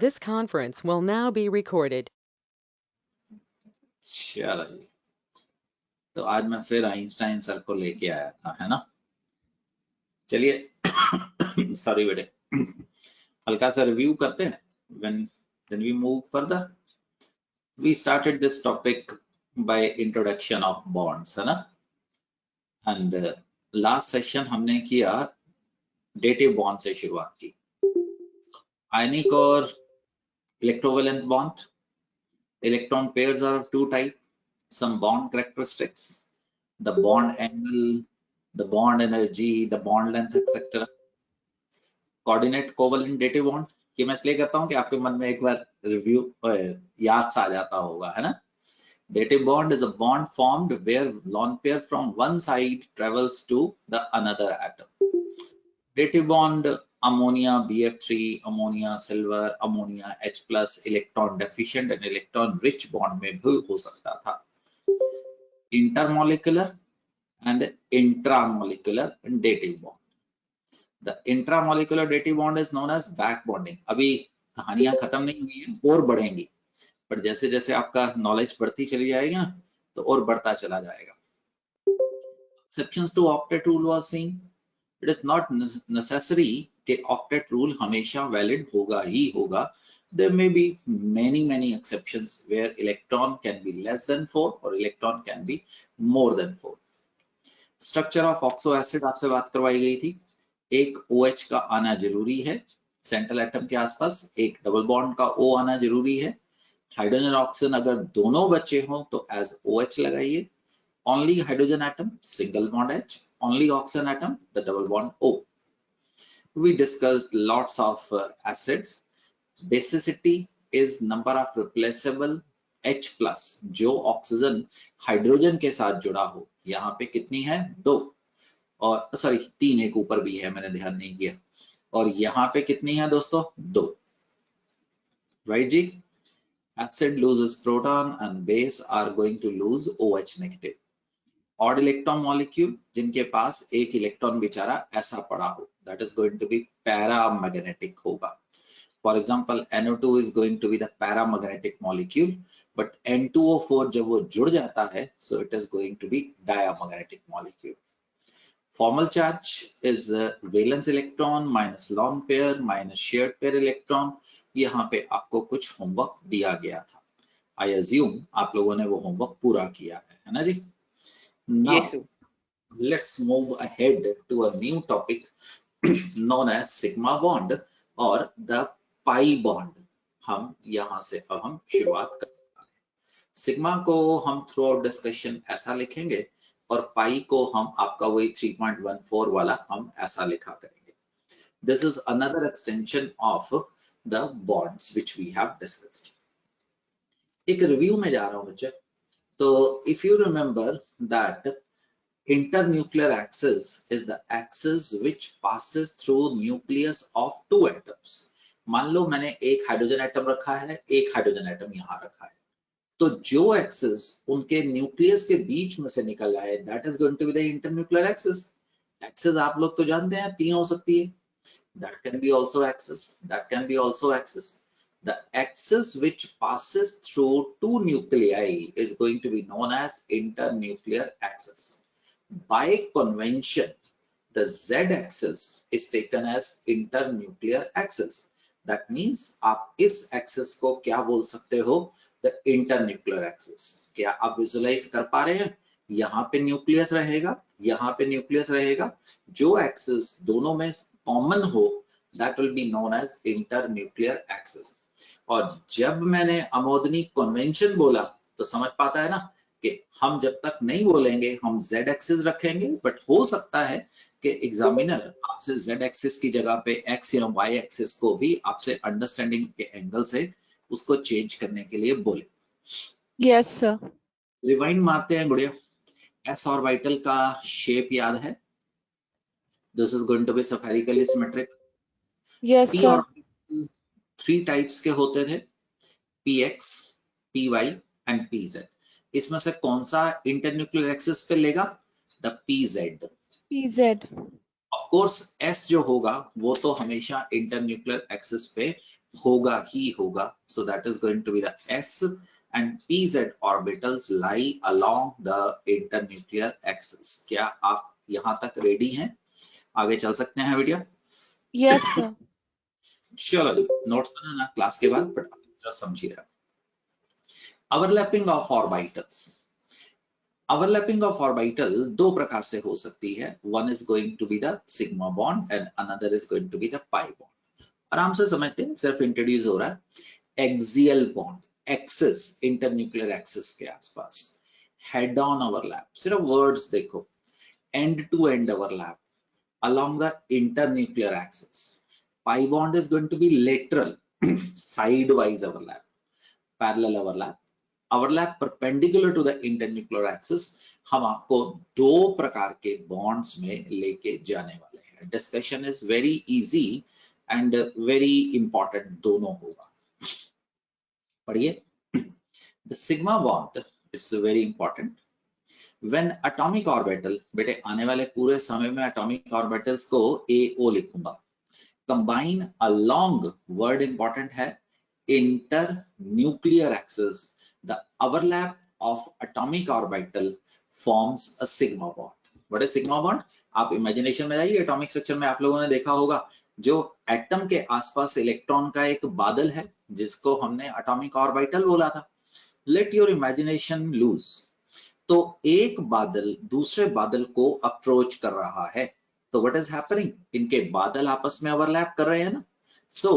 This conference will now be recorded. चलो जी, तो आज मैं फिर आइंस्टाइन सर को लेके आया था, है ना। चलिए सॉरी बेटे, हल्का सा रिव्यू करते हैं। when we move further, we started this topic by introduction of bonds, है ना। एंड लास्ट सेशन हमने किया डेटिव बॉन्ड से शुरुआत की। आयनिक और electrovalent bond, electron pairs are of two types, some bond characteristics, the bond angle, the bond energy, the bond length, etc. Coordinate covalent dative bond, ये मैं इसलिए करता हूँ कि आपके मन में एक बार रिव्यू याद सा आ जाता होगा, है ना। Dative bond is a bond formed where lone pair from one side travels to the another atom. Dative bond ammonia BF3, ammonia silver, ammonia H+, electron deficient and electron rich bond में भी हो सकता था। Intermolecular and intramolecular dative bond. The intramolecular dative bond is known as back bonding. अभी कहानियां खत्म नहीं हुई हैं, और बढ़ेंगी, पर जैसे जैसे आपका नॉलेज बढ़ती चली जाएगी ना, तो और बढ़ता चला जाएगा। Exceptions to octet rule was seen. It is not necessary कि octet rule हमेशा valid होगा ही होगा. There may be many exceptions where electron can be less than 4 or electron can be more than 4. Structure of oxo acid आपसे बात करवाई गई थी। एक OH का आना जरूरी है सेंट्रल एटम के आसपास, एक डबल बॉन्ड का O आना जरूरी है। हाइड्रोजन ऑक्सीजन अगर दोनों बचे हों तो एज OH लगाइए। Only hydrogen atom, single bond H. Only oxygen atom, the double bond O. We discussed lots of acids. Basicity is number of replaceable H+, जो ऑक्सीजन हाइड्रोजन के साथ जुड़ा हो। यहाँ पे कितनी है? 2, और सॉरी 3, एक ऊपर भी है, मैंने ध्यान नहीं किया। और यहाँ पे कितनी है दोस्तों? 2, right ji. Acid loses proton and base are going to lose OH negative. Odd electron molecule जिनके पास एक इलेक्ट्रॉन बेचारा ऐसा पड़ा हो, that is going to be paramagnetic होगा। For example NO2 is going to be the paramagnetic molecule, but N2O4 जब वो जुड़ जाता है, so it is going to be diamagnetic molecule. Formal charge is valence electron minus lone pair minus shared pair electron. यहाँ पे आपको कुछ homework दिया गया था। I assume आप लोगों ने वो होमवर्क पूरा किया है ना जी। Now, yes, let's move ahead to a new topic known as sigma bond or the pi bond. हम यहाँ से अब हम शुरुआत कर सकते हैं। सिग्मा को हम थ्रू आउट डिस्कशन ऐसा लिखेंगे और पाई को हम आपका वही 3.14 वाला हम ऐसा लिखा करेंगे। This is another extension of the bonds which we have discussed. एक रिव्यू में जा रहा हूँ बच्चे। तो if you remember that internuclear axis is the axis which passes through nucleus of two atoms. मान लो मैंने एक हाइड्रोजन एटम रखा है, एक हाइड्रोजन एटम यहाँ रखा है, तो जो एक्सिस उनके न्यूक्लियस के बीच में से निकल आए, that is going to be the internuclear axis. Axis आप लोग तो जानते हैं 3 हो सकती है, that can be also axis, that can be also axis. The axis which passes through two nuclei is going to be known as internuclear axis. By convention, the z-axis is taken as internuclear axis. That means आप इस axis को क्या बोल सकते हो? The internuclear axis. क्या आप visualise कर पा रहे हैं? यहाँ पे न्यूक्लियस रहेगा, यहाँ पे न्यूक्लियस रहेगा, जो एक्सिस दोनों में कॉमन हो that will be known as internuclear axis. और जब मैंने अमोदनी कन्वेंशन बोला तो समझ पाता है ना कि हम जब तक नहीं बोलेंगे हम z एक्सिस रखेंगे, बट हो सकता है कि एग्जामिनर आपसे z एक्सिस की जगह पे x या y एक्सिस को भी आपसे अंडरस्टैंडिंग के एंगल से उसको चेंज करने के लिए बोले। Yes sir. रिवाइंड मारते हैं गुड़िया। s ऑर्बिटल का शेप याद है? This is going to be spherically symmetric. Yes p sir. Orbital 3 types के होते थे, px, py एंड pz। इसमें से कौन सा इंटरन्यूक्लियर एक्सिस पे लेगा? The pz। pz। Of course S जो होगा वो तो हमेशा इंटरन्यूक्लियर एक्सिस पे होगा ही होगा, so that is going to be the S and PZ orbitals lie along the internuclear axis. क्या आप यहाँ तक रेडी हैं? आगे चल सकते हैं वीडियो? Yes, sir. चलो नोट्स बनाना क्लास के बाद, बट समझिए। Overlapping of orbitals, overlapping of orbital दो प्रकार से हो सकती है, one is going to be the sigma bond and another is going to be the pi bond. आराम से समझते हैं, सिर्फ इंट्रोड्यूस हो रहा है। Axial bond, axis internuclear axis के आसपास, हेड ऑन ओवरलैप, सिर्फ वर्ड्स देखो, end to end overlap along the internuclear axis. Pi bond is going to be lateral, sidewise overlap, parallel overlap, overlap perpendicular to the internuclear axis. हम आपको दो प्रकार के bonds में लेके जाने वाले हैं। Discussion is very easy and very important, दोनों होगा। पढ़िए, the sigma bond, it's very important. When atomic orbital, बेटे आने वाले पूरे समय में atomic orbitals को AO लिखूंगा, combine along, word important है, internuclear axis, the overlap of atomic orbital forms a sigma bond. What is sigma bond? आप इमेजिनेशन में जाइए, एटॉमिक स्ट्रक्चर में आप लोगों ने देखा होगा, जो एटम के आसपास इलेक्ट्रॉन का एक बादल है जिसको हमने एटॉमिक ऑर्बिटल बोला था। Let your imagination loose. तो एक बादल दूसरे बादल को अप्रोच कर रहा है, तो व्हाट इज हैपनिंग, इनके बादल आपस में ओवरलैप कर रहे हैं ना। सो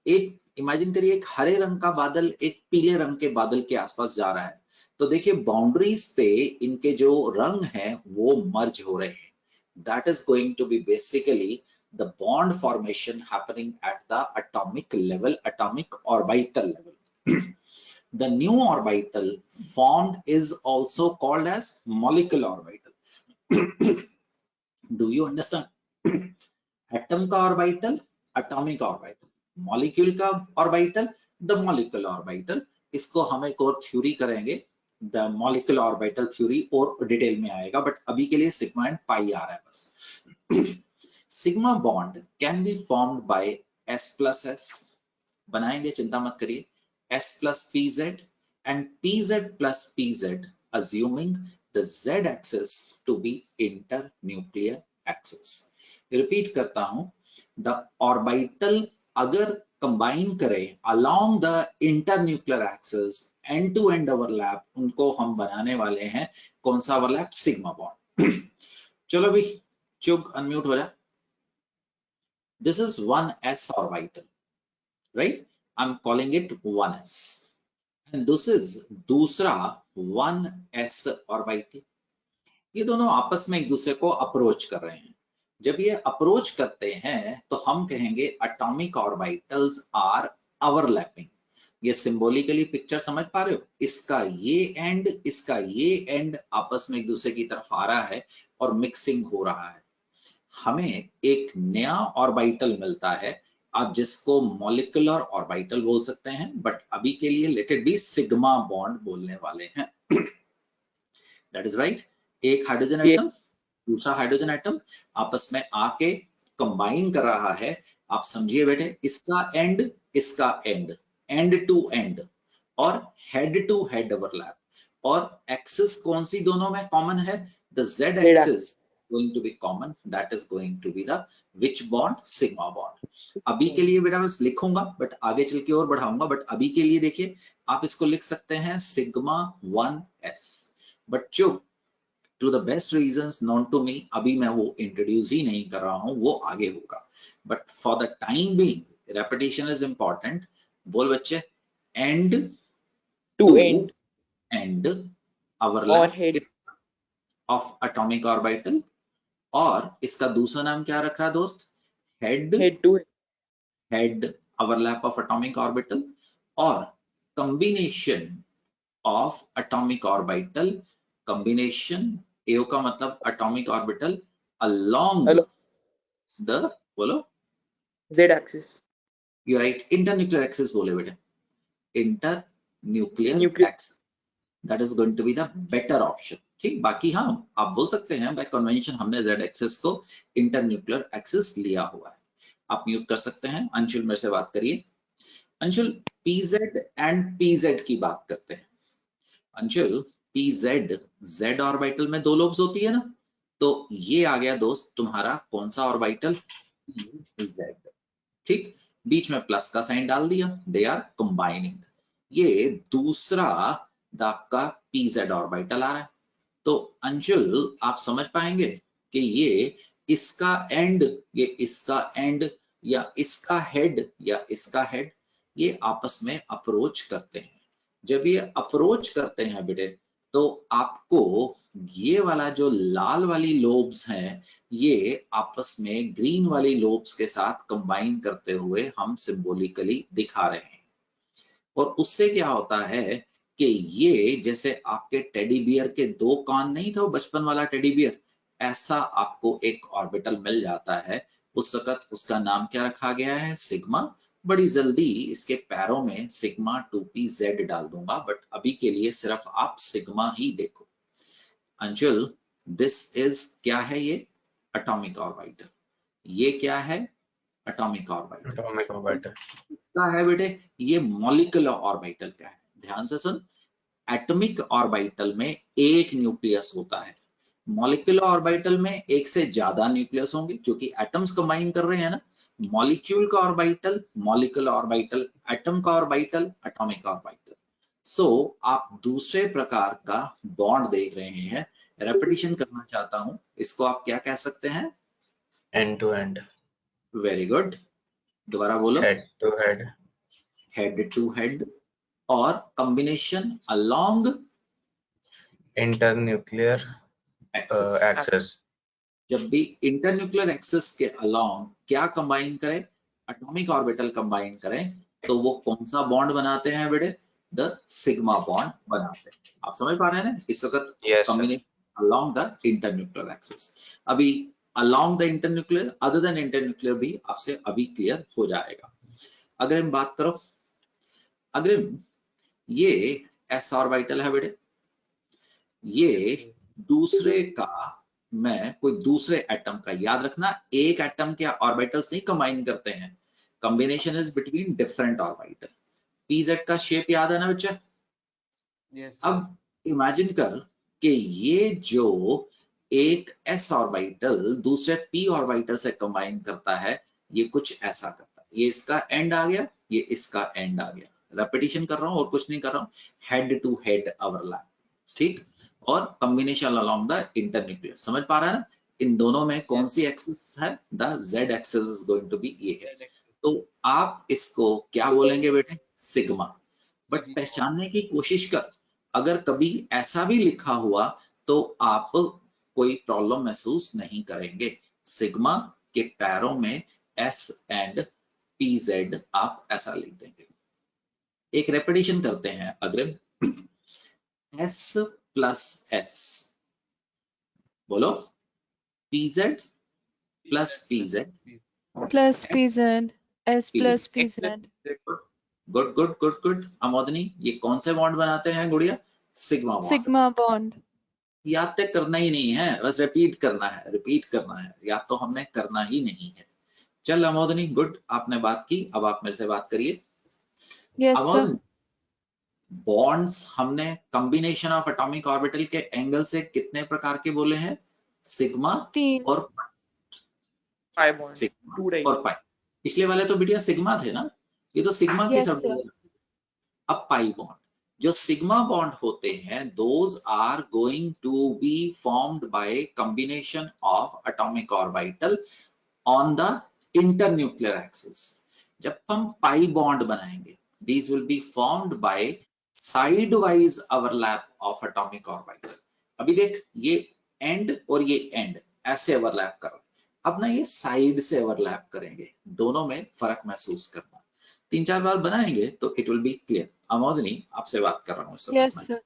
एक इमेजिन करिए, एक हरे रंग का बादल एक पीले रंग के बादल के आसपास जा रहा है, तो देखिए बाउंड्रीज पे इनके जो रंग हैं वो मर्ज हो रहे हैं। That is going to be basically the bond formation happening at the atomic level, atomic orbital level. The new orbital formed is also called as molecular orbital. Do you understand? Atom का orbital, atomic orbital, molecule का orbital, the molecular orbital. इसको हम एक और theory करेंगे, the molecular orbital theory, और detail में आएगा, बट अभी के लिए सिग्मा एंड पाई आ रहा है बस। Sigma bond can be formed by S plus S, बनाएंगे, चिंता मत करिए, S plus PZ and PZ plus PZ, assuming the Z axis to be internuclear axis. Repeat करता हूं, the orbital अगर कंबाइन करें along the internuclear axis, end to end overlap, उनको हम बनाने वाले हैं कौन सा ओवरलैप, सिग्मा बॉन्ड। चलो भी चुप अनम्यूट हो जा। This is 1s orbital, right? I'm calling it 1s. And this is दूसरा 1s ऑर्बिटल। ये दोनों आपस में एक दूसरे को अप्रोच कर रहे हैं। जब ये अप्रोच करते हैं तो हम कहेंगे एटॉमिक ऑर्बिटल्स आर ओवरलैपिंग। ये सिंबॉलिकली पिक्चर समझ पा रहे हो, इसका ये एंड, इसका ये एंड आपस में एक दूसरे की तरफ आ रहा है और मिक्सिंग हो रहा है। हमें एक नया ऑर्बिटल मिलता है, आप जिसको मॉलिक्यूलर ऑर्बिटल बोल सकते हैं, बट अभी के लिए let it be sigma bond बोलने वाले हैं। That is right. एक हाइड्रोजन एटम दूसरा हाइड्रोजन एटम आपस में आके कंबाइन कर रहा है। आप समझिए बेटे, इसका एंड, इसका एंड, एंड टू एंड और हेड टू हेड ओवरलैप, और एक्सिस कौन सी दोनों में कॉमन है, the Z axis going to be common, that is going to be the which bond, sigma bond. अभी के लिए बेटा बस लिखूंगा, बट आगे चल के और बढ़ाऊंगा, बट अभी के लिए देखिए आप इसको लिख सकते हैं सिग्मा 1s, बट जो to the best reasons known to me, अभी मैं वो इंट्रोड्यूस ही नहीं कर रहा हूं, वो आगे होगा, but for the time being repetition is important. बोल बच्चे, end to end overlap of atomic orbital, और इसका दूसरा नाम क्या रख रहा दोस्त, head to head overlap of atomic orbital, और combination of atomic orbital, combination AO का मतलब एटॉमिक ऑर्बिटल अलोंग द, बोलो Z axis, you right, internuclear axis बोले बेटे, internuclear axis, that is going to be the better option. ठीक, बाकी हाँ आप बोल सकते हैं बाय कन्वेंशन हमने z एक्सिस को इंटरन्यूक्लियर एक्सिस लिया हुआ है। आप म्यूट कर सकते हैं। अंशुल मेरे से बात करिए। अंशुल pz एंड pz की बात करते हैं। अंशुल pz z ऑर्बिटल में 2 लोब्स होती है ना, तो ये आ गया दोस्त तुम्हारा कौन सा ऑर्बिटल, z। ठीक, बीच में प्लस का साइन डाल दिया, दे आर कंबाइनिंग। ये दूसरा आपका pz ऑर्बिटल आ रहा है। तो अंशुल आप समझ पाएंगे कि ये इसका एंड, ये इसका एंड, या इसका हेड, या इसका हेड, ये आपस में अप्रोच करते हैं। जब ये अप्रोच करते हैं बेटे, तो आपको ये वाला जो लाल वाली लोब्स हैं, ये आपस में ग्रीन वाली लोब्स के साथ कंबाइन करते हुए हम सिंबॉलिकली दिखा रहे हैं। और उससे क्या होता है कि ये जैसे आपके टेडी बियर के 2 कान नहीं थे, वो बचपन वाला टेडी बियर, ऐसा आपको एक ऑर्बिटल मिल जाता है। उस वक्त उसका नाम क्या रखा गया है, सिग्मा। बड़ी जल्दी इसके पैरों में सिग्मा 2pz डाल दूंगा, बट अभी के लिए सिर्फ आप सिग्मा ही देखो। अंशुल दिस इज क्या है, ये एटॉमिक ऑर्बिटल। ये क्या है, एटॉमिक ऑर्बिटल। एटॉमिक ऑर्बिटल क्या है बेटे, ये मॉलिक्यूलर ऑर्बिटल का है। ध्यान से सुन, एटॉमिक ऑर्बिटल में एक न्यूक्लियस होता है, मॉलिक्यूलर ऑर्बिटल में एक से ज्यादा न्यूक्लियस होंगे, क्योंकि एटम्स कंबाइन कर रहे हैं ना। मॉलिक्यूल का ऑर्बिटल, मॉलिक्यूलर ऑर्बिटल, एटम का ऑर्बिटल, एटॉमिक ऑर्बिटल। सो आप दूसरे प्रकार का बॉन्ड देख रहे हैं। रेपिटेशन करना चाहता हूं, इसको आप क्या कह सकते हैं, end to end, very good, दोबारा बोलो, head to head, head to head, और combination along internuclear axis. Axis, जब भी इंटरन्यूक्लियर एक्सिस के अलोंग क्या कंबाइन करें, एटॉमिक ऑर्बिटल कंबाइन करें, तो वो कौन सा बॉन्ड बनाते हैं बेटे, द सिग्मा बॉन्ड बनाते हैं। आप समझ पा रहे हैं ना इस वक्त, yes combination along the internuclear axis. अभी along the internuclear, other than internuclear भी आपसे अभी क्लियर हो जाएगा। अगर हम बात करो, अगर ये एस ऑर्बिटल है बेटे, ये दूसरे का, मैं कोई दूसरे एटम का, याद रखना एक एटम के ऑर्बिटल्स नहीं कंबाइन करते हैं, combination is between different orbital. PZ का शेप याद है ना बच्चा? अब इमेजिन कर कि ये जो एक एस ऑर्बिटल दूसरे पी ऑर्बिटल से कंबाइन करता है, ये कुछ ऐसा करता है। ये इसका एंड आ गया, ये इसका एंड आ गया। रेपिटेशन कर रहा हूं और कुछ नहीं कर रहा हूं, हेड टू हेड ओवरलैप, ठीक। और कॉम्बिनेशन अलोंग द इंटरन्यूक्लियर, समझ पा रहा है ना? इन दोनों में कौन सी एक्सिस है, the Z axis is going to be ये है। तो आप इसको क्या बोलेंगे बेटे, सिग्मा। बट पहचानने की कोशिश कर, अगर कभी ऐसा भी लिखा हुआ तो आप कोई प्रॉब्लम महसूस नहीं करेंगे। सिग्मा के पैरों में एस एंड पीजेड आप ऐसा लिख देंगे। एक रेपिटेशन करते हैं अग्रिम, एस प्लस एस, बोलो, pz plus pz plus PZ, S pz। plus PZ, good good good good. Amodni, ये कौन से बॉन्ड बनाते हैं गुड़िया, सिग्मा बॉन्ड। sigma bond. याद तक करना ही नहीं है, बस रिपीट करना है, रिपीट करना है, याद तो हमने करना ही नहीं है। चल अमोदनी, गुड, आपने बात की, अब आप मेरे से बात करिए। Yes, sir. अमोदनी, बॉन्ड्स हमने कॉम्बिनेशन ऑफ एटॉमिक ऑर्बिटल के एंगल से कितने प्रकार के बोले हैं, सिग्मा 3. और pi bond. Sigma 2 die. और पाई। पिछले वाले तो बेटिया सिग्मा थे ना, ये तो सिग्मा की Yes, सब। sir. अब पाई बॉन्ड, जो सिग्मा बॉन्ड होते हैं, those are going to be formed by combination of atomic orbital on the internuclear axis. जब हम पाई बॉन्ड बनाएंगे, these will be formed by side wise overlap of atomic orbital. अभी देख, ये and और ये एंड ऐसे ओवरलैप कर रहे हैं, अब ना ये साइड से ओवरलैप करेंगे, दोनों में फर्क महसूस करना। 3-4 बार बनाएंगे तो it will be clear. Amodini, आपसे बात कर रहा हूँ इस Yes, वक्त। sir.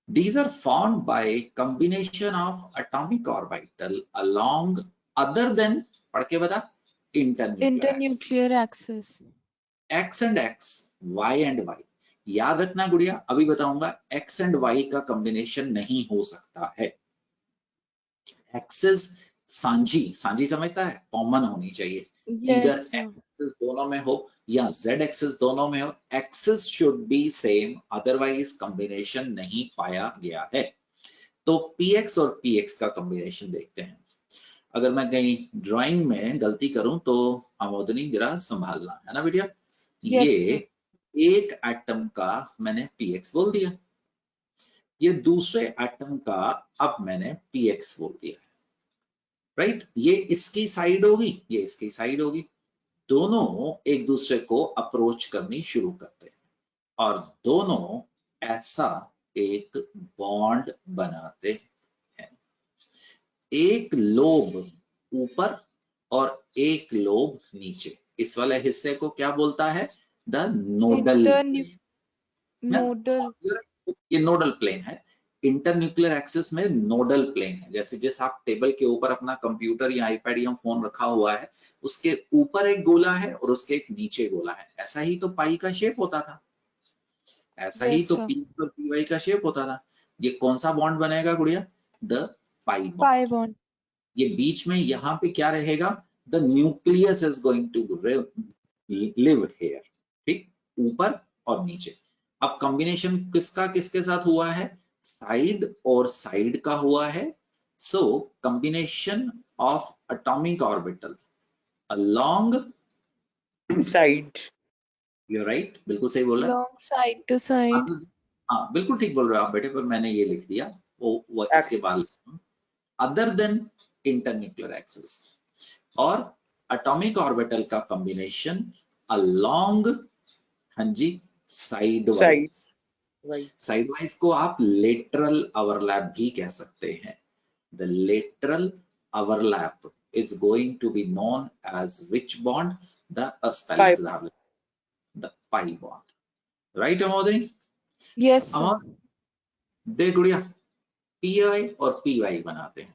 These are formed by combination of atomic orbital along other than, पढ़ के बता, internuclear axis। Internuclear axis. X and X, Y and Y, याद रखना गुड़िया, अभी बताऊंगा x एंड y का कॉम्बिनेशन नहीं हो सकता है। एक्सेस सांझी, सांझी समझता है, कॉमन होनी चाहिए। इधर Yes, sir. एक्सेस दोनों में हो या z एक्सेस दोनों में हो, axes should be same, otherwise combination नहीं पाया गया है। तो px और px का कॉम्बिनेशन देखते हैं। अगर मैं कहीं ड्राइंग में गलती करूं तो आमोदनी जरा संभालना, है ना बेटिया। Yes, ये sir. एक एटम का मैंने px बोल दिया, ये दूसरे एटम का अब मैंने px बोल दिया, राइट। ये इसकी साइड होगी, ये इसकी साइड होगी, दोनों एक दूसरे को अप्रोच करनी शुरू करते हैं और दोनों ऐसा एक बॉन्ड बनाते हैं। एक लोब ऊपर और एक लोब नीचे, इस वाले हिस्से को क्या बोलता है? The nodal Nodal. ये नोडल प्लेन है। इंटरन्यूक्लियर एक्सिस में नोडल प्लेन है, जैसे जैसे आप टेबल के ऊपर अपना कंप्यूटर या आईपैड या फोन रखा हुआ है, उसके ऊपर एक गोला है और उसके एक नीचे गोला है। ऐसा ही तो पाई का शेप होता था, ऐसा ही Yes, तो sir. पी और पी वाई का शेप होता था। ये कौन सा बॉन्ड बनेगा Gudiya? The pi bond. Pi bond. ये बीच में यहाँ पे क्या रहेगा? The nucleus is going to live here, ठीक, ऊपर और नीचे। अब कॉम्बिनेशन किसका किसके साथ हुआ है? साइड और साइड का हुआ है। So combination of atomic orbital along Side. You right, बिल्कुल सही बोल रहा है। Long side to side. हाँ बिल्कुल ठीक बोल रहे हो आप बेटे, पर मैंने ये लिख दिया, वो इसके बाद अदर देन इंटरन्यूक्लियर एक्सिस और एटॉमिक ऑर्बिटल का कॉम्बिनेशन अलोंग, हाँ जी, side wise. Right. Side wise को आप लेटरल ओवरलैप भी कह सकते हैं। The lateral overlap is going to be known as which bond? The Pi. the pi bond, right Amodini? Yes, sir. Amod देख गुड़िया, pi और py बनाते हैं,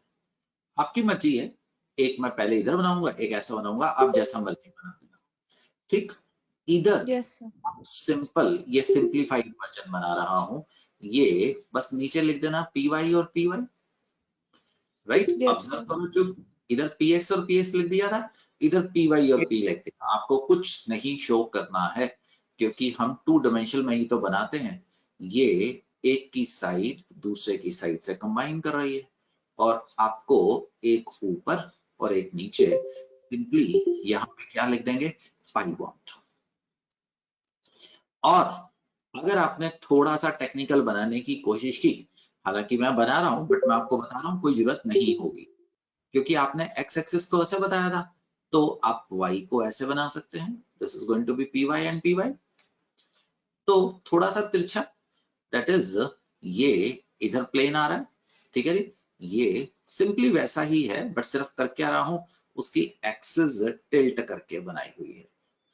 आपकी मर्जी है, एक मैं पहले इधर बनाऊंगा, एक ऐसा बनाऊंगा, आप जैसा मर्जी बना देना, ठीक। इधर Yes, sir. सिंपल, ये सिंप्लीफाइड वर्जन बना रहा हूं, ये बस नीचे लिख देना py और py, right. Yes, observe sir. करो, जो इधर px और ps लिख दिया था, इधर py और p लिख दिया। आपको कुछ नहीं शो करना है, क्योंकि हम टू डायमेंशनल में ही तो बनाते हैं। ये एक की साइड दूसरे की साइड से कंबाइन कर रही है और आपको एक ऊपर और एक नीचे, सिंपली यहाँ पे क्या लिख देंगे? Pi bond. और अगर आपने थोड़ा सा टेक्निकल बनाने की कोशिश की, हालांकि मैं बना रहा हूं बट मैं आपको बता रहा हूं कोई जरूरत नहीं होगी, क्योंकि आपने एक्स एक्सिस को ऐसे बताया था, तो आप y को ऐसे बना सकते हैं। This is going to be py and py। तो थोड़ा सा तिरछा, दैट इज ये इधर प्लेन आ रहा है, ठीक है जी। ये सिंपली वैसा ही है, बट सिर्फ कर क्या रहा हूं, उसकी एक्सिस टिल्ट करके बनाई हुई है।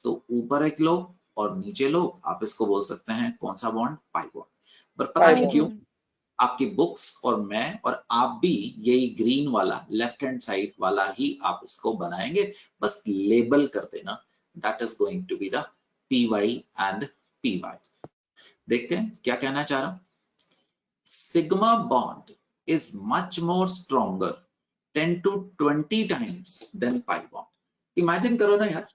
तो ऊपर एक लो और नीचे लो, आप इसको बोल सकते हैं कौन सा बॉन्ड? Pi bond. पर पता Pi नहीं bond. क्यों bond. आपकी बुक्स और मैं और आप भी यही ग्रीन वाला लेफ्ट हैंड साइड वाला ही आप इसको बनाएंगे, बस लेबल कर देना, that is going to be the py and py। देखते हैं क्या कहना चाह रहा हूं। Sigma bond is much more stronger 10 to 20 times than pi bond. Imagine करो ना यार,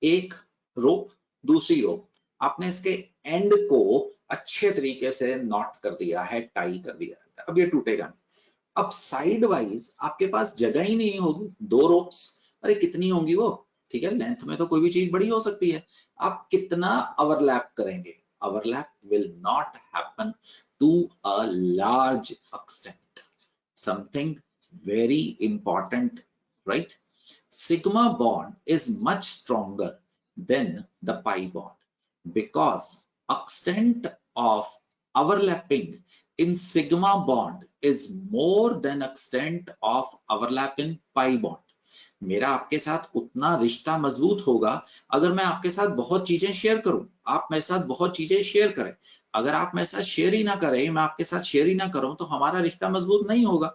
एक रोप दूसरी रोप, आपने इसके एंड को अच्छे तरीके से नॉट कर दिया है, टाई कर दिया है, अब ये टूटेगा नहीं। अब साइड वाइज आपके पास जगह ही नहीं होगी, दो रोप्स, अरे कितनी होंगी वो, ठीक है, लेंथ में तो कोई भी चीज बड़ी हो सकती है, आप कितना ओवरलैप करेंगे? Overlap will not happen to a large extent. Something very important, right? Sigma bond is much stronger than the pi bond because extent of overlapping in sigma bond is more than extent of overlap in pi bond. मेरा आपके साथ उतना रिश्ता मजबूत होगा अगर मैं आपके साथ बहुत चीजें शेयर करूं, आप मेरे साथ बहुत चीजें शेयर करें। अगर आप मेरे साथ शेयर ही ना करें, मैं आपके साथ शेयर ही ना करूं, तो हमारा रिश्ता मजबूत नहीं होगा।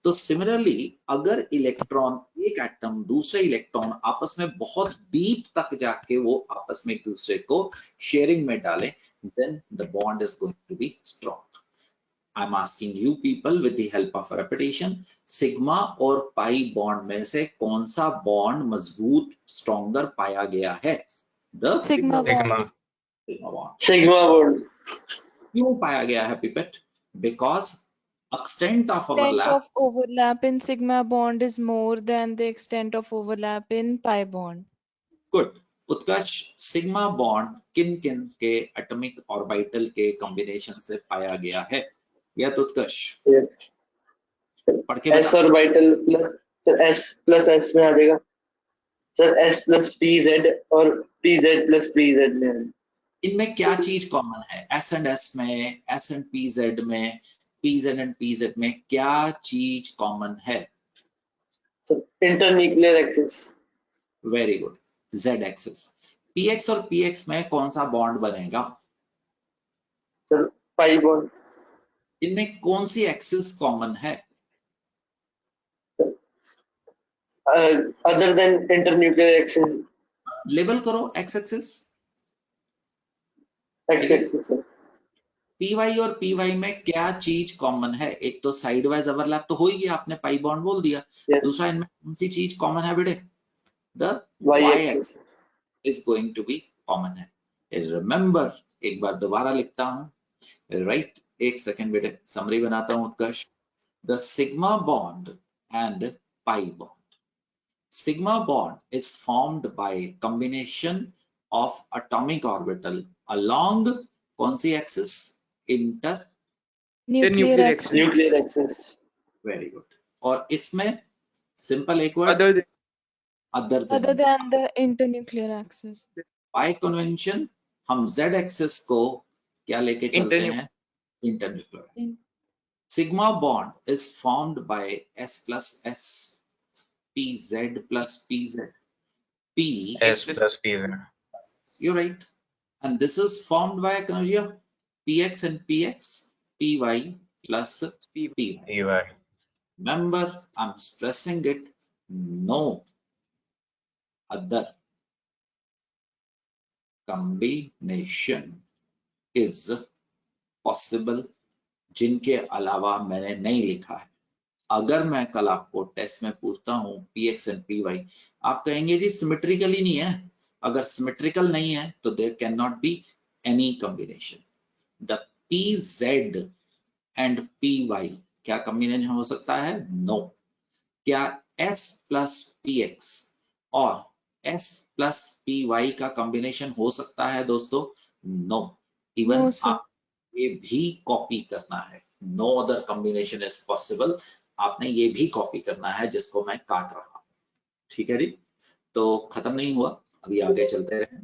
तो सिमिलरली अगर इलेक्ट्रॉन एक एटम दूसरे इलेक्ट्रॉन आपस में बहुत डीप तक जाके वो आपस में एक दूसरे को शेयरिंग में डालें, then the bond is going to be strong. I'm asking you people with the help of repetition, sigma और पाई बॉन्ड में से कौन सा बॉन्ड मजबूत स्ट्रॉन्गर पाया गया है? The Sigma bond. Sigma. sigma bond. Sigma bond. क्यों पाया गया है pipette? Because extent of Extent overlap. of overlap in sigma bond is more than the extent of overlap in pi bond. Good. Utkarsh, sigma bond किन किन के atomic orbital के combination से पाया गया है? यह तो उत्कर्ष Yes. पढ़ के S बता। ऑर्बिटल प्लस S में आ जाएगा सर, S प्लस PZ और PZ प्लस PZ में आ जाएगा। इनमें क्या चीज कॉमन है? S एंड S में, S एंड PZ में, PZ एंड PZ में क्या चीज कॉमन है? Internuclear axis. Very good, Z axis. PX और PX में कौन सा बॉन्ड बनेगा? Sir pi bond. इनमें कौन सी एक्सिस कॉमन है? Other than internuclear axis. Label करो X axis. X axis. PY और PY में क्या चीज कॉमन है? एक तो साइड वाइज ओवरलैप तो हो ही गया, आपने पाई बॉन्ड बोल दिया। Yes. दूसरा इनमें कौन सी चीज कॉमन है बेटे? The Y Y axis. is going to be common है। Remember, एक बार दोबारा लिखता हूँ, राइट? एक सेकेंड बेटे, समरी बनाता हूँ उत्कर्ष। The sigma bond and pi bond. Sigma bond is formed by combination of atomic orbital along कौन सी axis? Inter Nuclear nuclear axis. Nuclear axis. Very good. और इसमें सिंपल एक word other Other than the internuclear axis. By convention हम Z axis को क्या लेके चलते हैं? Internuclear. In- sigma bond is formed by S plus S, PZ plus PZ, P S plus PZ. you're right, and this is formed by Kanajia, PX and PX, PY plus PY. PY. Remember, I'm stressing it, no other combination is possible जिनके अलावा मैंने नहीं लिखा है। अगर मैं कल आपको टेस्ट में पूछता हूँ PX and PY, आप कहेंगे जी सिमेट्रिकली नहीं है। अगर सिमेट्रिकल नहीं है तो there can not be any combination. The PZ and PY क्या कॉम्बिनेशन हो सकता है? नो। क्या S plus PX और S plus PY का कॉम्बिनेशन हो सकता है दोस्तों? नो। Even No, sir. आप ये भी कॉपी करना है, no other combination is possible. आपने ये भी कॉपी करना है जिसको मैं काट रहा हूं, ठीक है जी? तो खत्म नहीं हुआ, अभी आगे चलते रहे।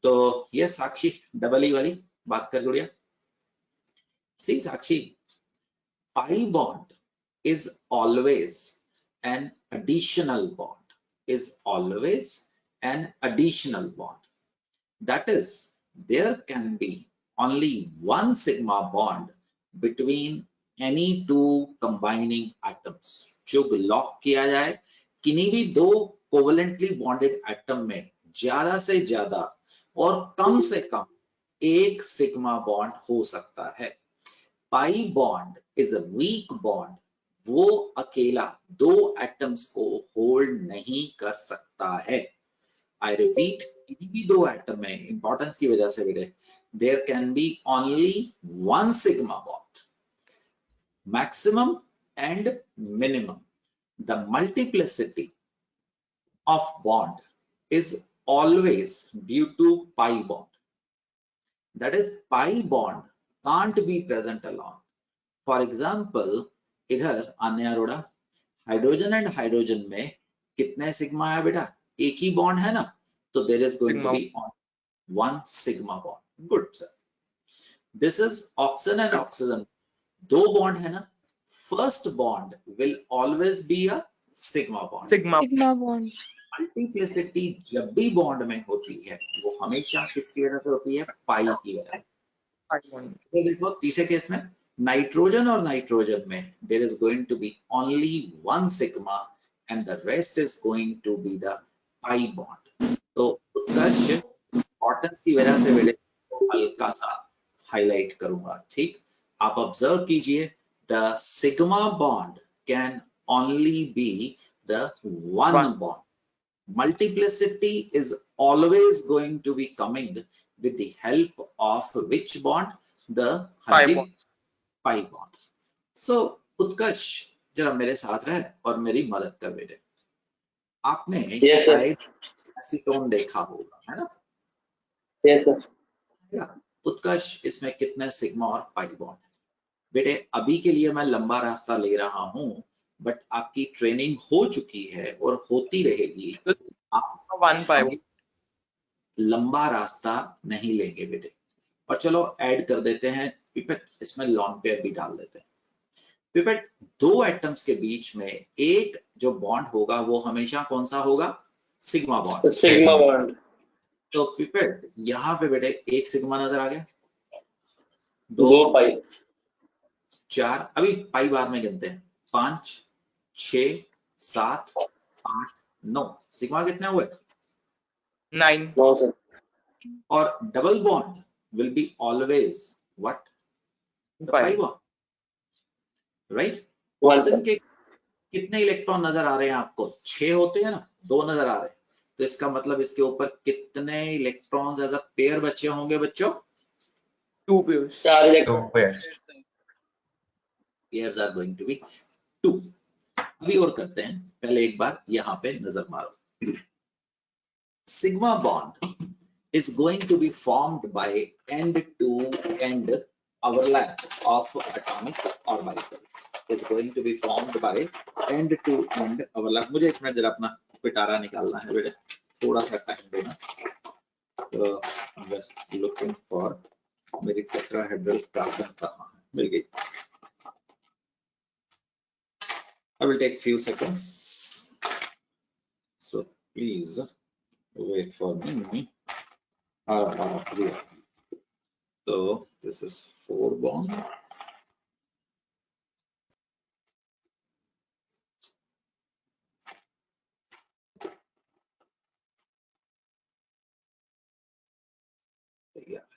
तो ये साक्षी डबल ई वाली बात कर गुड़िया। See Sakshi, pi bond is always an additional bond, is always an additional bond. That is, there can be only one sigma bond between any two combining atoms. जो लॉक किया जाए, किन्हीं भी दो कोवेलेंटली बॉन्डेड एटम में ज्यादा से ज्यादा और कम से कम एक सिग्मा बॉन्ड हो सकता है। पाई bond is a weak bond, वो अकेला दो एटम्स को होल्ड नहीं कर सकता है। आई रिपीट, किसी भी दो एटम में इंपॉर्टेंस की वजह से बेटे, there can be only one sigma bond, maximum and minimum. The multiplicity of bond is always due to pi bond, that is pi bond can't be present alone. For example, इधर अन्य Arora, hydrogen and hydrogen में कितने sigma है बेटा? एक ही bond है ना, तो there is going to be one sigma bond. Good sir. This is oxygen and oxygen, दो बॉन्ड है ना, first bond will always be a sigma bond. Sigma bond. Multiplicity जब भी बॉन्ड में होती है वो हमेशा किसकी वजह से होती है? पाई की वजह से। देखो तीसरे केस में नाइट्रोजन और नाइट्रोजन में there is going to be only one sigma and the rest is going to be the pi bond. तो उत्कर्ष इंपॉर्टेंस की वजह से बेटे हल्का सा हाईलाइट करूंगा, ठीक। आप ऑब्जर्व कीजिए, the sigma bond can only be the one bond. Multiplicity is always going to be coming with the help of which bond? The pi bond. So उत्कर्ष जरा मेरे साथ रहे और मेरी मदद कर बेटे। आपने शायद एसीटोन देखा होगा, है ना? Yes sir. उत्कर्ष इसमें कितने सिग्मा और पाई बॉन्ड है? बेटे अभी के लिए मैं लंबा रास्ता ले रहा हूं, बट आपकी ट्रेनिंग हो चुकी है और होती रहेगी। आप लंबा रास्ता नहीं लेंगे बेटे। और चलो ऐड कर देते हैं पिपेट, इसमें लॉन पेयर भी डाल देते हैं। पिपेट, दो एटम्स के बीच में एक जो बॉन्ड होगा वो हमेशा कौन सा होगा? Sigma bond. Sigma bond. तो पिपेट यहाँ पे बेटे एक सिग्मा नजर आ गया, दो पाई, 4, अभी पाई बार में गिनते हैं, 5, 6, 7, 8, 9, सिग्मा कितने हुए? 9 सर। और double bond will be always what? The pi bond, right? Oxygen के कितने इलेक्ट्रॉन नजर आ रहे हैं आपको? 6 होते हैं ना, 2 नजर आ रहे हैं, तो इसका मतलब इसके ऊपर कितने इलेक्ट्रॉन्स एज अ पेयर बचे होंगे बच्चों? 2 pairs, 4 electron. Pairs are going to be 2। अभी और करते हैं, पहले एक बार यहाँ पे नजर मारो। Sigma bond is going to be formed by end-to-end overlap of atomic orbitals. It's going to be formed by end-to-end overlap. मुझे एक मिनट जरा अपना पिटारा निकालना है बेटे, थोड़ा सा टाइम देना। तो I'm just looking for मेरी टेट्राहेड्रल कार्बन कहाँ है? मिल गई। I will take few seconds. So please wait for me. So this is 4 bond. Yeah.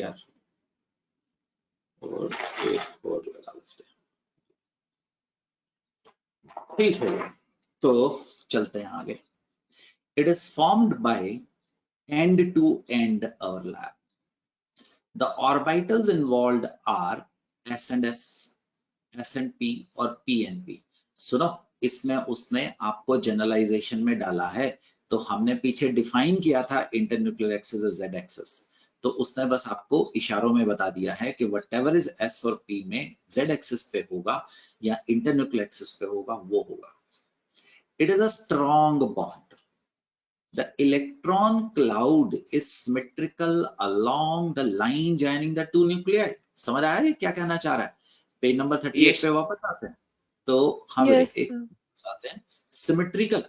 यार और एक और लगा लेते हैं, ठीक है। तो चलते हैं आगे। It is formed by end-to-end overlap. The orbitals involved are s and s, s and p और p and p। सुनो, इसमें उसने आपको जनरलाइजेशन में डाला है, तो हमने पीछे डिफाइन किया था इंटरन्यूक्लियर एक्सिस z एक्सिस, तो उसने बस आपको इशारों में बता दिया है कि व्हाटएवर इज s और p में z एक्सिस पे होगा या इंटरन्यूक्लियर एक्सिस पे होगा वो होगा। It is a strong bond. The electron cloud is symmetrical along the line joining the two nuclei. समझ आया ये क्या कहना चाह रहा है? पेज नंबर 38 पे वापस आते हैं, तो हम एक आते हैं सिमेट्रिकल।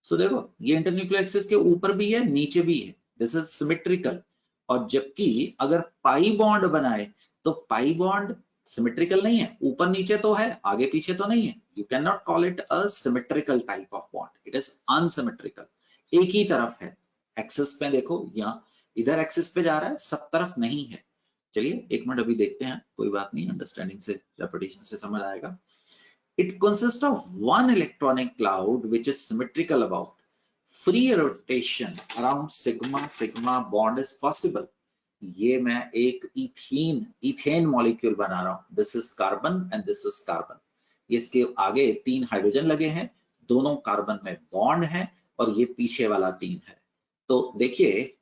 सो देखो ये इंटरन्यूक्लियर एक्सिस के ऊपर भी है नीचे भी है, दिस इज सिमेट्रिकल। और जबकि अगर पाई बॉन्ड बनाए तो पाई बॉन्ड सिमेट्रिकल नहीं है, ऊपर नीचे तो है, आगे पीछे तो नहीं है। You can not call it a symmetrical type of bond, it is unsymmetrical. एक ही तरफ है, एक्सिस पे देखो, यहाँ इधर एक्सिस पे जा रहा है, सब तरफ नहीं है। चलिए एक मिनट अभी देखते हैं, कोई बात नहीं, अंडरस्टैंडिंग से रेपिटेशन से समझ आएगा। It consists of one electronic cloud which is symmetrical about. Free rotation around sigma bond is possible. ये मैं एक इथेन मॉलिक्यूल बना रहा हूं, this is carbon and this is carbon. इसके आगे 3 हाइड्रोजन लगे हैं, दोनों कार्बन में बॉन्ड है और ये पीछे वाला 3 है। तो देखिए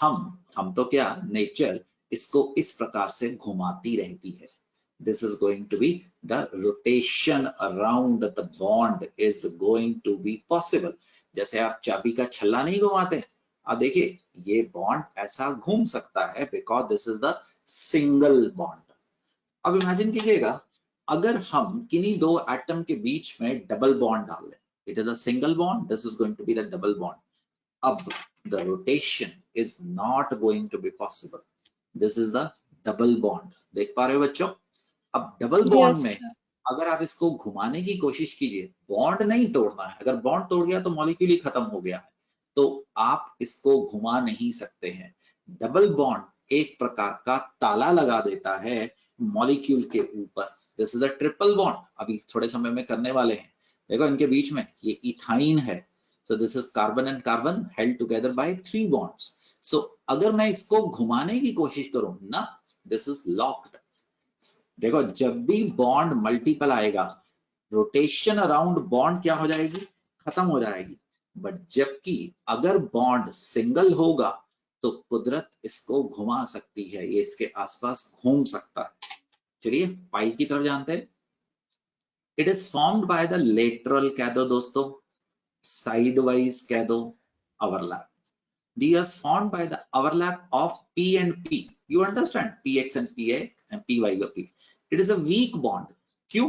हम तो क्या, नेचर इसको इस प्रकार से घुमाती रहती है। This is going to be the rotation around the bond is going to be possible. जैसे आप चाबी का छल्ला नहीं घुमाते, आप देखिए ये बॉन्ड ऐसा घूम सकता है because this is the single bond. अब इमेजिन कीजिएगा अगर हम किन्हीं दो एटम के बीच में डबल बॉन्ड डाल लें, it is a single bond, this is going to be the double bond. अब the rotation is not going to be possible. This is the double bond. देख पा रहे हो बच्चों? अब डबल बॉन्ड Yes, में sir. अगर आप इसको घुमाने की कोशिश कीजिए, बॉन्ड नहीं तोड़ना है, अगर बॉन्ड तोड़ गया तो मॉलिक्यूल ही खत्म हो गया है, तो आप इसको घुमा नहीं सकते हैं। डबल बॉन्ड एक प्रकार का ताला लगा देता है मॉलिक्यूल के ऊपर। This is a triple bond, अभी थोड़े समय में करने वाले हैं। देखो इनके बीच में ये इथाइन है, so this is carbon and carbon held together by 3 bonds. So अगर मैं इसको घुमाने की कोशिश करूं ना, दिस इज लॉक्ड। देखो जब भी बॉन्ड मल्टीपल आएगा, रोटेशन अराउंड बॉन्ड क्या हो जाएगी, खत्म हो जाएगी। बट जबकि अगर बॉन्ड सिंगल होगा तो कुदरत इसको घुमा सकती है, ये इसके आसपास घूम सकता है। चलिए पाई की तरफ जानते हैं। It is formed by the lateral कह दो दोस्तों, साइड वाइज कह दो, overlap. These are formed by the overlap of P and P. You understand? PX and PA and PY by P. It is a weak bond. Q?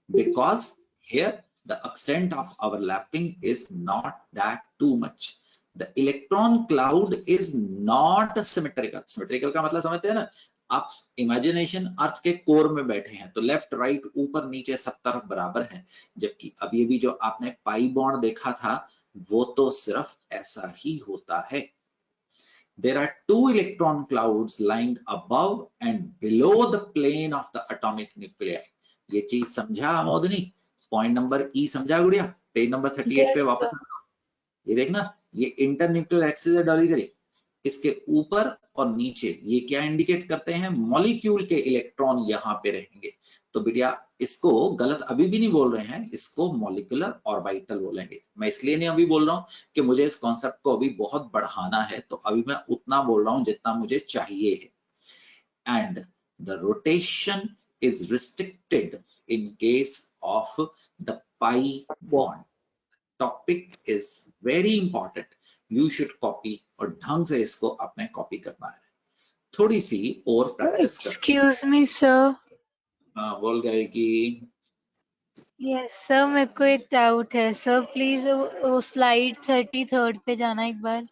Because here the extent of overlapping is not that too much. The electron cloud is not symmetrical. Symmetrical का मतलब समझते हैं ना? आप imagination अर्थ के core में बैठे हैं तो लेफ्ट राइट ऊपर नीचे सब तरफ बराबर है, जबकि अभी अभी जो आपने पाई बॉन्ड देखा था वो तो सिर्फ ऐसा ही होता है। There are 2 electron clouds lying above and below the plane of the atomic nuclei. ये चीज समझा मोदनी? पॉइंट नंबर ई समझा गुड़िया? पेज नंबर 38 पे Yes, वापस sir. आओ। ये देखना, ये इंटरन्यूक्लियर एक्सिस है डॉली करी, इसके ऊपर और नीचे ये क्या इंडिकेट करते हैं, मॉलिक्यूल के इलेक्ट्रॉन यहाँ पे रहेंगे। तो बेटिया इसको गलत अभी भी नहीं बोल रहे हैं, इसको मॉलिक्यूलर ऑर्बिटल बोलेंगे। मैं इसलिए नहीं अभी बोल रहा हूँ कि मुझे इस कॉन्सेप्ट को अभी बहुत बढ़ाना है, तो अभी मैं उतना बोल रहा हूँ जितना मुझे चाहिए है। And the rotation is restricted in case of the pi bond. Topic is very important, you should copy, और ढंग से इसको आपने कॉपी करना है। थोड़ी सी और प्रैक्टिस कर। Excuse me, sir. हाँ बोल गए कि Yes, sir. मेरे को एक डाउट है सर, प्लीज वो स्लाइड 33 पे जाना एक बार।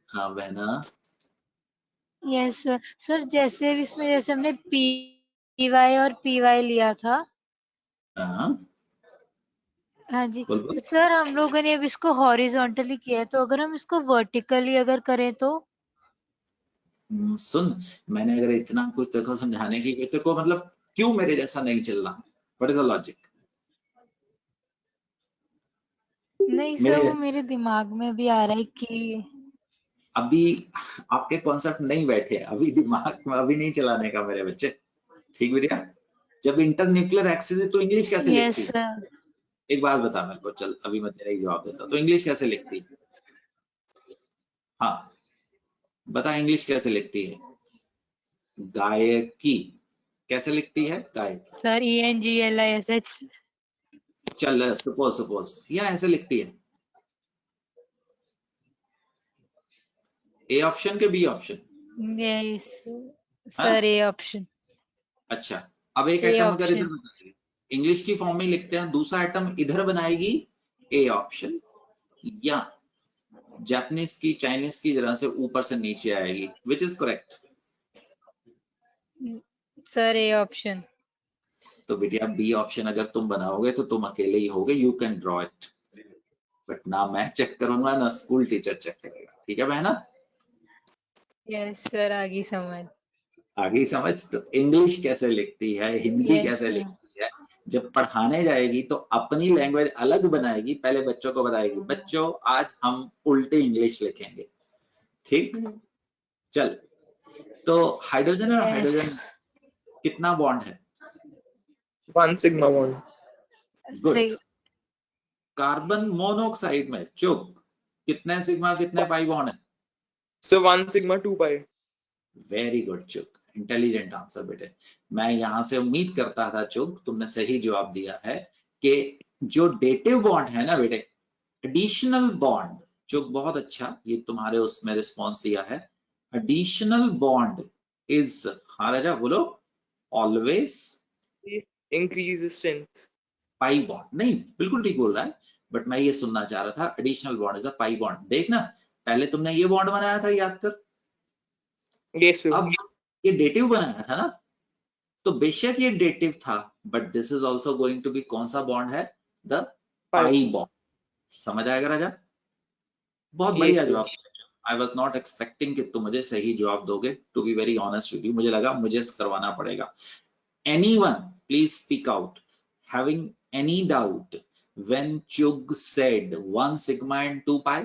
हाँ बहना, यस सर। सर जैसे इसमें जैसे हमने पी और पी वाई लिया था, हाँ हाँ जी, बोल बोल। तो सर हम लोगों ने अब इसको हॉरिजॉन्टली किया है, तो अगर हम इसको वर्टिकली अगर करें तो? सुन, मैंने अगर इतना कुछ तेरे को समझाने की, तेरे को मतलब क्यों मेरे जैसा नहीं चल रहा, व्हाट इज द लॉजिक? नहीं मेरे सर, वो मेरे दिमाग में भी आ रहा है कि अभी आपके कॉन्सेप्ट नहीं बैठे, अभी दिमाग में अभी नहीं चलाने का मेरे बच्चे, ठीक बेटा? जब इंटरन्यूक्लियर एक्सिस है तो इंग्लिश कैसे यस लिखती है? सर। एक बात बता मेरे को, चल अभी मैं तेरा ही जवाब देता हूँ, तो इंग्लिश कैसे लिखती है? हाँ बता, इंग्लिश कैसे लिखती है? गायकी कैसे लिखती है? गायकी। Sir ENGLISH। चल सपोज या ऐसे लिखती है, ए ऑप्शन के बी ऑप्शन? यस हाँ सर, ए ऑप्शन। अच्छा, अब एक ए एटम अगर इधर ऑप्शन। बनाएगी, इंग्लिश की फॉर्म में लिखते हैं, दूसरा एटम इधर बनाएगी, ए ऑप्शन, या जापानीज की चाइनीज की तरह से ऊपर से नीचे आएगी, which is correct? Sir A option. तो बेटिया बी ऑप्शन अगर तुम बनाओगे तो तुम अकेले ही होगे, you can draw it, but ना मैं चेक करूंगा ना स्कूल टीचर चेक करेगा, ठीक है बहना? यस सर, आगे समझ। आगे समझ। तो इंग्लिश कैसे लिखती है, हिंदी यस कैसे सर। लिखती है, जब पढ़ाने जाएगी तो अपनी लैंग्वेज अलग बनाएगी, पहले बच्चों को बताएगी बच्चों आज हम उल्टी इंग्लिश लिखेंगे, ठीक? चल, तो हाइड्रोजन और हाइड्रोजन कितना बॉन्ड है? 1 sigma bond. गुड। सही। कार्बन मोनोऑक्साइड में चुप, कितने सिग्मा कितने पाई बॉन्ड है? So 1 sigma 2 pi. Very good चुप, इंटेलिजेंट आंसर बेटे। मैं यहां से उम्मीद करता था चुप तुमने सही जवाब दिया है कि जो डेटिव बॉन्ड है ना बेटे, एडिशनल बॉन्ड, चुप बहुत अच्छा, ये तुम्हारे उसमें रिस्पॉन्स दिया है। एडिशनल बॉन्ड इज, हाँ राजा बोलो, always Increase strength. Pi bond. नहीं बिल्कुल ठीक बोल रहा है, बट मैं ये सुनना चाह रहा था additional bond is a pi bond. देखना पहले तुमने ये बॉन्ड बनाया था, याद कर। Yes, sir. अब ये डेटिव बनाया था ना, तो बेशक ये डेटिव था, but this is also going to be कौन सा बॉन्ड है? The pi bond. समझ आएगा राजा? बहुत Yes, बढ़िया sir. जवाब। आई वॉज नॉट एक्सपेक्टिंग कि तुम मुझे सही जवाब दोगे, to be very honest with you. मुझे लगा मुझे करवाना पड़ेगा। Anyone please speak out having any doubt when Chug said 1 sigma and 2 pi?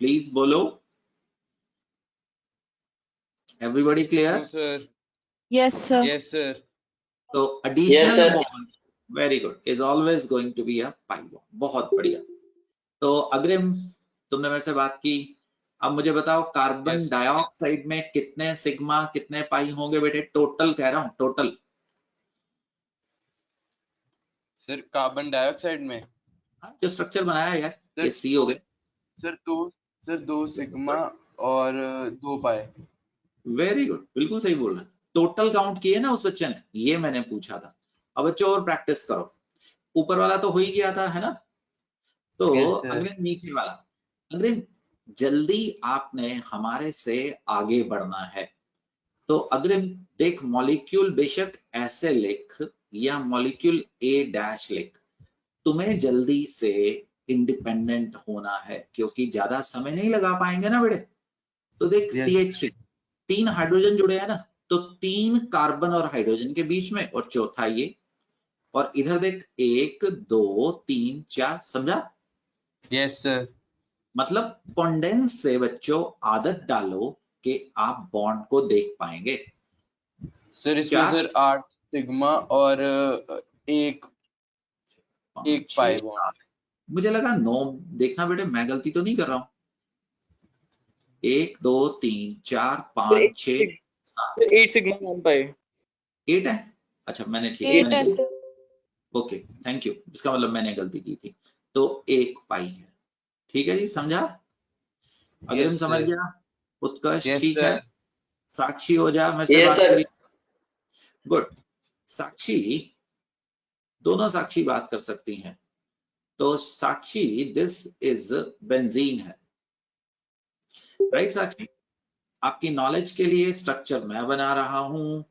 Please bolo. Everybody clear? No, sir. Yes, sir. Yes, sir. So Yes, additional sir. bond, very good, is always going to be a pi bond. बहुत बढ़िया। तो अग्रिम, तुमने मेरे से बात की, अब मुझे बताओ कार्बन Yes. डाइऑक्साइड में कितने सिग्मा कितने पाई होंगे बेटे? टोटल कह रहा हूँ, टोटल। सर कार्बन डाइऑक्साइड में जो स्ट्रक्चर बनाया है यार, ये सर सी हो गए। सर 2 सिग्मा और 2 पाई। वेरी गुड, बिल्कुल सही बोल रहे हैं। टोटल काउंट किए ना उस बच्चे ने, ये मैंने पूछा था। अब बच्चों और प्रैक्टिस करो। ऊपर वाला तो हो ही गया था, है ना? तो Yes, sir. अग्रिम नीचे वाला। अग्रिम जल्दी आपने हमारे से आगे बढ़ना है। तो अग्रिम देख, मॉलिक्यूल बेशक ऐसे लिख या मॉलिक्यूल ए डैश लिख, तुम्हें जल्दी से इंडिपेंडेंट होना है, क्योंकि ज्यादा समय नहीं लगा पाएंगे ना बेटे। तो देख Yes. CH3 3 हाइड्रोजन जुड़े हैं ना, तो 3 कार्बन और हाइड्रोजन के बीच में, और चौथा ये, और इधर देख 1 2 3 4, समझा? Yes, sir. मतलब कॉन्डेंस से बच्चों आदत डालो कि आप बॉन्ड को देख पाएंगे। सर इसमें चार, सर 8 सिग्मा और एक पाँच, पाई छः, बॉन्ड। मुझे लगा 9। देखना बेटे, मैं गलती तो नहीं कर रहा हूँ। 1 2 3 4 5 6 7 8 sigma 1 pi. 8 है। अच्छा, मैंने ठीक 8 मैंने है गलती, sir. Okay thank you. इसका मतलब मैंने गलती की थी। तो 1 पाई है, ठीक है जी, समझा? अग्रिम Yes, समझ sir. गया? उत्कर्ष Yes, ठीक sir. है? साक्षी हो जा, मेरे से Yes, बात sir. करी। गुड। साक्षी, दोनों साक्षी बात कर सकती हैं। तो साक्षी, दिस इज बेंजीन है, राइट साक्षी? आपकी नॉलेज के लिए स्ट्रक्चर मैं बना रहा हूं,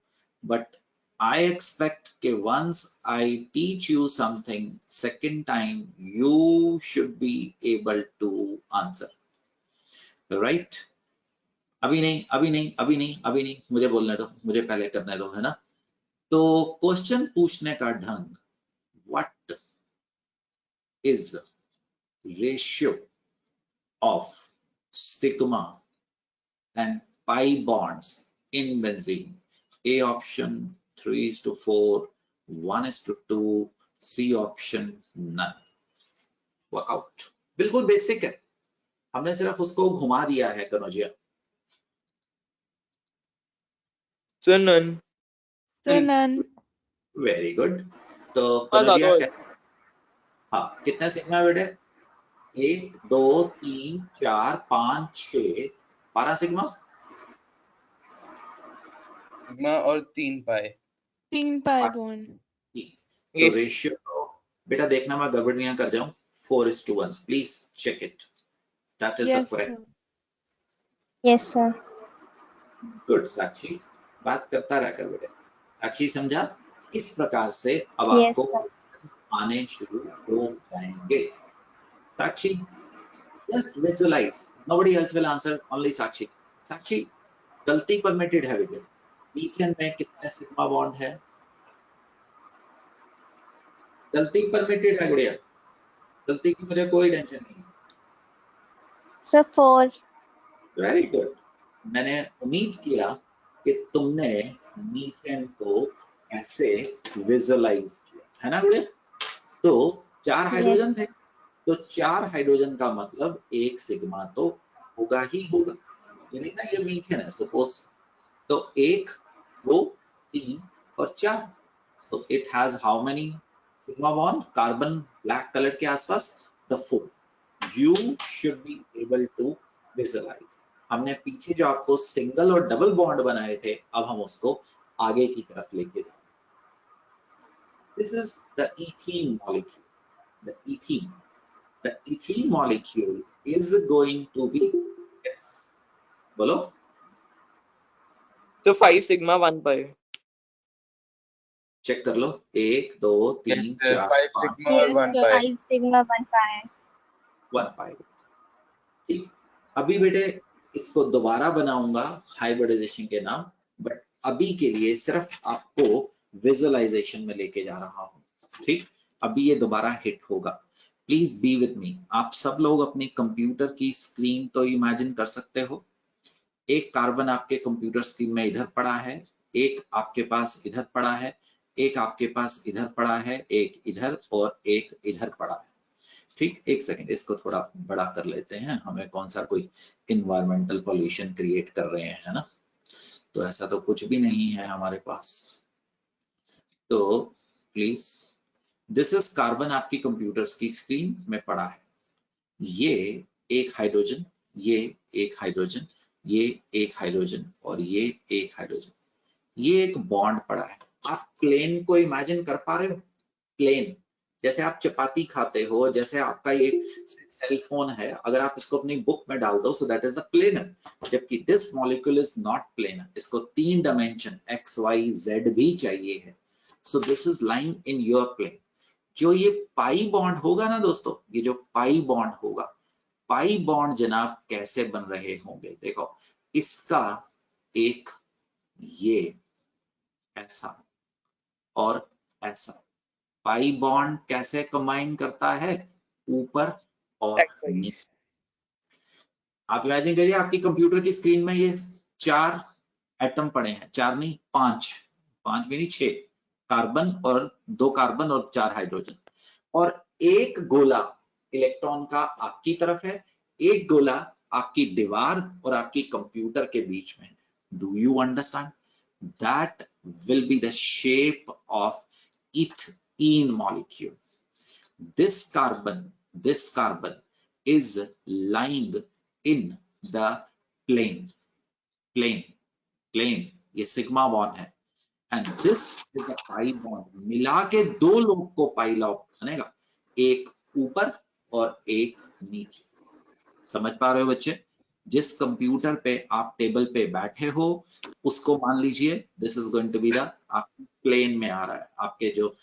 बट आई एक्सपेक्ट कि once I teach you something second time you should be able to answer, right? अभी नहीं, अभी नहीं, अभी नहीं, अभी नहीं, मुझे बोलने दो, मुझे पहले करने दो, है ना? तो क्वेश्चन पूछने का ढंग, what is ratio of sigma and pi bonds in benzene? A option 3:4, 1:2, C option none. Workout बिल्कुल बेसिक है, हमने सिर्फ उसको घुमा दिया है Kanaujia. So none. So none. Very good. तो ज़्यादा कनौजिया, है। हाँ, कितने सिग्मा बेटे? 1 2 3 4 5 6 12 सिग्मा। सिग्मा और 3 पाई। 3 pi bond. तो Yes. रेशियो बेटा देखना मैं गड़बड़ नहीं कर जाऊं, 4:1, please check it, that is the Yes, correct. sir. Yes, sir. Good Sakshi, बात करता रह कर बेटे। साक्षी समझा? इस प्रकार से अब Yes, आपको sir. आने शुरू हो जाएंगे। Sakshi, just visualise, nobody else will answer, only Sakshi. Sakshi, गलती परमिटेड है बेटे। मीथेन में कितने सिग्मा बॉन्ड है? गलती परमिटेड है गुड़िया, गलती की मुझे कोई टेंशन नहीं है। Sir, 4. Very good. मैंने उम्मीद किया कि तुमने मीथेन को ऐसे विजुअलाइज किया, है ना गुड़िया? तो 4 हाइड्रोजन थे, तो 4 हाइड्रोजन का मतलब 1 सिग्मा तो होगा ही होगा। ये देखना, ये मीथेन है सपोज, तो 1 2 3 और 4, so it has how many sigma bond? Carbon black colour के आसपास, the 4। You should be able to visualise. हमने पीछे जो आपको सिंगल और डबल बॉन्ड बनाए थे, अब हम उसको आगे की तरफ लेके जाएंगे। This is the ethene molecule. The ethene molecule is going to be yes. बोलो So 5 sigma 1 pi. चेक कर लो 1 2 3 Yes, 4 5 5 sigma or Yes, 1 sir. pi. 5 sigma 1 pi. 1 पाई। ठीक, अभी बेटे इसको दोबारा बनाऊंगा हाइब्रिडाइजेशन के नाम, बट अभी के लिए सिर्फ आपको विजुअलाइजेशन में लेके जा रहा हूं। ठीक, अभी ये दोबारा हिट होगा। Please be with me. आप सब लोग अपनी कंप्यूटर की स्क्रीन तो इमेजिन कर सकते हो। एक कार्बन आपके कंप्यूटर स्क्रीन में इधर पड़ा है, एक आपके पास इधर पड़ा है, एक आपके पास इधर पड़ा है, एक इधर और एक इधर पड़ा है। ठीक, एक सेकंड इसको थोड़ा बड़ा कर लेते हैं, हमें कौन सा कोई इन्वायरमेंटल पॉल्यूशन क्रिएट कर रहे हैं, है ना। तो ऐसा तो कुछ भी नहीं है हमारे पास। तो प्लीज, दिस इज कार्बन आपकी कंप्यूटर की स्क्रीन में पड़ा है। ये एक हाइड्रोजन, ये एक हाइड्रोजन, ये एक हाइड्रोजन और ये एक हाइड्रोजन, ये एक बॉन्ड पड़ा है। आप प्लेन को इमेजिन कर पा रहे हो? प्लेन जैसे आप चपाती खाते हो, जैसे आपका ये सेल फोन है, अगर आप इसको अपनी बुक में डाल दो, so that is the planar. जबकि this molecule is not planar, इसको 3 डायमेंशन x y z भी चाहिए है। So this is lying in your plane. जो ये पाई बॉन्ड होगा ना दोस्तों, ये जो पाई बॉन्ड होगा, पाई बॉन्ड जनाब कैसे बन रहे होंगे? देखो, इसका एक ये ऐसा और ऐसा पाई बॉन्ड कैसे कंबाइन करता है? ऊपर और नीचे। आप इमेजिन करिए आपकी कंप्यूटर की स्क्रीन में ये 4 एटम पड़े हैं, 4 नहीं 5 भी नहीं 6 कार्बन और 2 कार्बन और 4 हाइड्रोजन, और एक गोला इलेक्ट्रॉन का आपकी तरफ है, एक गोला आपकी दीवार और आपकी कंप्यूटर के बीच में है। Do you understand? That will be the shape of ethene molecule. This carbon is lying in the plane. ये सिग्मा बॉन्ड है, and this is the pi bond. मिला के 2 लोग को पाई लॉ बनेगा, एक ऊपर और एक नीचे। समझ पा रहे हो बच्चे? जिस कंप्यूटर पे आप टेबल पे बैठे हो, उसको मान लीजिए this is going to be the आपके प्लेन में आ रहा है। आपके जो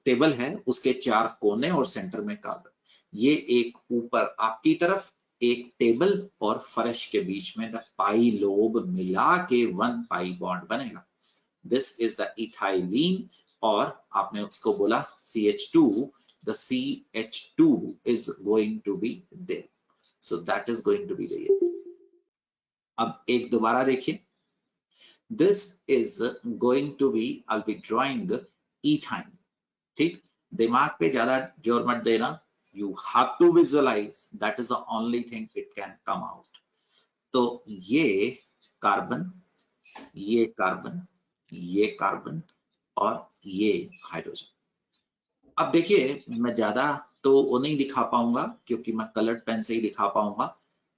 टेबल है उसके 4 कोने और सेंटर में कार्बन, ये एक ऊपर आपकी तरफ, एक टेबल और फर्श के बीच में द पाई लोब मिला के 1 पाई बॉन्ड बनेगा। दिस इज द इथाइलीन, और आपने उसको बोला CH2, the CH2 is going to be there, so that is going to be there. अब एक दोबारा देखिए, this is going to be, I'll be drawing ethyne. ठीक, दिमाग पे ज्यादा जोर मत देना, you have to visualize, that is the only thing it can come out. तो ये कार्बन, ये कार्बन, ये कार्बन और ये हाइड्रोजन। अब देखिए, मैं ज्यादा तो वो नहीं दिखा पाऊंगा क्योंकि मैं कलर्ड पेन से ही दिखा पाऊंगा।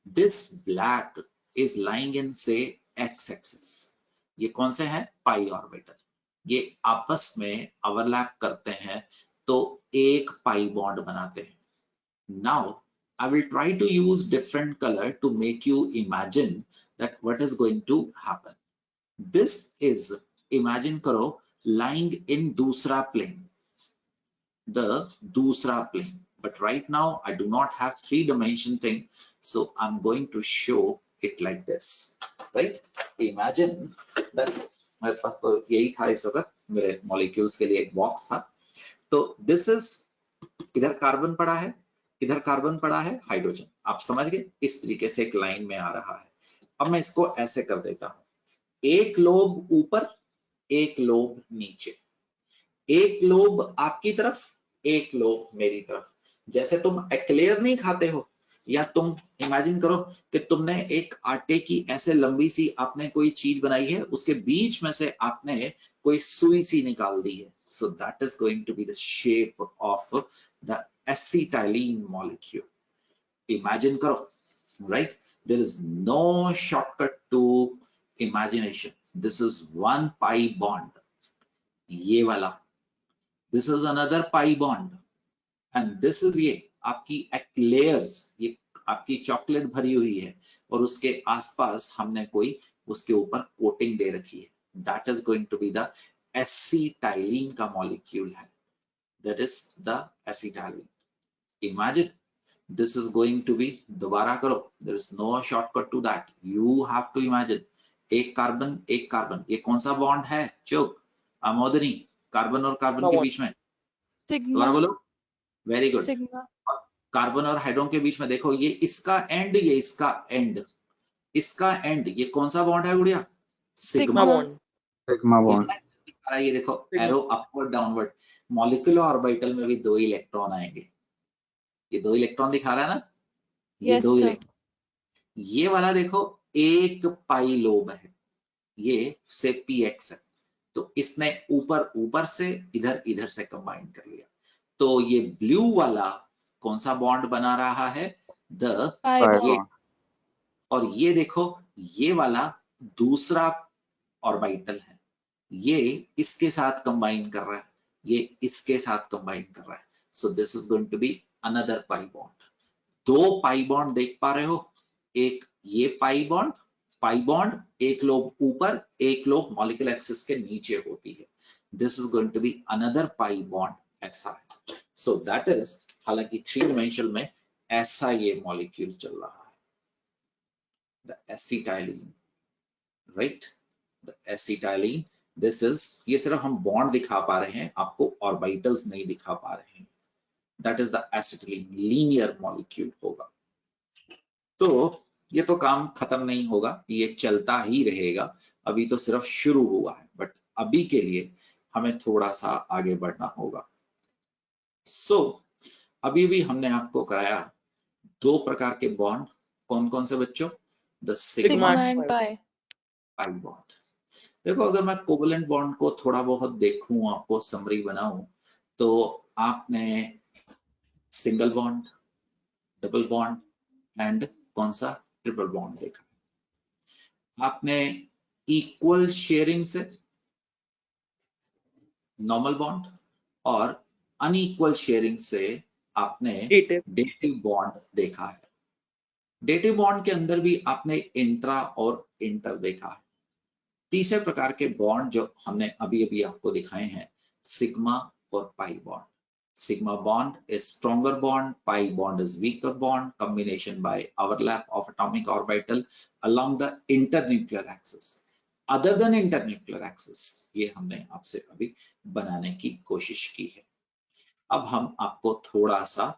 दिस ब्लैक इज लाइंग इन से x एक्सिस। ये कौन से हैं? पाई ऑर्बिटल। ये आपस में ओवरलैप करते हैं तो एक पाई बॉन्ड बनाते हैं। Now I will try to use different color to make you imagine that what is going to happen. This is, imagine करो, lying in दूसरा plane, the दूसरा plane. But right now I do not have 3-dimension thing, so I'm going to show it like this, right? Imagine that मेरे पास तो यही था इस वक्त, मेरे मॉलिक्यूल्स के लिए एक बॉक्स था। तो दिस इज, इधर कार्बन पड़ा है, इधर कार्बन पड़ा है, हाइड्रोजन। आप समझ गए? इस तरीके से एक लाइन में आ रहा है। अब मैं इसको ऐसे कर देता हूं, एक लोब ऊपर, एक लोब नीचे, एक लोब आपकी तरफ, एक लोब मेरी तरफ। जैसे तुम एक्लेयर नहीं खाते हो, या तुम इमेजिन करो कि तुमने एक आटे की ऐसे लंबी सी आपने कोई चीज बनाई है, उसके बीच में से आपने कोई सुई सी निकाल दी है। So that is going to be the shape of the acetylene molecule. Imagine karo, right? There is no shortcut to imagination. This is 1 pi bond. ये वाला, this is another pi bond, and this is ये आपकी layers, ये आपकी chocolate भरी हुई है और उसके आसपास हमने कोई उसके ऊपर कोटिंग दे रखी है, that is going to be the acetylene का मॉलिक्यूल है, that is the acetylene. Imagine this is going to be, दोबारा करो, there is no shortcut to that, you have to imagine एक कार्बन, ये कौन सा बॉन्ड है चुक आमोदनी, कार्बन और कार्बन के बीच में, दोबारा सिग्मा बोलो, वेरी गुड। सिग्मा कार्बन और हाइड्रोजन के बीच में देखो, ये इसका एंड, ये इसका एंड, इसका एंड, ये कौन सा बॉन्ड है गुड़िया, सिग्मा सिग्मा बॉन्ड। सिग्मा ये बॉन्ड। दिखा रहा है, ये देखो sigma. Arrow upward downward, molecular orbital में भी 2 इलेक्ट्रॉन आएंगे, ये 2 इलेक्ट्रॉन दिखा रहा है ना, ये यस 2 सर इलेक्ट्रॉन, ये वाला देखो एक पाई लोब है, ये से px है, तो इसने ऊपर से इधर से कंबाइन कर लिया, तो ये ब्लू वाला कौन सा बॉन्ड बना रहा है, द पाई पाई बॉन्ड ये, बॉन्ड। और ये देखो ये वाला दूसरा ऑर्बिटल है, ये इसके साथ कंबाइन कर रहा है, ये इसके साथ कंबाइन कर रहा है, so this is going to be another pi bond. 2 pi bond देख पा रहे हो, एक ये पाई बॉन्ड, एक लोब ऊपर, एक लोब मॉलिक्यूलर एक्सिस के नीचे होती है, this is going to be another pi bond, ऐसा है। सो दैट इज, हालांकि 3 डायमेंशन में ऐसा ये मॉलिक्यूल चल रहा है, the acetylene, right, the acetylene, this is, ये सिर्फ हम बॉन्ड दिखा पा रहे हैं, आपको ऑर्बिटल्स नहीं दिखा पा रहे हैं, that is the acetylene, linear molecule होगा। तो ये तो काम खत्म नहीं होगा, ये चलता ही रहेगा, अभी तो सिर्फ शुरू हुआ है, बट अभी के लिए हमें थोड़ा सा आगे बढ़ना होगा। सो अभी भी हमने आपको कराया 2 प्रकार के बॉन्ड, कौन कौन से बच्चों, the sigma sigma and pi. Pi bond. देखो अगर मैं कोवलेंट बॉन्ड को थोड़ा बहुत देखूं, आपको समरी बनाऊं, तो आपने single bond, double bond and कौन सा, ट्रिपल बॉन्ड देखा, आपने इक्वल शेयरिंग से नॉर्मल बॉन्ड और अनइक्वल शेयरिंग से आपने डेटिव। डेटिव बॉन्ड देखा है। डेटिव बॉन्ड के अंदर भी आपने इंट्रा और इंटर देखा है। तीसरे प्रकार के बॉन्ड जो हमने अभी अभी आपको दिखाए हैं, सिग्मा और pi bond. Sigma bond is stronger bond, pi bond is weaker bond, combination by overlap of atomic orbital along the internuclear axis. Other than internuclear axis, ये हमने आपसे अभी बनाने की कोशिश की है। अब हम आपको थोड़ा सा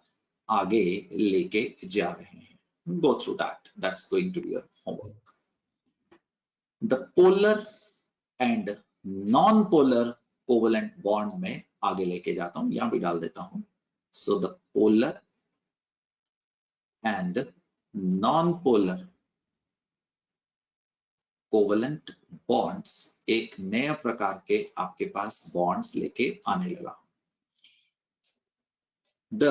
आगे लेके जा रहे हैं। Go through that. That's going to be your homework. The polar and non-polar covalent bond में आगे लेके जाता हूं, यहां भी डाल देता हूं। So the polar and non-polar covalent bonds, एक नया प्रकार के आपके पास बॉन्ड्स लेके आने लगा। The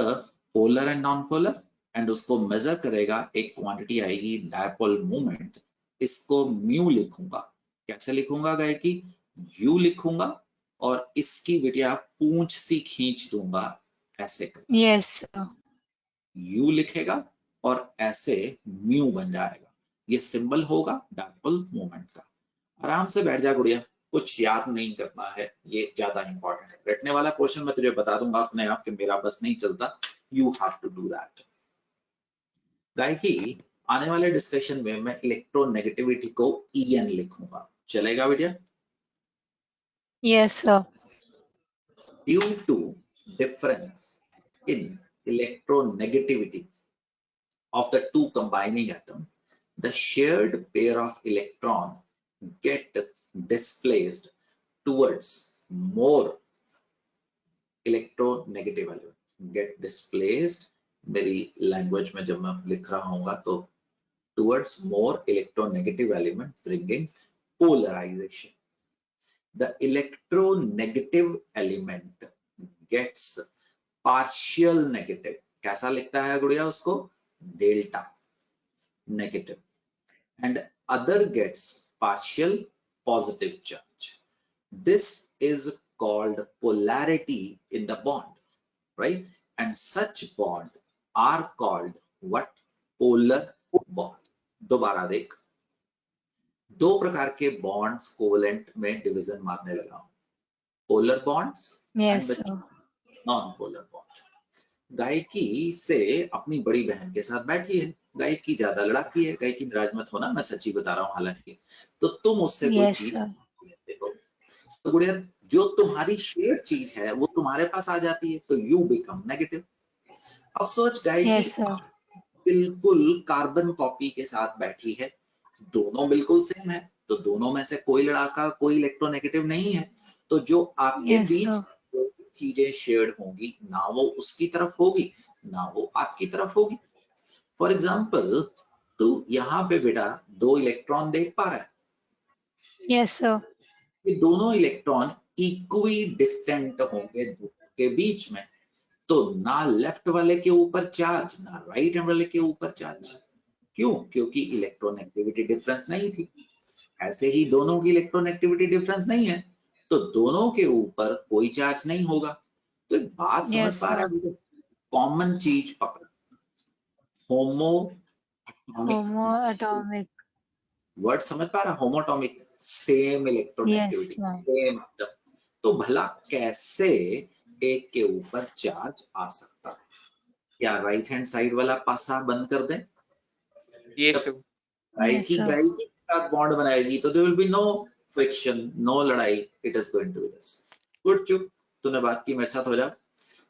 polar and non polar, and उसको मेजर करेगा, एक क्वांटिटी आएगी डायपोल मोमेंट, इसको म्यू लिखूंगा। कैसे लिखूंगा गाय की, यू लिखूंगा और इसकी बेटिया पूंछ सी खींच दूंगा, ऐसे कर, यस सर। यू लिखेगा और ऐसे म्यू बन जाएगा, ये सिंबल होगा डायपोल मोमेंट का। आराम से बैठ जा गुड़िया, कुछ याद नहीं करना है, ये ज्यादा इंपॉर्टेंट है। रटने वाला क्वेश्चन मैं तुझे बता दूंगा अपने आप, कि मेरा बस नहीं चलता, you have to do that. गाय की आने वाले डिस्कशन में मैं इलेक्ट्रोनेगेटिविटी को EN लिखूंगा, चलेगा बेटिया? Yes sir. Due to difference in electronegativity of the two combining atoms, the shared pair of electron get displaced towards more electronegative element. Get displaced, मेरी लैंग्वेज में जब मैं लिख रहा हूँ तो towards more electronegative element, bringing polarization. The electronegative element gets partial negative. कैसा लिखता है गुड़िया उसको, delta negative, and other gets partial positive charge. This is called polarity in the bond, right? And such bond are called what? Polar bond. दोबारा देख, दो प्रकार के बॉन्ड्स कोवेलेंट में डिवीजन मारने लगा हूं, polar bonds Yes, and sir. Non polar bond. गायकी से अपनी बड़ी बहन के साथ बैठी है, गायकी ज्यादा लड़ाकी है, गायकी नाराज मत होना, मैं सच्ची बता रहा हूँ हालांकि, तो तुम उससे कोई Yes, चीज sir. देखो, तो गुड़िया जो तुम्हारी शेयर चीज है वो तुम्हारे पास आ जाती है, तो यू बिकम नेगेटिव। अब सोच, गायकी Yes, sir. बिल्कुल कार्बन कॉपी के साथ बैठी है, दोनों बिल्कुल सेम है, तो दोनों में से कोई लड़ाका, कोई इलेक्ट्रोनेगेटिव नहीं है, तो जो आपके Yes, बीच sir. चीजें शेयर्ड होंगी ना वो उसकी तरफ होगी ना वो आपकी तरफ होगी। फॉर एग्जाम्पल, तू यहाँ पे बेटा दो इलेक्ट्रॉन देख पा रहा है, Yes, sir. ये दोनों इलेक्ट्रॉन इक्वी डिस्टेंट होंगे दोनों के बीच में, तो ना लेफ्ट वाले के ऊपर चार्ज ना राइट वाले के ऊपर चार्ज। क्यों? क्योंकि इलेक्ट्रोनेगेटिविटी डिफरेंस नहीं थी। ऐसे ही दोनों की इलेक्ट्रोनेगेटिविटी डिफरेंस नहीं है, तो दोनों के ऊपर कोई चार्ज नहीं होगा। तो एक बात समझ Yes, पा रहा sir. है, कॉमन चीज पकड़, होमो एटॉमिक, Homoatomic. वर्ड समझ पा रहा, homoatomic, same Yes, electronegativity, ma'am. Same atom, तो भला कैसे एक के ऊपर चार्ज आ सकता है? क्या राइट हैंड साइड वाला पासा बंद कर दें? Yes, जब sir. Yes, गायकी sir. गायकी के साथ बॉन्ड बनाएगी तो there will be no friction, no लड़ाई, it is going to be this. Good, चुप, तूने बात की, मेरे साथ हो जा।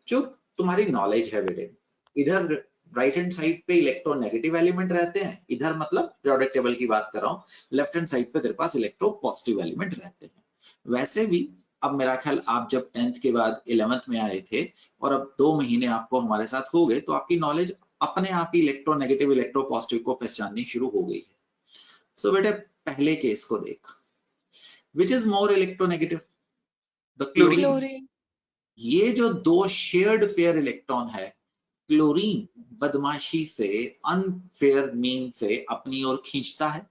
चुप, तुम्हारी नॉलेज है बेटे, इधर राइट हैंड साइड पे इलेक्ट्रोनेगेटिव एलिमेंट रहते हैं, इधर मतलब पीरियोडिक टेबल की बात कर रहा हूँ, लेफ्ट हैंड साइड पे तेरे पास इलेक्ट्रो पॉजिटिव एलिमेंट रहते हैं। वैसे भी अब मेरा ख्याल आप जब 10th के बाद 11th में आए थे और अब 2 महीने आपको हमारे साथ हो गए, तो आपकी नॉलेज अपने आप ही इलेक्ट्रोनेगेटिव इलेक्ट्रो पॉजिटिव को पहचाननी शुरू हो गई है। सो बेटे पहले केस को देख, विच is more electronegative? The chlorine. Chlorine. ये जो दो शेयर्ड पेयर इलेक्ट्रॉन है, क्लोरीन बदमाशी से, अनफेयर मीन से अपनी ओर खींचता है,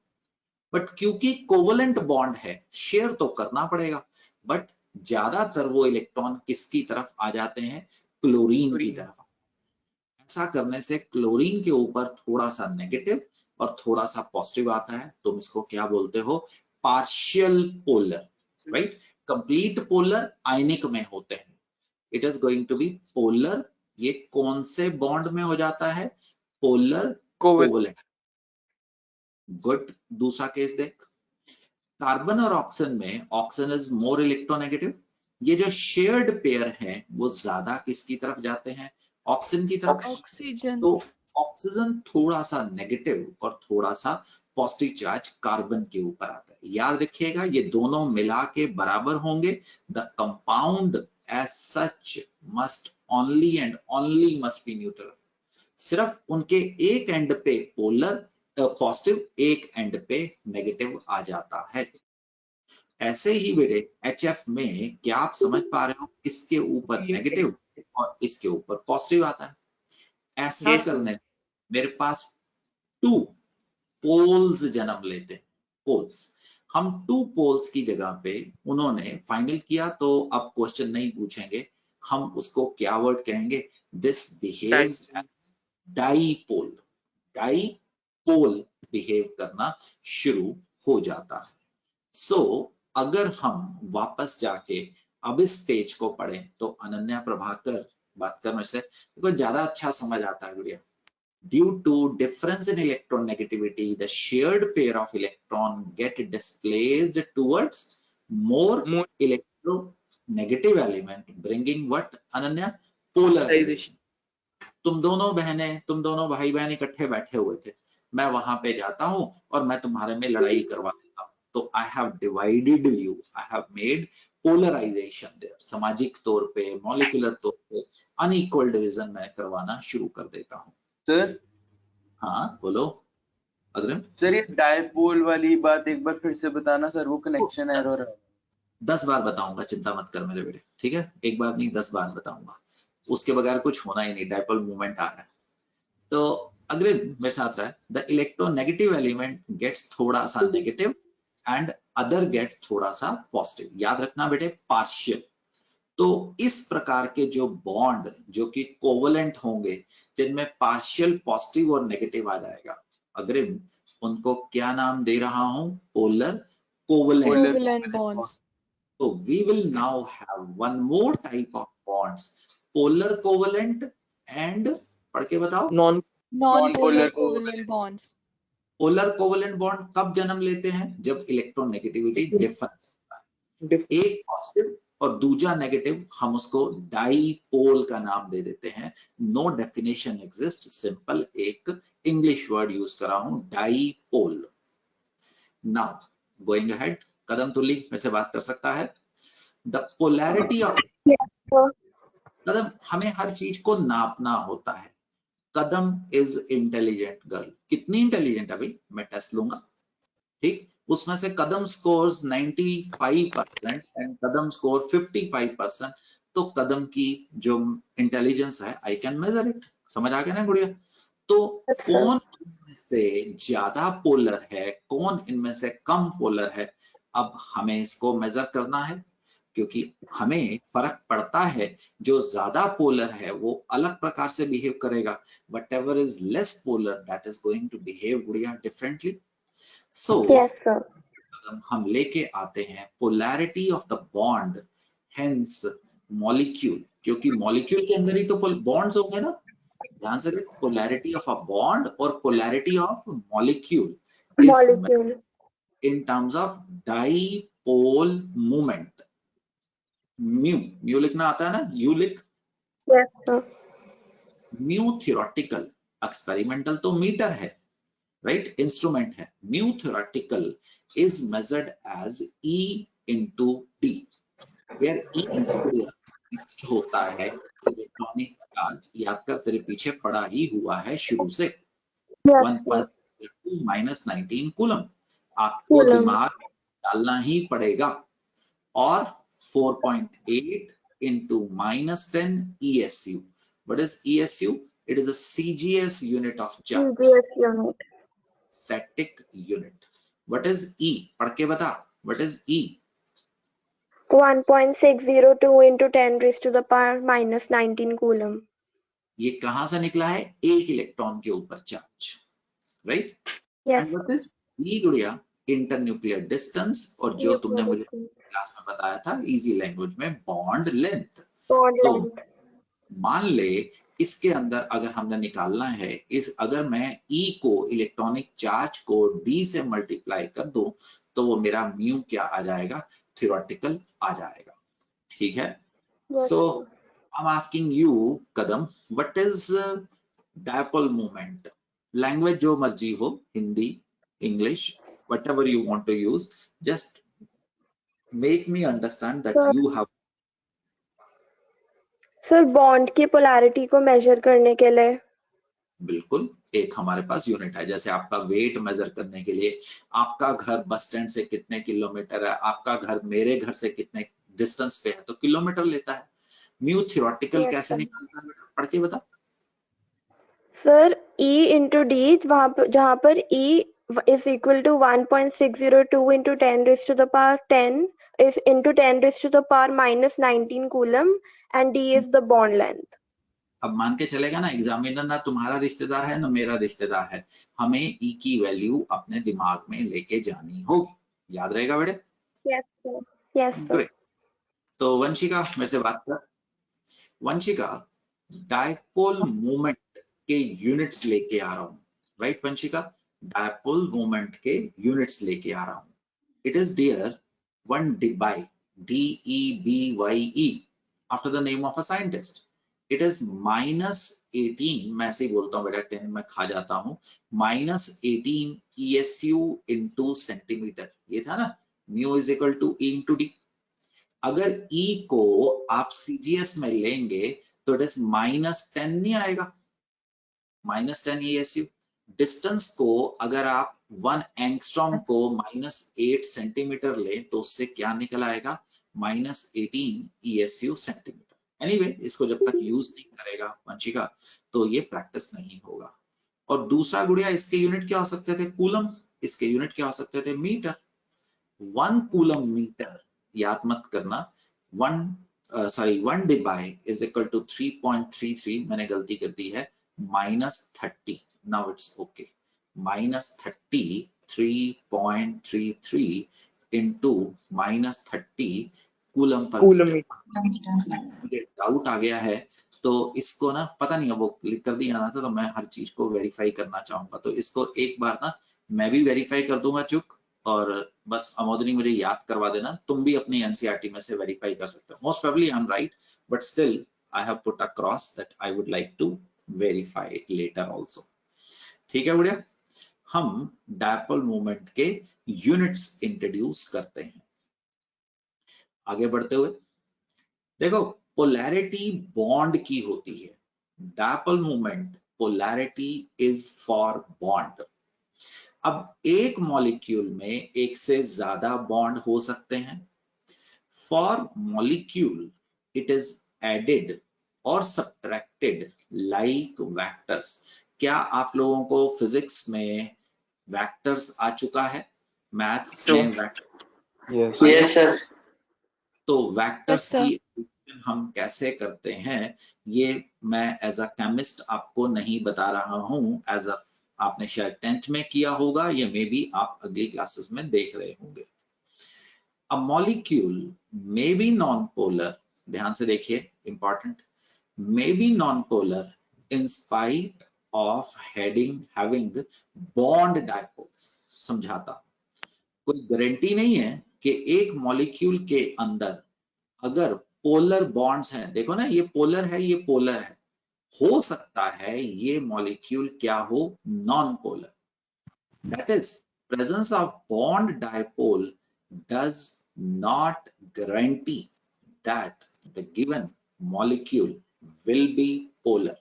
बट क्योंकि कोवेलेंट बॉन्ड है शेयर तो करना पड़ेगा, बट ज्यादातर वो इलेक्ट्रॉन किसकी तरफ आ जाते हैं? क्लोरीन की तरफ। ऐसा करने से क्लोरीन के ऊपर थोड़ा सा नेगेटिव और थोड़ा सा पॉजिटिव आता है, तुम इसको क्या बोलते हो? Partial polar, right? Complete polar ionic में होते हैं, it is going to be polar. ये कौन से बॉन्ड में हो जाता है? Polar covalent. गुड, दूसरा केस देख, कार्बन और ऑक्सीजन में ऑक्सीजन इज मोर इलेक्ट्रोनेगेटिव, ये जो शेयर्ड पेयर है वो ज्यादा किसकी तरफ जाते हैं? ऑक्सीजन की तरफ। ऑक्सीजन। तो ऑक्सीजन थोड़ा सा नेगेटिव और थोड़ा सा पॉजिटिव चार्ज कार्बन के ऊपर आता है। याद रखिएगा ये दोनों मिला के बराबर होंगे। The compound as such must only and only must be neutral. सिर्फ उनके एक एंड पे पोलर पॉजिटिव, एक एंड पे नेगेटिव आ जाता है। ऐसे ही बेटे HF में क्या आप समझ पा रहे हो? इसके ऊपर नेगेटिव और इसके ऊपर पॉजिटिव आता है। ऐसा Yes, sir. करने मेरे पास 2 पोल्स जन्म लेते हैं। पोल्स, हम 2 पोल्स की जगह पे उन्होंने फाइनल किया, तो अब क्वेश्चन नहीं पूछेंगे, हम उसको क्या वर्ड कहेंगे? This behaves as dipole. Dipole behave करना शुरू हो जाता है। सो अगर हम वापस जाके अब इस पेज को पढ़ें तो अनन्या प्रभाकर बात करने से देखो ज्यादा अच्छा समझ आता है गुड़िया। Due to difference in electronegativity, the shared pair of electron get displaced towards more More electronegative element, bringing what, Ananya? Polarization. तुम दोनों बहनें, तुम दोनों भाई बहन इकट्ठे बैठे हुए थे, मैं वहां पे जाता हूं और मैं तुम्हारे में लड़ाई करवा देता हूं, तो I have divided you, I have made polarisation there. सामाजिक तौर पे, मॉलिक्यूलर तौर पे अनइक्वल डिवीजन मैं करवाना शुरू कर देता हूं। सर हाँ बोलो अग्रिम। सर ये डायपोल वाली बात एक बार फिर से बताना सर, वो कनेक्शन एरर है। 10 बार बताऊंगा, चिंता मत कर मेरे बेटे, ठीक है? एक बार नहीं 10 बार बताऊंगा, उसके बगैर कुछ होना ही नहीं। डायपोल मूवमेंट आ रहा है तो अग्रिम मेरे साथ रहा है। द इलेक्ट्रोनेगेटिव एलिमेंट गेट्स थोड़ा सा नेगेटिव एंड अदर गेट्स थोड़ा सा पॉजिटिव। याद रखना बेटे पार्शियल, तो इस प्रकार के जो बॉन्ड जो कि कोवलेंट होंगे, जिनमें पार्शियल पॉजिटिव और नेगेटिव आ जाएगा, अग्रिम, उनको क्या नाम दे रहा हूं? Polar covalent. Covalent bonds. So we will now have one more type of bonds, polar covalent and, पढ़ के बताओ, Non. Non-polar Non-polar covalent bonds. Polar covalent bond कब जन्म लेते हैं? जब इलेक्ट्रोनेगेटिविटी डिफरेंस होता है, एक पॉजिटिव और दूसरा नेगेटिव, हम उसको डाईपोल का नाम दे देते हैं। नो डेफिनेशन एग्जिस्ट, सिंपल एक इंग्लिश वर्ड यूज करा हूं, डाईपोल। नाउ गोइंग अहेड, कदम तुल्ली मेरे से बात कर सकता है? द पोलैरिटी ऑफ कदम, हमें हर चीज को नापना होता है। कदम इज इंटेलिजेंट गर्ल, कितनी इंटेलिजेंट अभी मैं टेस्ट लूंगा, ठीक? उसमें से कदम स्कोर्स 95% एंड कदम स्कोर 55%, तो कदम की जो इंटेलिजेंस है, आई कैन मेजर इट। समझ आ गया ना गुड़िया? तो कौन इनमें से ज्यादा पोलर है, कौन इनमें से कम पोलर है, अब हमें इसको मेजर करना है, क्योंकि हमें फर्क पड़ता है। जो ज्यादा पोलर है वो अलग प्रकार से बिहेव करेगा, whatever is less polar that is going to behave Gudiya differently. So हम लेके आते हैं polarity of the bond, hence molecule, क्योंकि मॉलिक्यूल के अंदर ही तो बॉन्ड्स होंगे ना। ध्यान से देख, पोलैरिटी ऑफ अ बॉन्ड और polarity of molecule is in terms of dipole moment. Mu, mu लिखना आता है ना, यू लिख। म्यू थ्योरेटिकल, एक्सपेरिमेंटल तो मीटर है, राइट, इंस्ट्रूमेंट है। Mu theoretical is measured as E into D, where E is next होता है इलेक्ट्रॉनिक चार्ज। याद कर, तेरे पीछे पड़ा ही हुआ है शुरू से, 1.2 minus 19 कूलम, आपको दिमाग डालना ही पड़ेगा। और 4.8 into minus 10 ESU. What is ESU? It is a CGS unit of charge. Static unit. What is E? पढ़ के बता, what is E? 1.602 into 10 raised to the power minus 19 coulomb. ये कहां से निकला है? एक इलेक्ट्रॉन के ऊपर charge, right? Yes. And what is E गुड़िया? इंटरन्यूक्लियर डिस्टेंस, और जो तुमने मुझे क्लास में बताया था इजी लैंग्वेज में, बॉन्ड लेंथ। तो मान ले इसके अंदर अगर हमने निकालना है, अगर मैं E को, इलेक्ट्रॉनिक चार्ज को D से मल्टीप्लाई कर दूं, तो वो मेरा म्यू क्या आ जाएगा? थ्योरेटिकल आ जाएगा, ठीक है? So I am asking you Kadam, what is dipole moment? Language जो मर्जी हो, Hindi, English, whatever you want to use, just make me understand that you have। Sir bond की पोलैरिटी को मेजर करने के लिए? बिल्कुल, एक हमारे पास यूनिट है। जैसे आपका वेट मेजर करने के लिए, आपका घर बस स्टैंड से कितने किलोमीटर है, आपका घर मेरे घर से कितने डिस्टेंस पे है, तो किलोमीटर लेता है। म्यू थ्योरेटिकल कैसे निकालना है बेटा, पढ़ के बता। सर E into D, जहाँ पर E is equal to 1.602 into 10 raised to the power 10 is into 10 raised to the power minus 19 coulomb, and D is the bond length. अब मान के चलेगा ना, एग्जामिनर ना तुम्हारा रिश्तेदार है ना मेरा रिश्तेदार है, हमें E की वैल्यू अपने दिमाग में लेके जानी होगी। याद रहेगा बेटे? Yes sir. Yes sir. Great. तो वंशिका मेरे से बात कर। वंशिका, डायपोल मोमेंट के यूनिट्स लेके आ रहा हूं, राइट वंशिका? डायपोल मोमेंट के यूनिट्स लेके आ रहा हूं। It is dear 1 debye, DEBYE, after the name of a scientist. It is -18, मैं ऐसे ही बोलता हूँ बेटा, 10 में खा जाता हूँ, -18 ESU into सेंटीमीटर। ये था ना, mu is equal to E into D। अगर E को आप CGS में लेंगे तो इट इज -10 नहीं आएगा, -10 ESU। डिस्टेंस को अगर आप 1 एंगस्ट्रॉम को -8 सेंटीमीटर ले, तो उससे क्या निकल आएगा? -18 ESU सेंटीमीटर। एनीवे, इसको जब तक यूज नहीं करेगा वंशिका, तो ये प्रैक्टिस नहीं होगा। और दूसरा गुड़िया, इसके यूनिट क्या हो सकते थे? कूलम। इसके यूनिट क्या हो सकते थे? मीटर। 1 कूलम मीटर, याद मत करना, 1 sorry 1 debye is equal to 3.33, मैंने गलती कर दी है, -30. Now it's okay. -30 3.33 into -30 coulomb पर कूलम मीटर. मुझे डाउट आ गया है तो इसको ना, पता नहीं है वो क्लिक कर दिया ना, तो मैं हर चीज को वेरीफाई करना चाहूंगा, तो इसको एक बार ना मैं भी वेरीफाई कर दूंगा चुक, और बस अमोदनी मुझे याद करवा देना, तुम भी अपनी एनसीईआरटी में से वेरीफाई कर सकते हो. Most probably I am right, but still I have put across that I would like to verify it later also. ठीक है बढ़िया. हम डायपोल मूवमेंट के यूनिट्स इंट्रोड्यूस करते हैं. आगे बढ़ते हुए देखो, पोलैरिटी बॉन्ड की होती है. Dipole movement polarity is for bond. अब एक मॉलिक्यूल में एक से ज्यादा बॉन्ड हो सकते हैं. For molecule it is added और सब्ट्रैक्टेड लाइक वेक्टर्स. क्या आप लोगों को फिजिक्स में वेक्टर्स आ चुका है? मैथ्स में वेक्टर Yes, sir. तो वेक्टर्स Yes, sir. की हम कैसे करते हैं ये मैं एज अ केमिस्ट आपको नहीं बता रहा हूं. एज अ आपने शायद 10th में किया होगा, या मे बी आप अगली क्लासेस में देख रहे होंगे. A molecule may be non polar, ध्यान से देखिए, important, may be non-polar in spite of having bond dipoles. समझाता, कोई गारंटी नहीं है कि एक मॉलिक्यूल के अंदर अगर पोलर बॉन्ड्स हैं, देखो ना ये पोलर है, ये पोलर है, हो सकता है ये मॉलिक्यूल क्या हो, non polar. That is presence of bond dipole does not guarantee that the given molecule will be polar.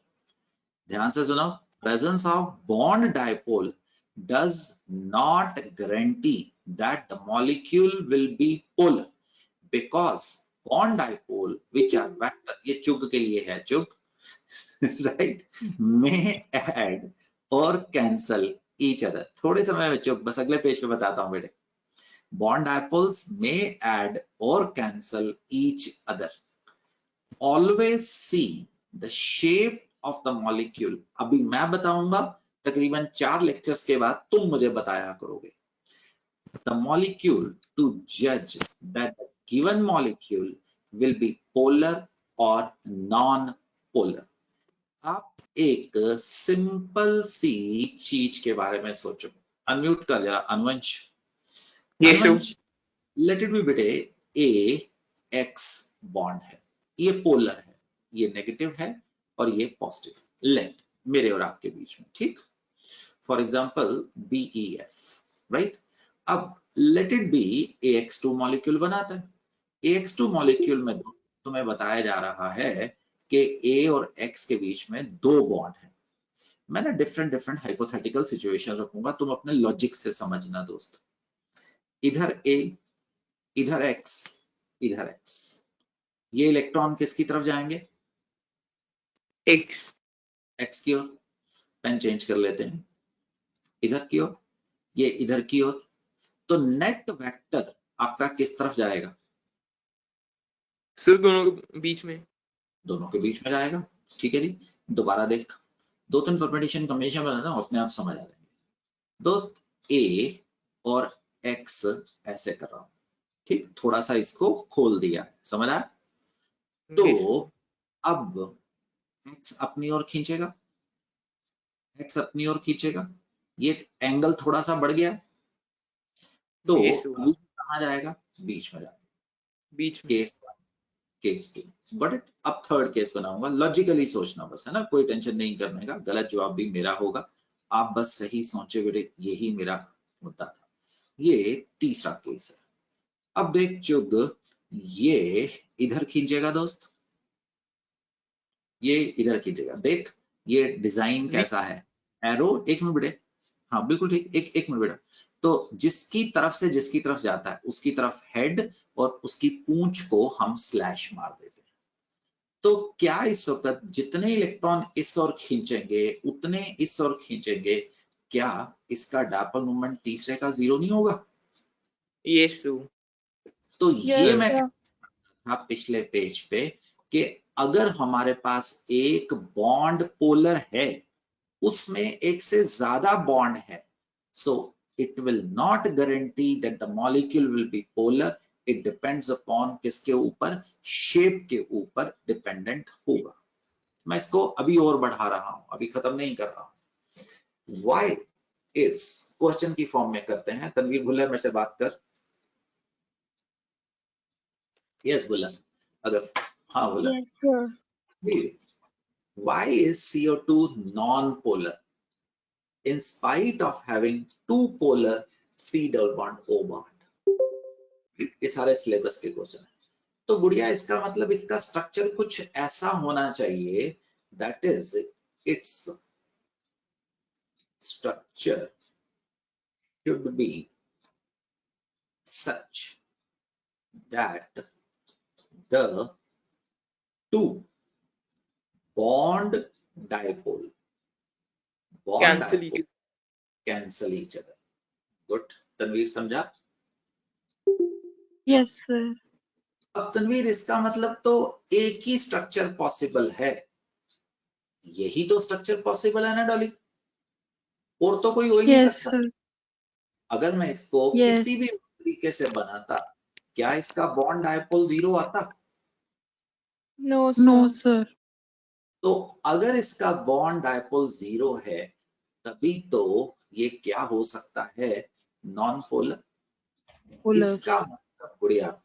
ध्यान से सुनो, presence of bond dipole does not guarantee that the molecule will be polar, because bond dipole which are vector, ये चुग के लिए है, चुग right, may add or cancel each other. थोड़े समय में चुग, बस अगले पेज पे बताता हूँ बेटे. Bond dipoles may add or cancel each other. Always see the shape of the molecule. अभी मैं बताऊंगा, तकरीबन 4 लेक्चर्स के बाद तुम मुझे बताया करोगे. The molecule to judge that the given molecule will be polar or non-polar. आप एक सिंपल सी चीज के बारे में सोचो. अनम्यूट कर जरा अनवंश. लेट इट बी बेटे ए एक्स बॉन्ड है, ये पोलर है, ये नेगेटिव है और ये पॉजिटिव. लेट मेरे और आपके बीच में, ठीक, फॉर एग्जांपल BEF, राइट. अब let it be AX2 molecule बनाता है. AX2 मॉलिक्यूल में तुम्हें बताया जा रहा है कि A और X के बीच में 2 बॉन्ड है. मैंने डिफरेंट हाइपोथेटिकल सिचुएशन रखूंगा, तुम अपने लॉजिक से समझना दोस्त. इधर A, इधर X, इधर X. ये इलेक्ट्रॉन किसकी तरफ जाएंगे? X की ओर. पेन चेंज कर लेते हैं, इधर की ओर, ये इधर की ओर. तो नेट वेक्टर आपका किस तरफ जाएगा? सिर्फ दोनों के बीच में. दोनों के बीच में जाएगा. ठीक है जी. दोबारा देख, 2-3 परम्यूटेशन कॉम्बिनेशन बनाना, अपने आप समझ आ जाएंगे दोस्त. A और X ऐसे कर रहा हूं, ठीक, थोड़ा सा इसको खोल दिया, समझ आया? तो अब X अपनी ओर खींचेगा, X अपनी ओर खींचेगा, ये एंगल थोड़ा सा बढ़ गया, तो अभी कहाँ जाएगा? बीच में जाएगा, बीच में. Case 1, case 2. Got it. अब थर्ड केस बनाऊंगा. लॉजिकली सोचना बस, है ना, कोई टेंशन नहीं करने का. गलत जवाब भी मेरा होगा, आप बस सही सोचे बेटे, यही मेरा मुद्दा था. ये तीसरा केस है. अब देख चुग, ये इधर खींचेगा दोस्त, ये इधर खींचेगा. देख ये डिजाइन कैसा है, एरो. एक मिनट बेटे, हाँ बिल्कुल ठीक, एक मिनट बेटा. तो जिसकी तरफ जाता है उसकी तरफ हेड और उसकी पूंछ को हम स्लैश मार देते हैं. तो क्या इस वक्त जितने इलेक्ट्रॉन इस ओर खींचेंगे उतने इस ओर खींचेंगे, क्या इसका डायपोल मूवमेंट तीसरे का 0 नहीं होगा? Yes, sir. तो Yes, ये मैं sir. था पिछले पेज पे कि अगर हमारे पास एक बॉन्ड पोलर है, उसमें एक से ज्यादा बॉन्ड है, सो it will not guarantee that the molecule will be polar. It depends upon किसके ऊपर, शेप के ऊपर डिपेंडेंट होगा। मैं इसको अभी और बढ़ा रहा हूं, अभी खत्म नहीं कर रहा हूं। Why is क्वेश्चन की फॉर्म में करते हैं। तनवीर भुल्लर मेरे से बात कर। यस भुल्लर, अगर हाँ Bhullar. Yes, sir. Why is CO2 non-polar in spite of having two polar C double bond O bond? ये सारे सिलेबस के क्वेश्चन है। तो गुड़िया इसका मतलब इसका स्ट्रक्चर कुछ ऐसा होना चाहिए, that is its structure should be such that the two bond dipole cancel each other. Good. Tanveer समझा? Yes, sir. अब तनवीर इसका मतलब तो एक ही स्ट्रक्चर पॉसिबल है, यही तो स्ट्रक्चर पॉसिबल है ना डॉली, और तो कोई हो ही नहीं Yes, सकता। sir. अगर मैं इसको Yes. किसी भी तरीके से बनाता, क्या इसका बॉन्ड डायपोल 0 आता? No, sir. No, sir. तो अगर इसका बॉन्ड डायपोल 0 है, तभी तो ये क्या हो सकता है, नॉन पोलर। इसका मतलब बढ़िया,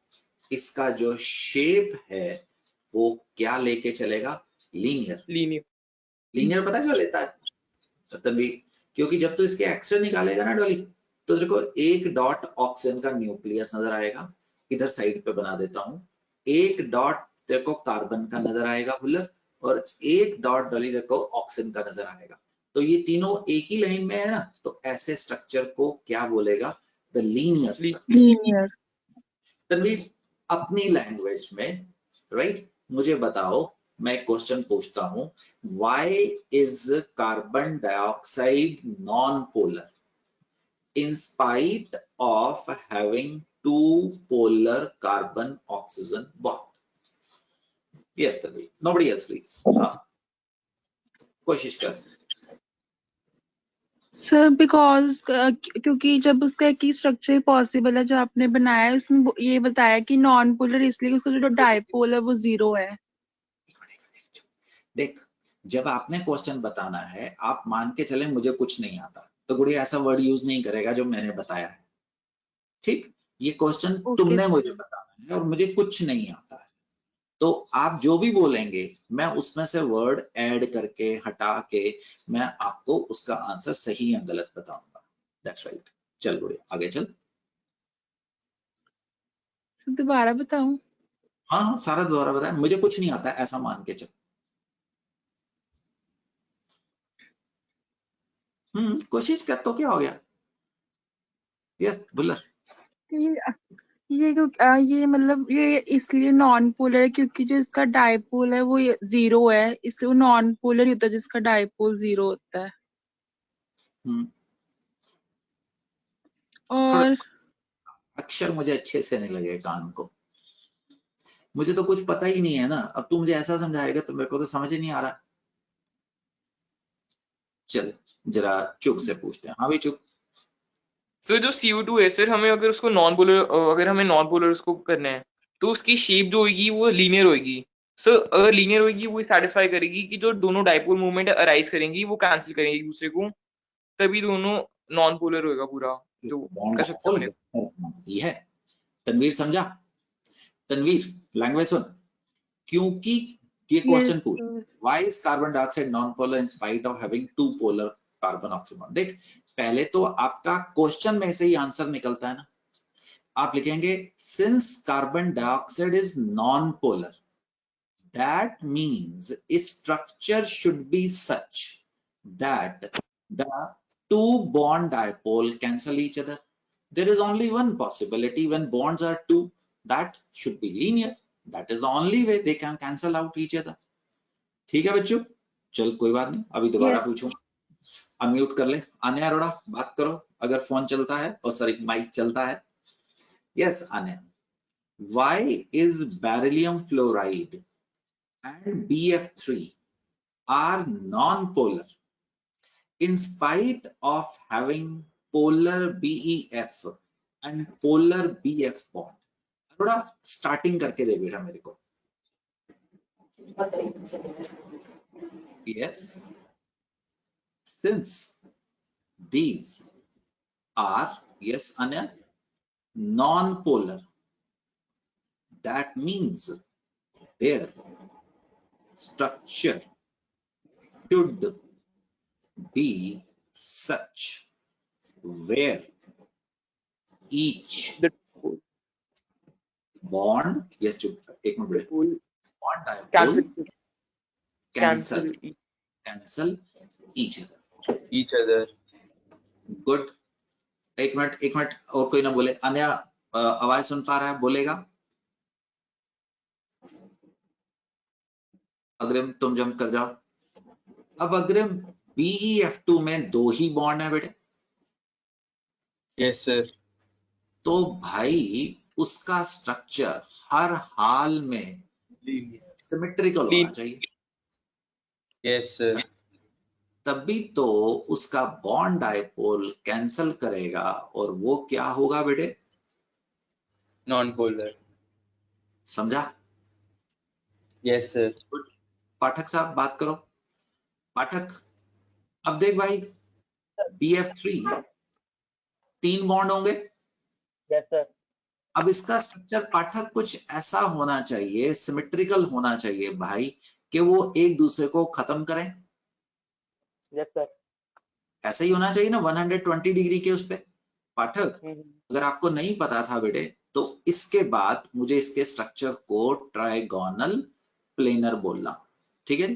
इसका जो शेप है वो क्या लेके चलेगा, लीनियर। लीनियर पता क्यों लेता है तभी, क्योंकि जब तो इसके एक्स्ट्रा निकालेगा ना डॉली, तो तेरे को एक डॉट ऑक्सीजन का न्यूक्लियस नजर आएगा, इधर साइड पे बना देता हूं, एक डॉट तेरे को कार्बन का नजर आएगा बुल्लर, और एक डॉट डॉली तेरे को ऑक्सीजन का नजर आएगा। तो ये तीनों एक ही लाइन में है ना, तो ऐसे स्ट्रक्चर को क्या बोलेगा, द लीनियर स्ट्रक्चर। तन्वीर अपनी लैंग्वेज में, राइट, मुझे बताओ, मैं क्वेश्चन पूछता हूं, why is carbon dioxide non polar in spite of having two polar carbon oxygen bond? Yes, Tanvi. Nobody else, please. कोशिश कर। सर बिकॉज क्योंकि जब उसका एक ही स्ट्रक्चर पॉसिबल है जो आपने बनाया है, उसमें ये बताया कि नॉन पोलर, इसलिए उसका जो डाइपोल है वो 0 है। देख, जब आपने क्वेश्चन बताना है, आप मान के चले मुझे कुछ नहीं आता, तो गुड़िया ऐसा वर्ड यूज नहीं करेगा जो मैंने बताया है, ठीक। ये क्वेश्चन तुमने मुझे बताना है और मुझे कुछ नहीं आता है, तो आप जो भी बोलेंगे मैं उसमें से वर्ड ऐड करके हटा के मैं आपको उसका आंसर सही या गलत बताऊंगा। That's right. चल बढ़िया, आगे चल। दोबारा बताऊं? हाँ, सारा दोबारा बताए, मुझे कुछ नहीं आता ऐसा मान के चल। कोशिश कर, तो क्या हो गया। यस बुल्लर। ये मतलब ये इसलिए नॉन पोलर है क्योंकि जो इसका डाइपोल है वो 0 है, इसलिए वो नॉन पोलर ही होता है जिसका डाइपोल 0 होता है। और अक्षर मुझे अच्छे से नहीं लगे कान को, मुझे तो कुछ पता ही नहीं है ना। अब तू मुझे ऐसा समझाएगा तो मेरे को तो समझ ही नहीं आ रहा। चल जरा चुप से पूछते हैं। हाँ भाई चुप। सर जो CO2 है सर, हमें अगर उसको नॉन पोलर, अगर हमें नॉन पोलर उसको करना है तो उसकी शेप जो होगी वो लीनियर होगी। सर अगर लीनियर होगी वो सेटिस्फाई करेगी कि जो दोनों डाइपोल मूवमेंट अराइज करेंगी वो कैंसिल करेंगी एक दूसरे को, तभी दोनों नॉन पोलर होगा पूरा जो कर सकते हैं। ये है तनवीर, समझा? तनवीर लैंग्वेज सुन, क्योंकि ये क्वेश्चन पूछ, why is carbon dioxide non polar in spite of having two polar carbon oxygen bond. देख, पहले तो आपका क्वेश्चन में से ही आंसर निकलता है ना। आप लिखेंगे since carbon dioxide is non polar, that means structure should be such that the two bond dipole cancel each other. There is only one possibility when bonds are two, that should be linear. That is the only way they can cancel out each other. ठीक है बच्चों, चल कोई बात नहीं, अभी दोबारा पूछूंगा। अनम्यूट कर ले, आने अरोड़ा बात करो अगर फोन चलता है, और सॉरी माइक चलता है। यस आने, why is beryllium fluoride and BF3 are non-polar in spite of having polar BEF and polar BF bond? थोड़ा स्टार्टिंग करके दे बेटा मेरे को. Yes, since these are, yes Anya, non-polar, that means their structure should be such where each The bond, yes, एक minute, full bond dipole cancel. cancel each other. each other. Good. एक minute और कोई ना बोले. अन्य आवाज सुन पा रहा है, बोलेगा? अग्रिम तुम जंप कर जाओ. अब अग्रिम BeF2 में 2 ही बॉन्ड है बेटे, Yes sir. तो भाई उसका स्ट्रक्चर हर हाल में सिमेट्रिकल होना चाहिए. Yes sir. तभी तो उसका बॉन्ड डायपोल कैंसल करेगा और वो क्या होगा बेटे? Non-polar. समझा? Yes sir. पाठक साहब बात करो. पाठक, अब देख भाई, BF3 3 बॉन्ड होंगे. Yes sir. अब इसका स्ट्रक्चर पाठक कुछ ऐसा होना चाहिए, सिमेट्रिकल होना चाहिए भाई, कि वो एक दूसरे को खत्म करें. Yes sir. ऐसा ही होना चाहिए ना, 120 डिग्री के उस पे. पाठक, अगर आपको नहीं पता था बेटे, तो इसके बाद मुझे इसके स्ट्रक्चर को ट्राइगोनल प्लेनर बोलना. ठीक है?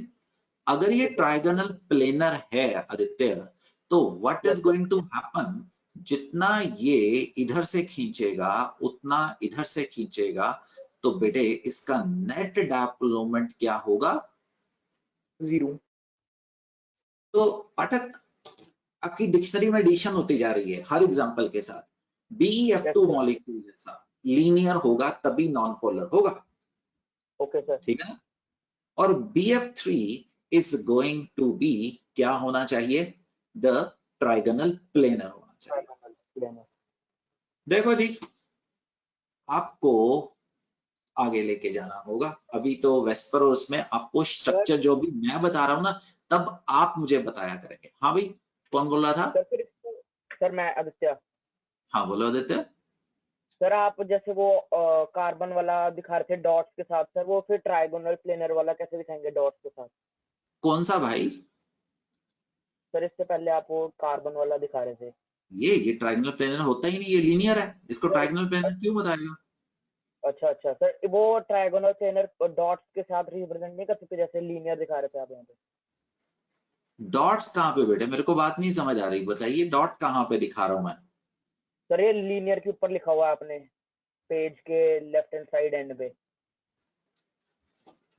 अगर ये ट्राइगोनल प्लेनर है आदित्य, तो what is going to happen, जितना ये इधर से खींचेगा उतना इधर से खींचेगा, तो बेटे इसका नेट डायपोल मोमेंट क्या होगा? 0. तो पाठक, आपकी डिक्शनरी में एडिशन होती जा रही है हर एग्जांपल के साथ. BeF2 मॉलिक्यूल जैसा लीनियर होगा तभी नॉन पोलर होगा. Okay sir. ठीक है ना? और BF3 is going to be क्या होना चाहिए? द ट्राइगोनल प्लेनर होना चाहिए. देखो जी, आपको आगे लेके जाना होगा. अभी तो वेस्परोस में आपको स्ट्रक्चर जो भी मैं बता रहा हूं ना, तब आप मुझे बताया करेंगे. हाँ भाई, कौन बोल रहा था? सर मैं आदित्य. हाँ बोलो आदित्य. सर आप जैसे वो कार्बन वाला दिखा रहे थे डॉट्स के साथ, सर वो फिर ट्राइगोनल प्लेनर वाला कैसे दिखाएंगे डॉट्स के साथ? कौन सा भाई? सर इससे पहले आप वो कार्बन वाला दिखा रहे थे. ये ट्राइगोनल प्लेनर होता ही नहीं, ये लीनियर है. इसको ट्राइगोनल प्लेनर क्यों बताएगा? अच्छा अच्छा सर, वो ट्राइगोनल प्लेनर डॉट्स के साथ रिप्रेजेंट नहीं कर सकते जैसे लीनियर दिखा रहे थे आप यहाँ पे? डॉट्स कहाँ पे बेटे? मेरे को बात नहीं समझ आ रही, बताइए. डॉट कहाँ पे दिखा रहा हूं मैं? सर ये लीनियर के ऊपर लिखा हुआ है आपने पेज के लेफ्ट हैंड साइड एंड पे.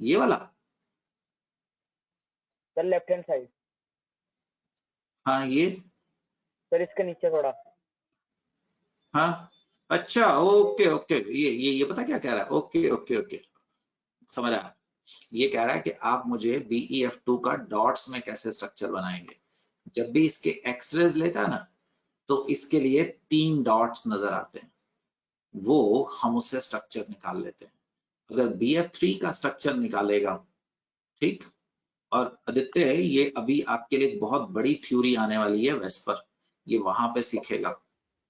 ये वाला? Sir left hand side. हाँ ये. सर इसके नीचे थोड़ा. हाँ अच्छा, ओके ओके. ये पता क्या कह रहा है? ओके ओके ओके, समझ आया. ये कह रहा है कि आप मुझे BeF2 का डॉट्स में कैसे स्ट्रक्चर बनाएंगे. जब भी इसके एक्सरेज लेता है ना, तो इसके लिए 3 डॉट्स नजर आते हैं, वो हम उससे स्ट्रक्चर निकाल लेते हैं. अगर BF3 का स्ट्रक्चर निकालेगा, ठीक, और आदित्य ये अभी आपके लिए बहुत बड़ी थ्योरी आने वाली है वेस्पर, ये वहां पे सीखेगा.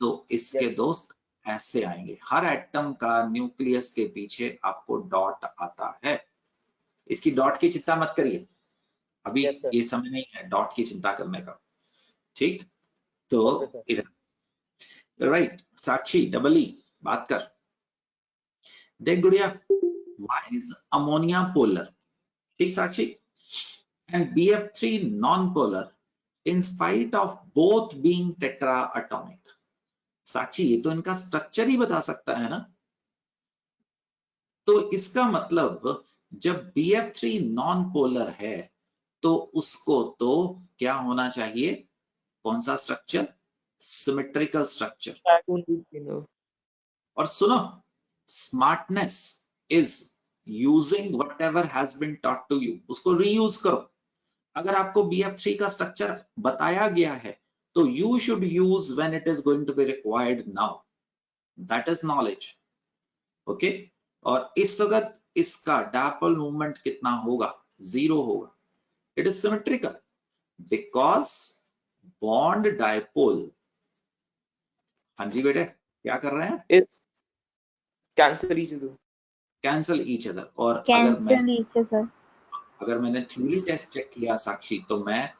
तो इसके दोस्त ऐसे आएंगे. हर एटम का न्यूक्लियस के पीछे आपको डॉट आता है. इसकी डॉट की चिंता मत करिए, अभी ये समय नहीं है डॉट की चिंता करने का. ठीक, तो इधर राइट. साक्षी डबल ई बात कर. देख गुड़िया, व्हाई इज अमोनिया पोलर? ठीक Sakshi. And BF3 non polar in spite of both being tetra atomic. Sakshi ये तो इनका स्ट्रक्चर ही बता सकता है ना. तो इसका मतलब जब BF3 नॉन पोलर है, तो उसको तो क्या होना चाहिए? कौन सा स्ट्रक्चर? Symmetrical structure. और सुनो, smartness is using whatever has been taught to you, उसको रीयूज करो। अगर आपको BF3 का स्ट्रक्चर बताया गया है तो you should use when it is going to be required now, that is knowledge. Okay, और इस वक्त इसका डायपोल मूवमेंट कितना होगा? 0 होगा। It is symmetrical because bond dipole, हाँ जी बेटे क्या कर रहे हैं? It's cancel each other. Cancel each other. और कैंसल each other. अगर मैंने थ्योरी टेस्ट चेक किया साक्षी, तो मैं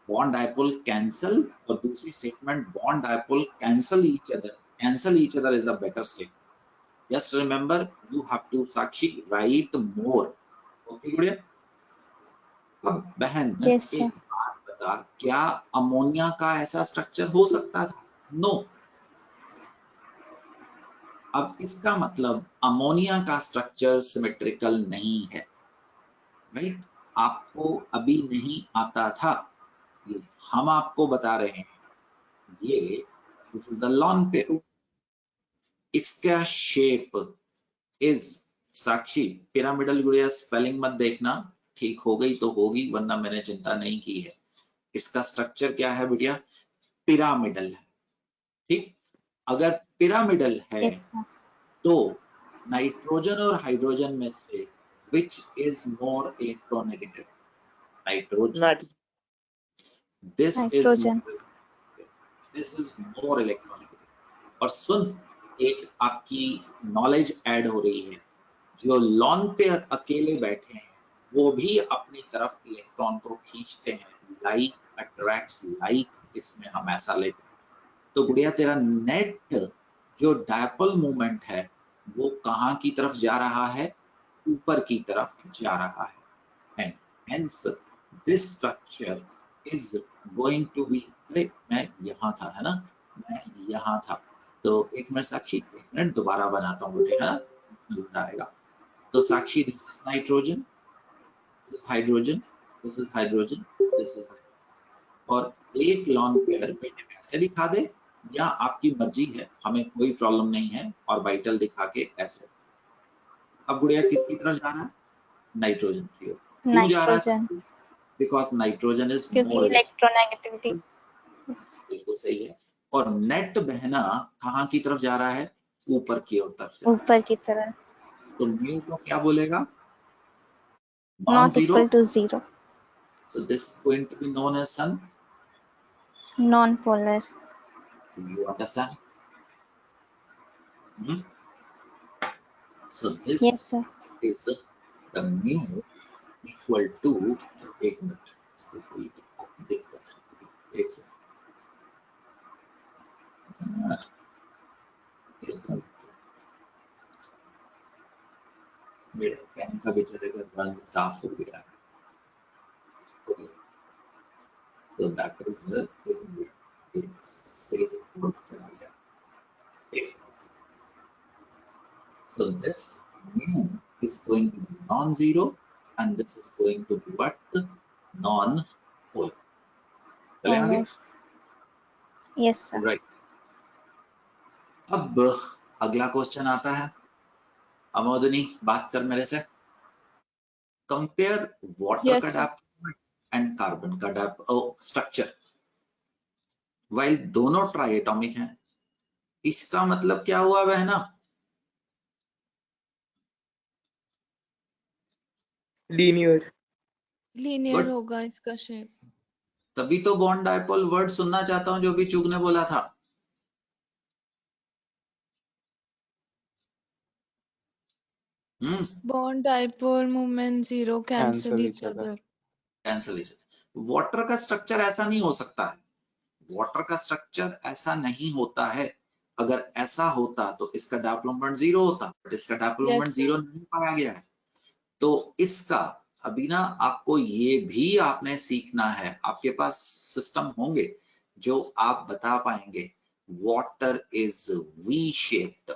बॉन्ड डायपोल कैंसल और दूसरी statement bond dipole cancel each other, cancel each other is a better statement. Just remember you have to Sakshi write more. Okay Gudiya. अब बहन Yes, एक sir. बात बता, क्या अमोनिया का ऐसा स्ट्रक्चर हो सकता था? नो। अब इसका मतलब अमोनिया का स्ट्रक्चर सिमेट्रिकल नहीं है, राइट? आपको अभी नहीं आता था, ये हम आपको बता रहे हैं। ये this is the lone pair, इसका शेप इज साक्षी पिरामिडल। गुड़िया स्पेलिंग मत देखना, ठीक हो गई तो होगी, वरना मैंने चिंता नहीं की है। इसका स्ट्रक्चर क्या है बेटिया? पिरामिडल है, ठीक? अगर पिरामिडल है Yes, sir. तो नाइट्रोजन और हाइड्रोजन में से which is more electronegative? Nitrogen. Not this Nitrogen. Is more electronegative. और सुन, एक आपकी नॉलेज ऐड हो रही है, जो लॉन पेयर अकेले बैठे हैं वो भी अपनी तरफ इलेक्ट्रॉन को खींचते हैं, लाइक अट्रैक्ट्स लाइक, इसमें हम ऐसा लेते हैं। तो गुड़िया तेरा नेट जो डायपोल मूवमेंट है वो कहाँ की तरफ जा रहा है? ऊपर की तरफ जा रहा है। And hence this structure is going to be, अरे मैं यहाँ था, है ना, मैं यहाँ था। तो एक मिनट साक्षी, एक मिनट दोबारा बनाता हूँ बेटे, है ना, आएगा। तो Sakshi this is nitrogen, this is hydrogen, this is hydrogen, this is, और एक लॉन पेयर बेटे ऐसे दिखा दे या आपकी मर्जी है, हमें कोई प्रॉब्लम नहीं है, और वाइटल दिखा के ऐसे। अब गुड़िया किसकी तरफ जा रहा है? नाइट्रोजन की ओर। क्यों जा रहा Nitrogen. है? बिकॉज नाइट्रोजन इज क्योंकि मोर, इलेक्ट्रोनेगेटिविटी. बिल्कुल सही है। और नेट बहना कहाँ की तरफ जा रहा है? ऊपर की ओर तरफ जा रहा है। ऊपर की तरफ. तो म्यू को क्या बोलेगा? Non Not zero. equal to 0. So this is going to be known as sun. Non-polar. You understand? Hmm? So this Yes, sir. is the mu equal to, एक मिनट, इसको कोई दिक्कत, एक सेकंड, मेरे पेन का बेचारे का रंग साफ हो गया है। So that is so this mu is going to be non-zero and this is going to be what? Non-polar. चले आगे? Polar. Yes, sir. Right. अब अगला क्वेश्चन आता है। अमोदनी बात कर मेरे से। कंपेयर वाटर Yes, का sir. डायपोल एंड कार्बन का डायपोल स्ट्रक्चर, वाइल दोनों ट्राई एटॉमिक हैं। इसका मतलब क्या हुआ बहना? linear. Linear Good. होगा इसका शेप. तभी तो बॉन्ड डायपोल वर्ड सुनना चाहता हूं जो भी चुग ने बोला था। Bond dipole moment 0 cancel Cancel each each other. other. Cancellation. Water का स्ट्रक्चर ऐसा नहीं हो सकता है, वाटर का स्ट्रक्चर ऐसा नहीं होता है। अगर ऐसा होता तो इसका डायपोल मोमेंट 0 होता, बट इसका डायपोल मोमेंट Yes, sir. 0 नहीं पाया गया है। तो इसका अभी ना आपको ये भी आपने सीखना है, आपके पास सिस्टम होंगे जो आप बता पाएंगे। वाटर इज वी शेप्ड,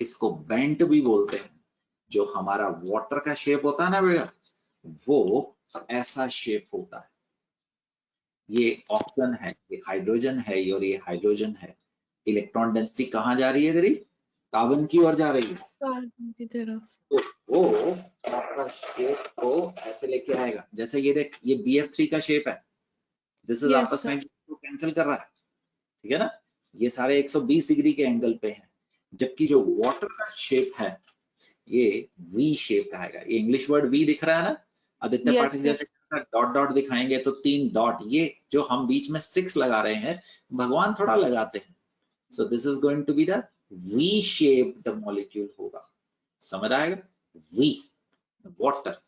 इसको बेंट भी बोलते हैं। जो हमारा वाटर का शेप होता है ना बेटा, वो ऐसा शेप होता है। ये ऑक्सीजन है, ये हाइड्रोजन है और ये हाइड्रोजन है। इलेक्ट्रॉन डेंसिटी कहाँ जा रही है तेरी? कार्बन की ओर जा रही है, कार्बन की तरफ। तो वो आपका शेप को ऐसे लेके आएगा। जैसे ये देख, ये BF3 का शेप है, दिस इज Yes, आपस sir. में कैंसिल कर रहा है, ठीक है ना। ये सारे 120 डिग्री के एंगल पे हैं, जबकि जो वाटर का शेप है ये V शेप का आएगा। ये इंग्लिश वर्ड V दिख रहा है ना, आदित्य Yes, पाठक sir. जैसे डॉट डॉट दिखाएंगे तो 3 डॉट, ये जो हम बीच में स्टिक्स लगा रहे हैं भगवान थोड़ा लगाते हैं। So this is going to be the V shaped molecule होगा, समझ आएगा, V वाटर।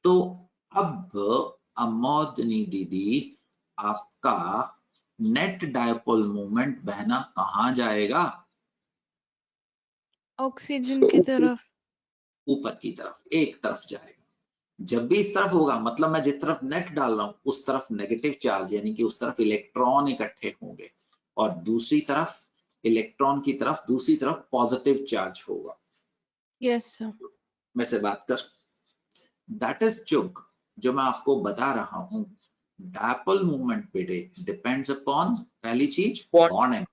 तो अब अमोदनी दीदी, आपका नेट डायपोल मोमेंट बहना कहाँ जाएगा? ऑक्सीजन की तरफ। ऊपर की तरफ, एक तरफ जाएगा। जब भी इस तरफ होगा, मतलब मैं जिस तरफ नेट डाल रहा हूं उस तरफ नेगेटिव चार्ज, यानी कि उस तरफ इलेक्ट्रॉन इकट्ठे होंगे, और दूसरी तरफ इलेक्ट्रॉन की तरफ दूसरी तरफ पॉजिटिव चार्ज होगा। Yes, sir. मेरे से बात कर, दैट इज चुग, जो मैं आपको बता रहा हूं। डायपोल मूवमेंट बेटे डिपेंड्स अपॉन, पहली चीज बॉन्ड एंगल,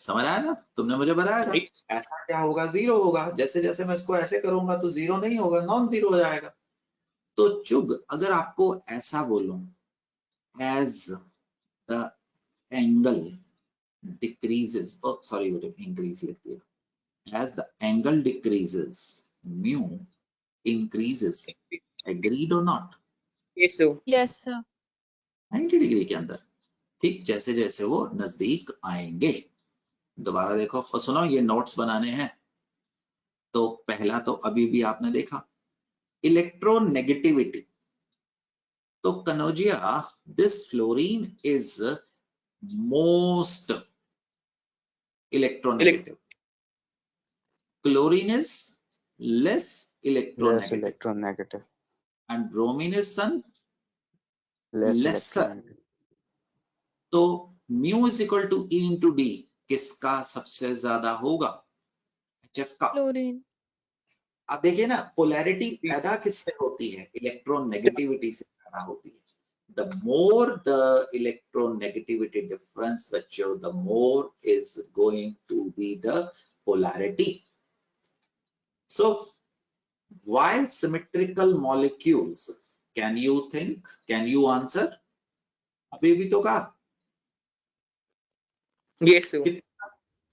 समझ आया ना, तुमने मुझे बताया था ऐसा क्या होगा, जीरो होगा। जैसे जैसे मैं इसको ऐसे करूंगा तो जीरो नहीं होगा, नॉन जीरो हो जाएगा। तो चुग, अगर आपको ऐसा बोलूं, as the angle decreases, oh sorry बेटे इंक्रीज लिख दिया, as the angle decreases mu increases, agreed और not? Yes, sir. Yes, sir. 90 degree के अंदर, ठीक, जैसे जैसे वो नजदीक आएंगे। दोबारा देखो और सुनो, ये नोट्स बनाने हैं। तो पहला तो अभी भी आपने देखा, इलेक्ट्रोनेगेटिविटी। तो Kanaujia, this fluorine is most electronegative, chlorine is less less electronegative, electronegative, and bromine is sun less lesser. electronegative. तो mu is equal to E into D, किसका सबसे ज्यादा होगा? HF का। Chlorine. अब देखिए ना, पोलैरिटी पैदा किससे होती है? इलेक्ट्रोनेगेटिविटी से पैदा होती है। The more the electronegativity difference, बच्चों, the more is going to be the polarity. So why symmetrical molecules? Can you think? Can you answer? अभी भी तो कहा, Yes, sir.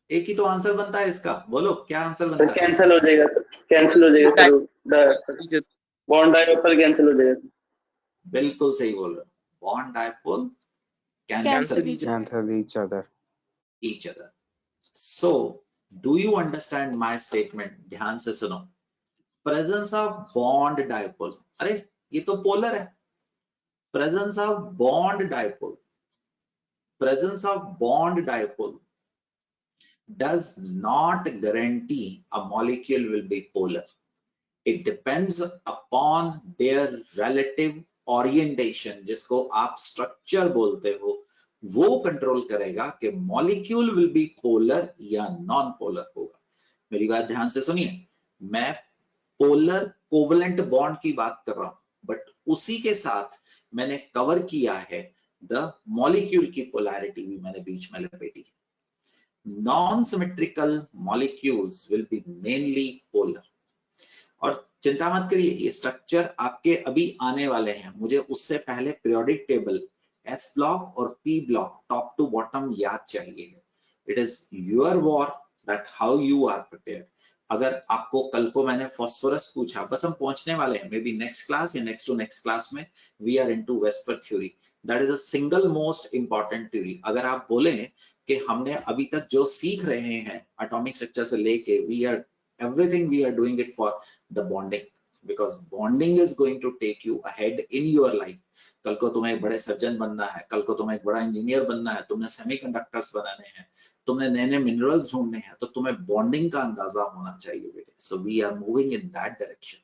एक ही तो आंसर बनता है इसका, बोलो क्या आंसर बनता है? कैंसिल हो जाएगा सर, कैंसिल हो जाएगा सर, बॉन्ड डाइपोल कैंसिल हो जाएगा। बिल्कुल सही बोल रहे हो, bond dipole Cancel cancel each other. Cancel each other. each other. So do you understand my statement? ध्यान से सुनो, presence of bond dipole, अरे ये तो पोलर है, presence of bond dipole, presence of bond dipole does not guarantee a molecule will be polar. It depends upon their relative orientation, जिसको आप structure बोलते हो, वो कंट्रोल करेगा कि मॉलिक्यूल विल बी पोलर या नॉन पोलर होगा। मेरी बात ध्यान से सुनिए, मैं पोलर कोवलेंट बॉन्ड की बात कर रहा हूं, बट उसी के साथ मैंने कवर किया है द मॉलिक्यूल की पोलैरिटी भी मैंने बीच में लपेटी है। Non-symmetrical molecules will be mainly polar. और चिंता मत करिए, ये स्ट्रक्चर आपके अभी आने वाले हैं, मुझे उससे पहले पीरियोडिक टेबल S ब्लॉक और P block top to bottom याद चाहिए। It is your war that how you are prepared. अगर आपको कल को मैंने फास्फोरस पूछा, बस हम पहुंचने वाले हैं, मे बी नेक्स्ट क्लास या नेक्स्ट टू नेक्स्ट क्लास में, we are into VSEPR theory, that is a single most important theory. अगर आप बोले कि हमने अभी तक जो सीख रहे हैं एटॉमिक स्ट्रक्चर से लेके, we are everything we are doing it for the bonding, because bonding is going to take you ahead in your life. कल को तुम्हें एक बड़े सर्जन बनना है, कल को तुम्हें एक बड़ा इंजीनियर बनना है, तुमने सेमीकंडक्टर्स बनाने हैं, तुमने नए नए मिनरल्स ढूंढने हैं, तो तुम्हें बॉन्डिंग का अंदाजा होना चाहिए बेटे। So we are moving in that direction.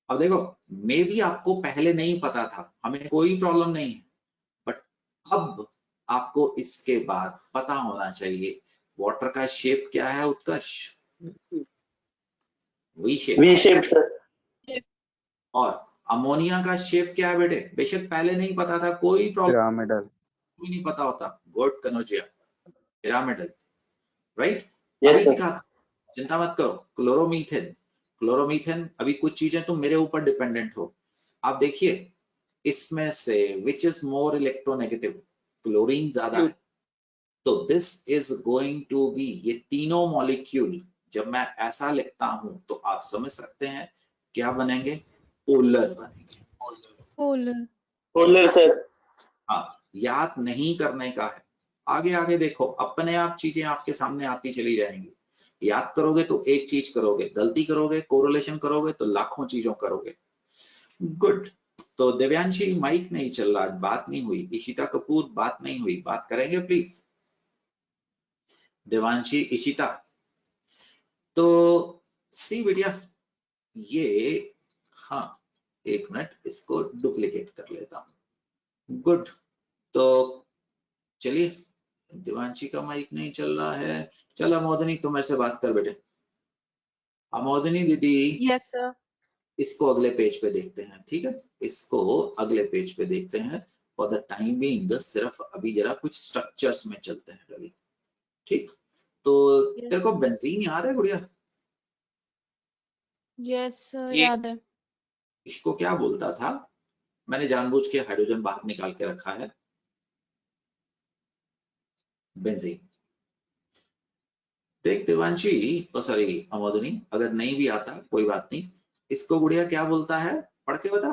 अब देखो, मे भी आपको पहले नहीं पता था, हमें कोई प्रॉब्लम नहीं है, बट अब आपको इसके बाद पता होना चाहिए वाटर का शेप क्या है Utkarsh? V shape. V shape sir. और अमोनिया का शेप क्या है बेटे? बेशक पहले नहीं पता था, कोई प्रॉब्लम Pyramidal. नहीं पता होता। Good Kanaujia, pyramidal, right. अभी Yes, sir. सिखाता हूं, चिंता मत करो। क्लोरोमीथेन, क्लोरोमीथेन अभी कुछ चीजें तुम मेरे ऊपर डिपेंडेंट हो। आप देखिए इसमें से which is more electronegative, chlorine ज्यादा है, तो this is going to be, ये तीनों मॉलिक्यूल जब मैं ऐसा लिखता हूं तो आप समझ सकते हैं क्या बनेंगे, पोलर बनेंगे। पोलर। Polar, sir. हाँ, याद नहीं करने का है, आगे आगे देखो अपने आप चीजें आपके सामने आती चली जाएंगी। याद करोगे तो एक चीज करोगे, गलती करोगे कोरिलेशन करोगे तो लाखों चीजों करोगे। गुड। तो दिव्यांशी माइक नहीं चल रहा, बात नहीं हुई। इशिता कपूर बात नहीं हुई, बात करेंगे प्लीज। देवांशी, इशिता। तो सी बेटिया ये, हाँ एक मिनट इसको डुप्लीकेट कर लेता हूँ। गुड। तो चलिए, देवांशी का माइक नहीं चल रहा है। चल अमोदनी तुम मेरे से बात कर बेटे। अमोदनी दीदी, यस सर। इसको अगले पेज पे देखते हैं, ठीक है, इसको अगले पेज पे देखते हैं। फॉर द टाइम बीइंग सिर्फ अभी जरा कुछ स्ट्रक्चर्स में चलते हैं रवि, ठीक। तो तेरे को बेंजीन याद है गुड़िया? यस सर, ये याद है। इसको क्या बोलता था? मैंने जानबूझ के हाइड्रोजन बाहर निकाल के रखा है, बेंजीन। देख देवांशी, सॉरी अमोदनी, अगर नहीं भी आता कोई बात नहीं, इसको गुड़िया क्या बोलता है, पढ़ के बता।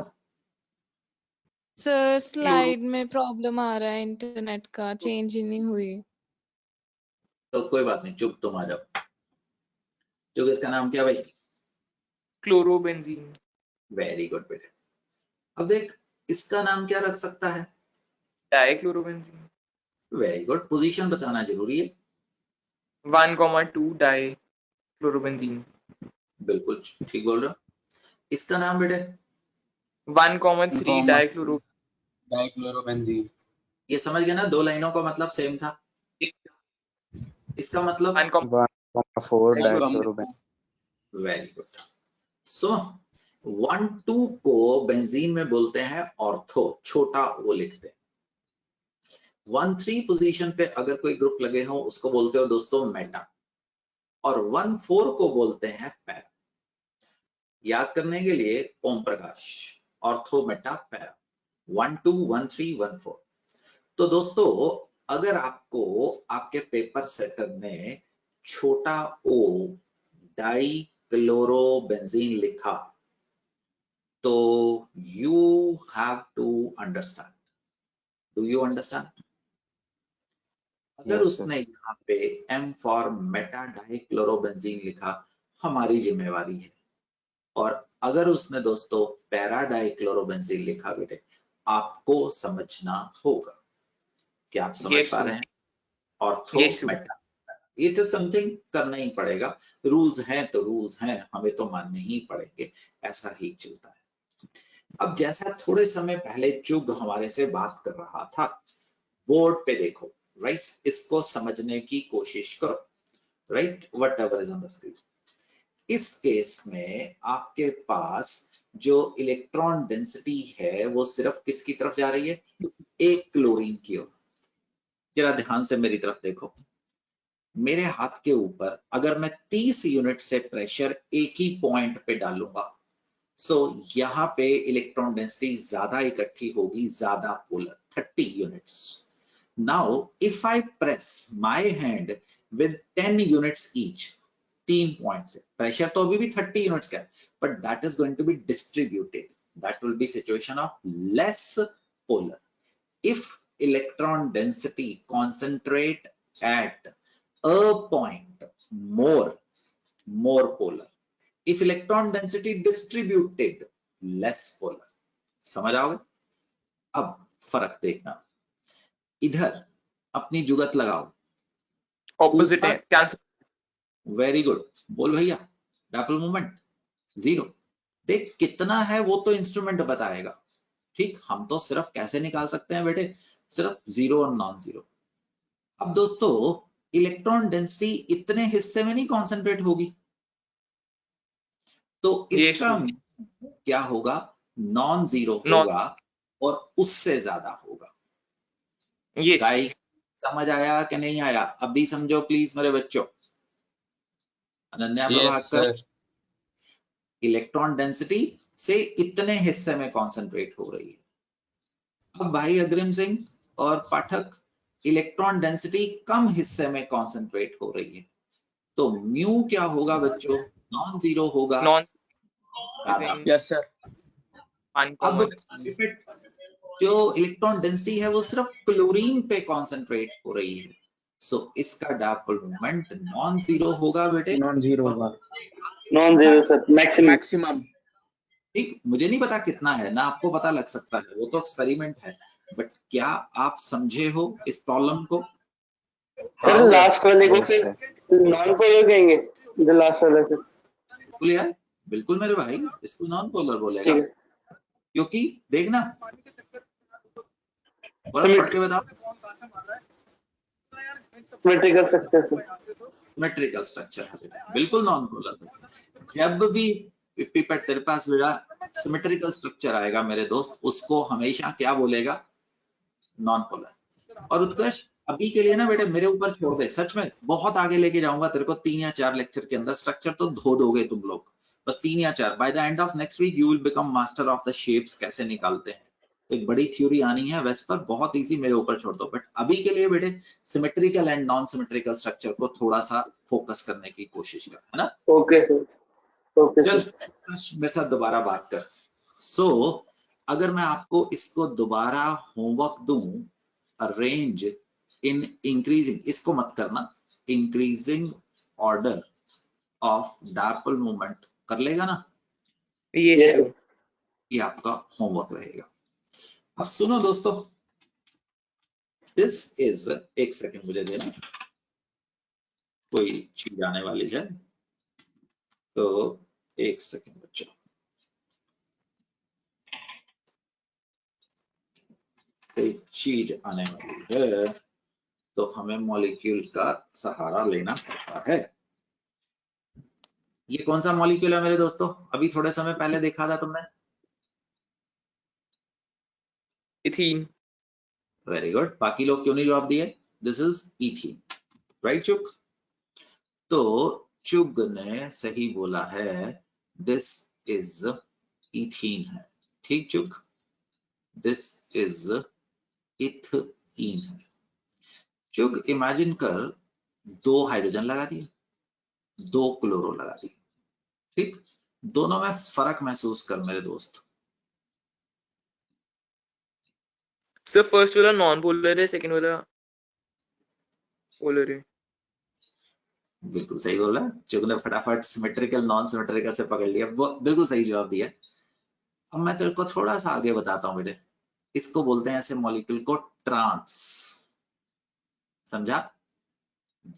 सर स्लाइड में प्रॉब्लम आ रहा है, इंटरनेट का चेंज ही नहीं हुई। तो कोई बात नहीं, चुप तुम आ जाओ। चुप, इसका नाम क्या भाई? क्लोरोबेंजीन। वेरी गुड बेटे। अब देख इसका नाम क्या रख सकता है? डाइक्लोरोबेंजीन। वेरी गुड, पोजीशन बताना जरूरी है। 1,2 डाइक्लोरोबेंजीन। बिल्कुल ठीक बोल रहे हो। इसका नाम बेटे? 1,3 डाइक्लोरोबेंजीन। ये समझ गए ना, दो लाइनों का मतलब सेम था। इसका मतलब 1,4 डाइक्लोरोबेंजीन। Very good. सो 1,2 को बेंजीन में बोलते हैं ऑर्थो, छोटा ओ लिखते हैं। 1,3 पोजीशन पे अगर कोई ग्रुप लगे हो उसको बोलते हो दोस्तों मेटा, और 1,4 को बोलते हैं पैरा। याद करने के लिए Om Prakash, ortho meta para, 1,2 1,3 1,4। तो दोस्तों अगर आपको आपके पेपर सेटर ने छोटा ओ डाइक्लोरोबेंजीन लिखा तो you have to understand, do you understand? अगर Yes, उसने यहाँ पे M फॉर मेटा डाइक्लोरोबेंजीन लिखा, हमारी जिम्मेवारी है। और अगर उसने दोस्तों पैरा डाइक्लोरोबेंजीन लिखा बेटे, आपको समझना होगा। क्या आप समझ पा रहे हैं? ऑर्थो मेटा, ये तो समथिंग करना ही पड़ेगा, रूल्स हैं तो रूल्स हैं, हमें तो मानने ही पड़ेंगे, ऐसा ही चलता है। अब जैसा थोड़े समय पहले चुग हमारे से बात कर रहा था, बोर्ड पे देखो, राइट, इसको समझने की कोशिश करो, right, what ever is on the screen. इस केस में आपके पास जो इलेक्ट्रॉन डेंसिटी है वो सिर्फ किसकी तरफ जा रही है? एक क्लोरीन की ओर। जरा ध्यान से मेरी तरफ देखो, मेरे हाथ के ऊपर अगर मैं 30 यूनिट से प्रेशर एक ही पॉइंट पे डालूंगा, सो यहाँ पे इलेक्ट्रॉन डेंसिटी ज्यादा इकट्ठी होगी, ज्यादा polar, 30 units. Now if I press my hand with 10 units each, 3 point से प्रेशर तो अभी भी 30 यूनिट्स का है, but that is going to be distributed, that will be situation of less polar. If electron density concentrate at a point, more polar. If electron density distributed, less polar. समझ आओगे? अब फर्क देखना, इधर अपनी जुगत लगाओ, ऑपोजिट है, कैंसिल। वेरी गुड, बोल भैया, डायपोल मूवमेंट 0। देख कितना है वो तो इंस्ट्रूमेंट बताएगा, ठीक, हम तो सिर्फ कैसे निकाल सकते हैं बेटे, सिर्फ 0 और नॉन 0। अब दोस्तों इलेक्ट्रॉन डेंसिटी इतने हिस्से में नहीं कॉन्सेंट्रेट होगी, तो इसका क्या होगा, नॉन 0 होगा और उससे ज्यादा होगा। गाइस समझ आया कि नहीं आया? अभी समझो प्लीज मेरे बच्चों। Ananya Yes, Prabhakar, sir. Electron density से इतने हिस्से में कॉन्सेंट्रेट हो रही है। अब भाई अग्रिम सिंह और पाठक, इलेक्ट्रॉन डेंसिटी कम हिस्से में कॉन्सेंट्रेट हो रही है, तो म्यू क्या होगा बच्चों? नॉन जीरो होगा। नॉन दादा यस सर। अब अनकॉमन पिपेट जो इलेक्ट्रॉन डेंसिटी है वो सिर्फ क्लोरीन पे कॉन्सेंट्रेट हो रही है, सो इसका डायपोल मोमेंट नॉन जीरो होगा बेटे। नॉन जीरो होगा। Non zero sir, maximum. Maximum. ठीक, मुझे नहीं पता कितना है ना, आपको पता लग सकता है, वो तो एक्सपेरिमेंट है, बट क्या आप समझे हो इस प्रॉब्लम को? Sir How? लास्ट वाले को Yes, फिर sir. नॉन पोलर कहेंगे, जो लास्ट वाला सर। बिल्कुल यार, बिल्कुल मेरे भाई, इसको नॉन पोलर बोलेगा, ठीक है, क्योंकि देखना, और पढ़ के बताओ। Symmetrical structure sir. Symmetrical structure है बेटा, बिल्कुल नॉन पोलर। जब भी पिपेट तेरे पास बेटा सिमेट्रिकल स्ट्रक्चर आएगा मेरे दोस्त, उसको हमेशा क्या बोलेगा? Non polar. और उत्कर्ष अभी के लिए ना बेटे मेरे ऊपर छोड़ दे, सच में बहुत आगे लेके जाऊंगा तेरे को, 3 या 4 लेक्चर के अंदर स्ट्रक्चर तो धो दोगे तुम लोग, बस 3 या 4। By the end of next week you will become master of the shapes, कैसे निकालते हैं। तो एक बड़ी थ्योरी आनी है वैसे, पर बहुत इजी, मेरे ऊपर छोड़ दो। बट अभी के लिए बेटे symmetrical and non symmetrical structure को थोड़ा सा फोकस करने की कोशिश कर, है ना? ओके सर, ओके चल सर। मेरे साथ दोबारा बात कर। सो अगर मैं आपको इसको दोबारा होमवर्क दूं, अरेंज इन इंक्रीजिंग, इसको मत करना, increasing order of dipole moment, कर लेगा ना? ये यस सर। सर। ये आपका होमवर्क रहेगा। अब सुनो दोस्तों, दिस इज, एक सेकंड मुझे देना, कोई चीज आने वाली है, तो एक सेकंड बच्चों। कोई चीज आने वाली है तो हमें मॉलिक्यूल का सहारा लेना पड़ता है। ये कौन सा मॉलिक्यूल है मेरे दोस्तों? अभी थोड़े समय पहले देखा था तुमने। इथीन। वेरी गुड, बाकी लोग क्यों नहीं जवाब दिए? दिस इज इथीन, राइट चुग? तो चुग ने सही बोला है, दिस इज इथीन है। ठीक चुग, दिस इज इथीन है। चुग इमेजिन कर, 2 हाइड्रोजन लगा दिए, 2 क्लोरो लगा दिए, ठीक? दोनों में फर्क महसूस कर मेरे दोस्त। सर फर्स्ट वाला नॉन पोलर है, सेकंड वाला पोलर है। बिल्कुल सही बोला चुग ने, फटाफट सिमेट्रिकल नॉन सिमेट्रिकल से पकड़ लिया, वो बिल्कुल सही जवाब दिया। अब मैं तेरे को थोड़ा सा आगे बताता हूँ बेटे, इसको बोलते हैं ऐसे मॉलिक्यूल को ट्रांस, समझा?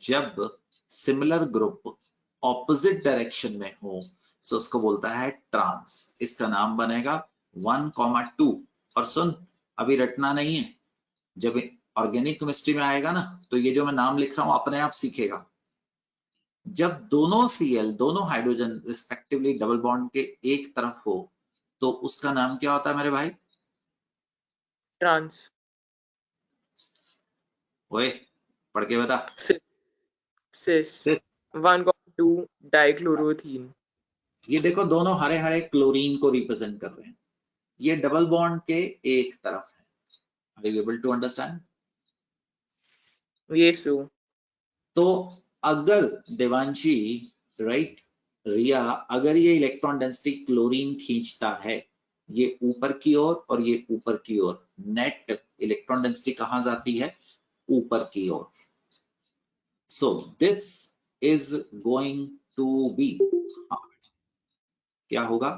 जब सिमिलर ग्रुप ऑपोजिट डायरेक्शन में हो सो उसको बोलता है ट्रांस। इसका नाम बनेगा 1,2। और सुन, अभी रटना नहीं है, जब ऑर्गेनिक केमिस्ट्री में आएगा ना तो ये जो मैं नाम लिख रहा हूं अपने आप सीखेगा। जब दोनों Cl, दोनों हाइड्रोजन रिस्पेक्टिवली डबल बॉन्ड के एक तरफ हो तो उसका नाम क्या होता है मेरे भाई? ट्रांस। ओए पढ़ के बता। सिस 1,2 डाइक्लोरोथीन। ये देखो दोनों हरे हरे क्लोरीन को रिप्रेजेंट कर रहे हैं, ये डबल बॉन्ड के एक तरफ है। Are you able to understand? ये सो। तो अगर देवांशी, राइट, रिया, अगर ये इलेक्ट्रॉन डेंसिटी क्लोरीन खींचता है ये ऊपर की ओर और ये ऊपर की ओर, नेट इलेक्ट्रॉन डेंसिटी कहां जाती है? ऊपर की ओर। So this is going to be, क्या होगा?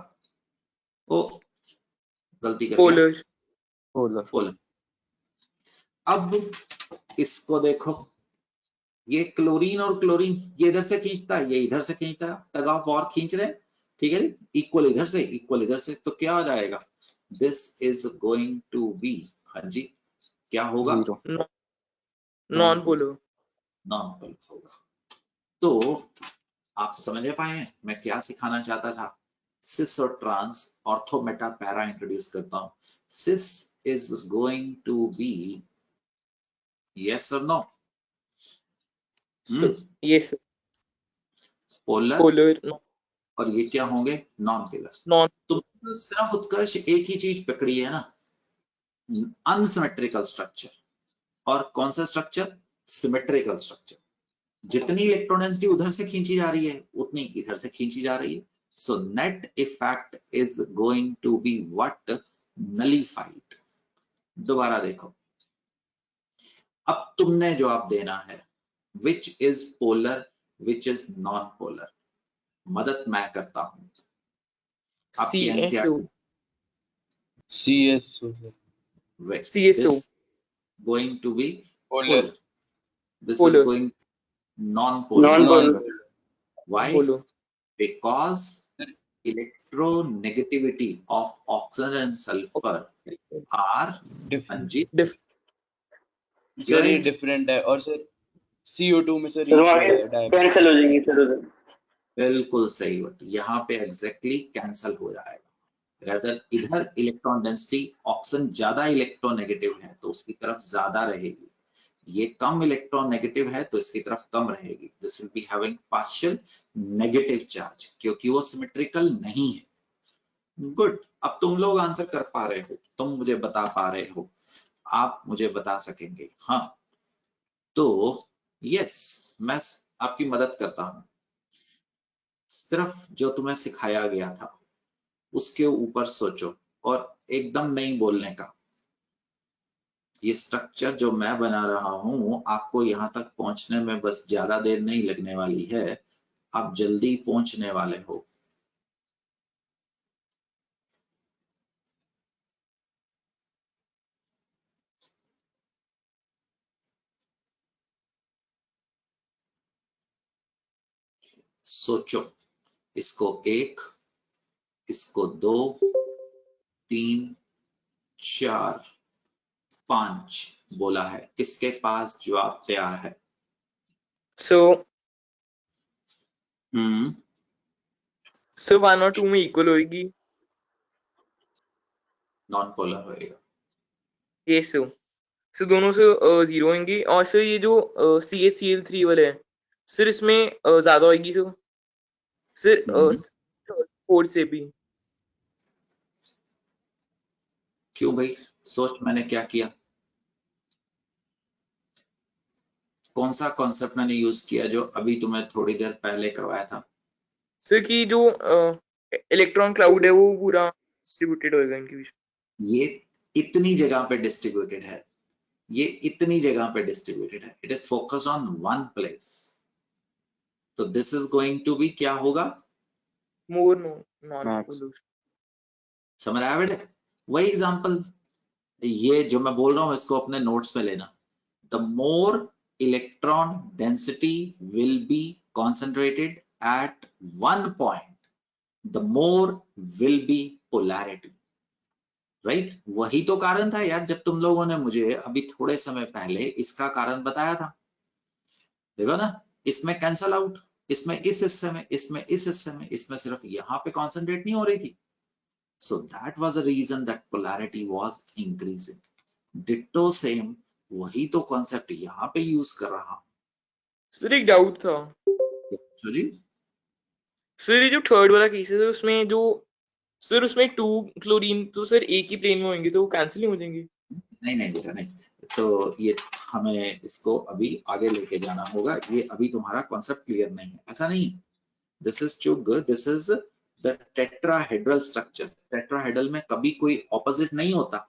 ओ गलती कर दिया, पोलर। Polar. पोलर। अब इसको देखो, ये क्लोरीन और क्लोरीन ये इधर से खींचता है, ये इधर से खींचता है, टग ऑफ वॉर खींच रहे हैं, ठीक है? इक्वल इधर से, इक्वल इधर से, तो क्या आ जाएगा? This is going to be, हाँ जी, क्या होगा? 0. Non polar. नॉन पोलर होगा। तो आप समझ पाए हैं मैं क्या सिखाना चाहता था? सिस और trans, ortho meta para introduce करता हूं। Cis is going to be, yes और नो? ये सो। पोलर पोलर और ये क्या होंगे, नॉन पोलर। नॉन। तो सिर्फ उत्कर्ष एक ही चीज पकड़ी है ना, अनसिमेट्रिकल स्ट्रक्चर। और कौन सा स्ट्रक्चर, सिमेट्रिकल स्ट्रक्चर। जितनी इलेक्ट्रॉन डेंसिटी उधर से खींची जा रही है उतनी इधर से खींची जा रही है। So net effect is going to be what, nullified. दोबारा देखो, अब तुमने जवाब देना है which is polar which is non polar. मदद मैं करता हूं। आपकी CSO CSO this going to be polar. This is Polar. going non-polar. Non-polar. Why? Polar Because electronegativity of oxygen and sulfur are different You're sir, ये right. Different है। और sir CO2 में sir sir वहाँ equal है के dipole. Cancel हो जाएंगी sir उधर। बिल्कुल सही बात, यहाँ पे एग्जैक्टली कैंसल हो जाएगा। रादर इधर इलेक्ट्रॉन डेंसिटी ऑक्सीजन ज्यादा इलेक्ट्रोनेगेटिव है तो उसकी तरफ ज्यादा रहेगी, ये कम इलेक्ट्रॉन नेगेटिव है तो इसकी तरफ कम रहेगी। This will be having partial negative charge क्योंकि वो सिमेट्रिकल नहीं है। गुड, अब तुम लोग आंसर कर पा रहे हो, तुम मुझे बता पा रहे हो, आप मुझे बता सकेंगे। हाँ, तो यस, मैं आपकी मदद करता हूं। सिर्फ जो तुम्हें सिखाया गया था उसके ऊपर सोचो और एकदम नहीं बोलने का। ये स्ट्रक्चर जो मैं बना रहा हूं आपको यहां तक पहुंचने में बस ज्यादा देर नहीं लगने वाली है, आप जल्दी पहुंचने वाले हो। सोचो, इसको 1, इसको 2, 3, 4, 5 बोला है। किसके पास जवाब तैयार है? सो हम्म, सो 1 और 2 में इक्वल होगी। नॉन पोलर होएगा। ये सो दोनों से 0 होंगे। और सर ये जो CaCl3 वाले है सर, इसमें ज्यादा होगी सर 4 से भी। क्यों भाई? सोच मैंने क्या किया, कौन सा कॉन्सेप्ट मैंने यूज किया जो अभी तुम्हें थोड़ी देर पहले करवाया था? सर की जो इलेक्ट्रॉन क्लाउड है वो पूरा डिस्ट्रीब्यूटेड होएगा इनके बीच। ये इतनी जगह पे डिस्ट्रीब्यूटेड है, ये इतनी जगह पे डिस्ट्रीब्यूटेड है, it is focused on one place. तो this is going to be क्या होगा? More non polar. समझ आया बेटे? वही एग्जांपल, ये जो मैं बोल रहा हूं इसको अपने नोट्स में लेना। The more electron density will be concentrated at one point, the more will be polarity. Right right? वही तो कारण था यार, जब तुम लोगों ने मुझे अभी थोड़े समय पहले इसका कारण बताया था। देखो ना, इसमें कैंसल आउट, इसमें इस हिस्से में, इसमें इस हिस्से में, इसमें सिर्फ यहाँ पे कॉन्सेंट्रेट नहीं हो रही थी। So that was a reason that polarity was increasing. Ditto same वही तो कॉन्सेप्ट यहाँ पे यूज कर रहा हूँ। सर एक डाउट था जी सर, ये जो थर्ड वाला केस है उसमें जो सर उसमें 2 क्लोरीन तो सर एक ही प्लेन में होंगे तो वो कैंसिल नहीं हो जाएंगे? नहीं बेटा नहीं, तो ये हमें इसको अभी आगे लेके जाना होगा। ये अभी तुम्हारा कॉन्सेप्ट क्लियर नहीं है, ऐसा नहीं। This is chug, this is the tetrahedral structure. Tetrahedral में कभी कोई ऑपोजिट नहीं होता,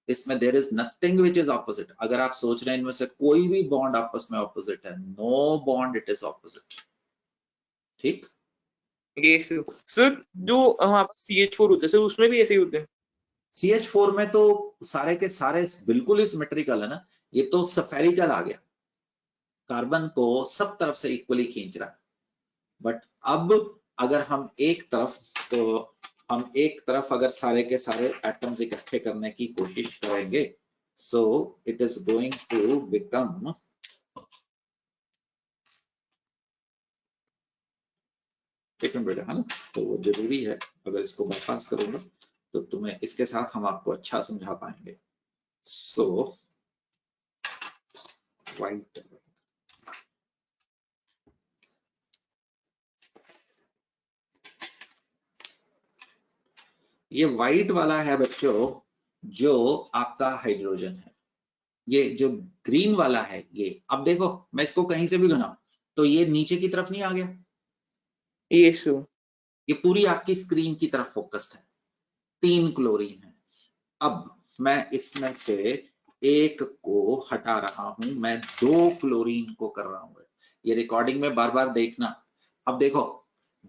इसमें there is nothing which is opposite. अगर आप सोच रहे हैं इनमें से कोई भी बॉन्ड आपस में ऑपोजिट है, no bond it is opposite. ठीक, ये सर जो वहां पर CH4 होते हैं सर उसमें भी ऐसे ही होते हैं? CH4 में तो सारे के सारे बिल्कुल ही सिमेट्रिकल है ना, ये तो स्फेरिकल आ गया, कार्बन को सब तरफ से इक्वली खींच रहा है। बट अब अगर हम एक तरफ, तो हम एक तरफ अगर सारे के सारे एटम्स इकट्ठे करने की कोशिश करेंगे, so it is going to become है ना। तो वो जरूरी है, अगर इसको बाईपास करूंगा तो तुम्हें इसके साथ हम आपको अच्छा समझा पाएंगे। सो वाइट ये व्हाइट वाला है बच्चों जो आपका हाइड्रोजन है, ये जो ग्रीन वाला है ये। अब देखो मैं इसको कहीं से भी घुमाऊं तो ये नीचे की तरफ नहीं आ गया, यस सर। ये पूरी आपकी स्क्रीन की तरफ फोकस्ड है। 3 क्लोरीन है। अब मैं इसमें से एक को हटा रहा हूं, मैं 2 क्लोरीन को कर रहा हूं। ये रिकॉर्डिंग में बार बार देखना। अब देखो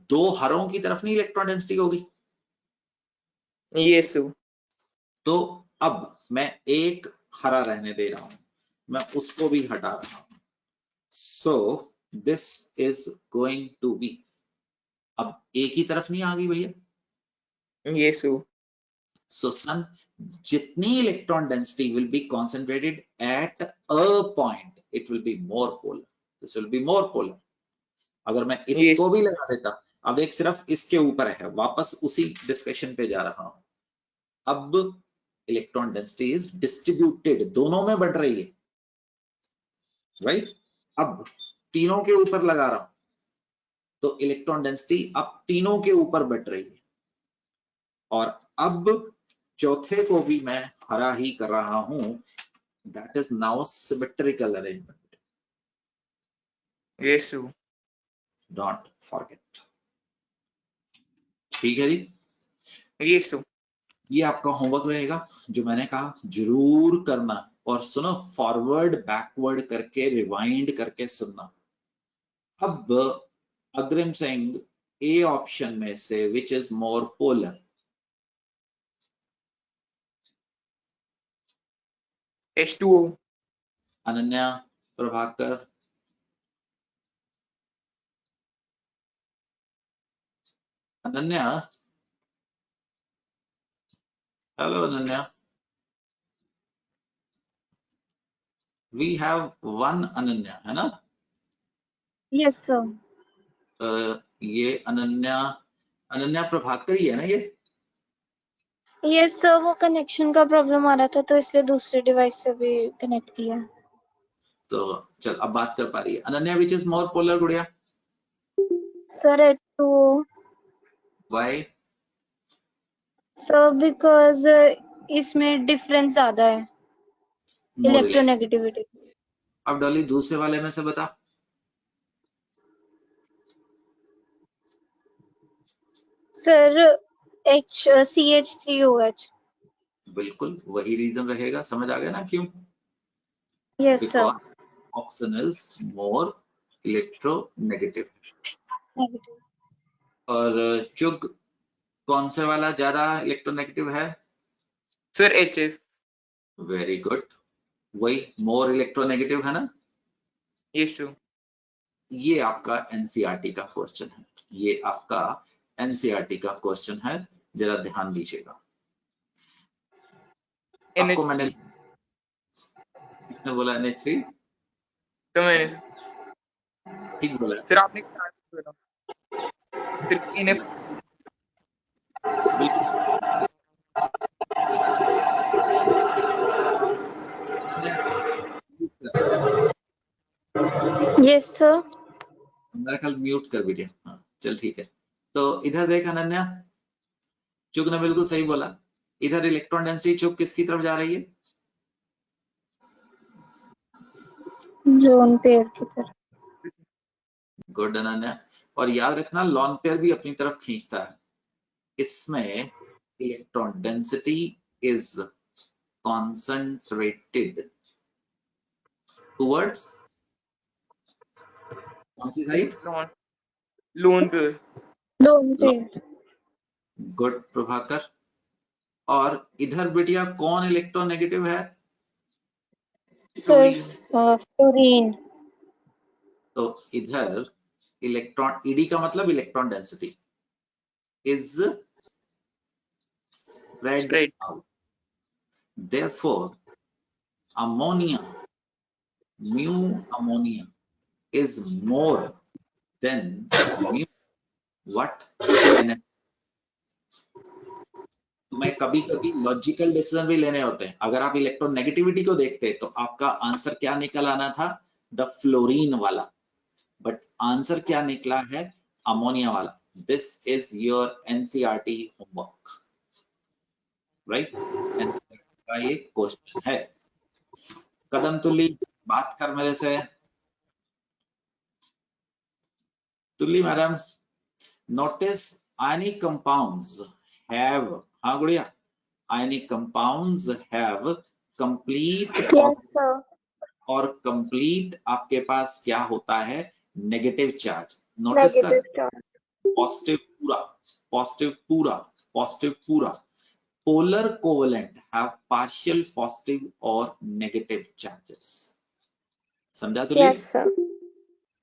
2 हरों की तरफ नहीं इलेक्ट्रॉन डेंसिटी होगी, यस सर। तो अब मैं एक हरा रहने दे रहा हूं, मैं उसको भी हटा रहा हूं। So this is going to be, अब एक ही तरफ नहीं आ गई भैया। Yes sir. So son, जितनी electron density will be concentrated at a point, it will be more polar. This will be more polar. अगर मैं इसको भी लगा देता, अब देख सिर्फ इसके ऊपर है, वापस उसी डिस्कशन पे जा रहा हूं। अब इलेक्ट्रॉन डेंसिटी इज डिस्ट्रीब्यूटेड, दोनों में बढ़ रही है, राइट? अब तीनों के ऊपर लगा रहा हूं तो इलेक्ट्रॉन डेंसिटी अब तीनों के ऊपर बढ़ रही है, और अब चौथे को भी मैं हरा ही कर रहा हूं। That is now symmetrical arrangement. Yes sir. Don't forget. ठीक है जी, यस सर। ये आपका होमवर्क रहेगा जो मैंने कहा जरूर करना, और सुनो फॉरवर्ड बैकवर्ड करके रिवाइंड करके सुनना। अब अग्रिम सिंह, ए ऑप्शन में से which is more polar? H2O। Ananya, Prabhakar, Ananya, hello Ananya. We have 1 Ananya, है ना? Yes sir. ये अनन्या, अनन्या प्रभाकर ही है ना ये? यस सर, वो कनेक्शन का प्रॉब्लम आ रहा था तो इसलिए दूसरे डिवाइस से भी कनेक्ट किया। तो चल अब बात कर पा रही है। Ananya, which is more polar गुड़िया? Sir H2O। Why? Sir because इसमें डिफरेंस ज्यादा है इलेक्ट्रोनेगेटिविटी। अब डॉली दूसरे वाले में से बता। Sir CH3OH। बिल्कुल वही रीजन रहेगा, समझ आ गया ना क्यों? Yes sir. Because oxygen is more electronegative. और चुग, कौन से वाला ज्यादा इलेक्ट्रोनेगेटिव है? Sir HF। वेरी गुड, वही मोर इलेक्ट्रोनेगेटिव है ना? Yes sir. ये आपका एनसीईआरटी का क्वेश्चन है, ये आपका एनसीईआरटी का क्वेश्चन है, जरा ध्यान दीजिएगा। आपको मैंने, किसने बोला NH3? तो मैंने ठीक बोला सर, आपने सिर्फ NF। Yes sir. मेरा ख्याल म्यूट कर बेटिया। हाँ चल ठीक है। तो इधर देख अनन्या, चुग ने बिल्कुल सही बोला, इधर इलेक्ट्रॉन डेंसिटी चुग किसकी तरफ जा रही है? लोन पेयर की तरफ। गुड अनन्या, और याद रखना लॉन पेयर भी अपनी तरफ खींचता है। इसमें electron density is concentrated towards कौन सी side? Lone pair. Lone pair. Good Prabhakar. और इधर बेटिया कौन इलेक्ट्रोनेगेटिव है? Sir fluorine. तो इधर इलेक्ट्रॉन, ईडी का मतलब electron density is spread out. Therefore, ammonia, mu ammonia is more than mu what? NH. तुम्हें कभी कभी लॉजिकल डिसीजन भी लेने होते हैं। अगर आप इलेक्ट्रोनेगेटिविटी को देखते तो आपका आंसर क्या निकल आना था? द फ्लोरीन वाला, बट आंसर क्या निकला है? अमोनिया वाला। This is your NCERT homework. Right, and का ये क्वेश्चन है। कदम तुली बात कर मेरे से। तुली madam, notice ionic compounds have, हाँ गुड़िया, ionic compounds have complete Yes, sir. और complete आपके पास क्या होता है, नेगेटिव चार्ज। नोटिस कर, Negative charge. पॉजिटिव पूरा, पॉजिटिव पूरा, पॉजिटिव पूरा। Polar covalent have partial positive और नेगेटिव चार्जेस। समझा तुली? Yes, sir.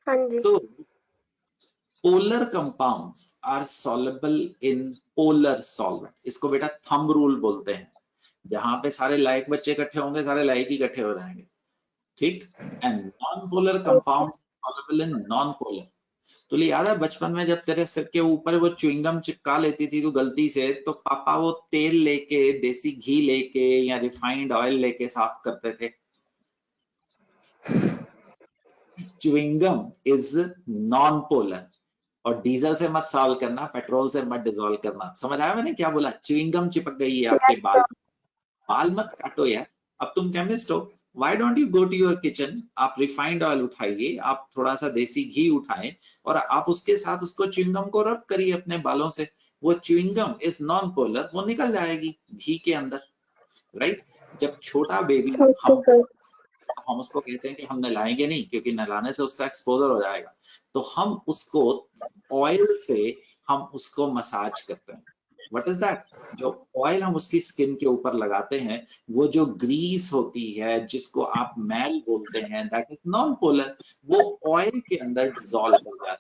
हाँ जी। तो polar compounds are soluble in polar solvent। इसको बेटा थंब रूल बोलते हैं। जहां पे सारे लायक बच्चे इकट्ठे होंगे, सारे लायक ही इकट्ठे हो जाएंगे, ठीक। And non polar compounds soluble in non polar. तो याद है बचपन में जब तेरे सिर के ऊपर वो च्युइंगम चिपका लेती थी तू गलती से, तो पापा वो तेल लेके, देसी घी लेके या रिफाइंड ऑयल लेके साफ करते थे। Chewing gum is non polar. और डीजल से मत सॉल्व करना, पेट्रोल से मत डिसॉल्व करना। समझ आया मैंने क्या बोला? च्युइंगम चिपक गई है आपके बाल, बाल मत काटो यार। अब तुम केमिस्ट हो, why don't you go to your kitchen, आप रिफाइंड ऑयल उठाइए, आप थोड़ा सा देसी घी उठाएं और आप उसके साथ उसको च्युइंगम को रब करिए अपने बालों से। वो च्युइंगम इज नॉन पोलर, वो निकल जाएगी घी के अंदर, राइट। जब छोटा बेबी, हम उसको कहते हैं कि हम नहलाएंगे नहीं, क्योंकि नहलाने से उसका एक्सपोजर हो जाएगा, तो हम उसको ऑयल से हम उसको मसाज करते हैं। What is that? जो ऑयल हम उसकी स्किन के ऊपर लगाते हैं, वो जो ग्रीस होती है जिसको आप मैल बोलते हैं, दैट इज नॉन पोलर। वो ऑयल के अंदर डिसॉल्व हो जाता है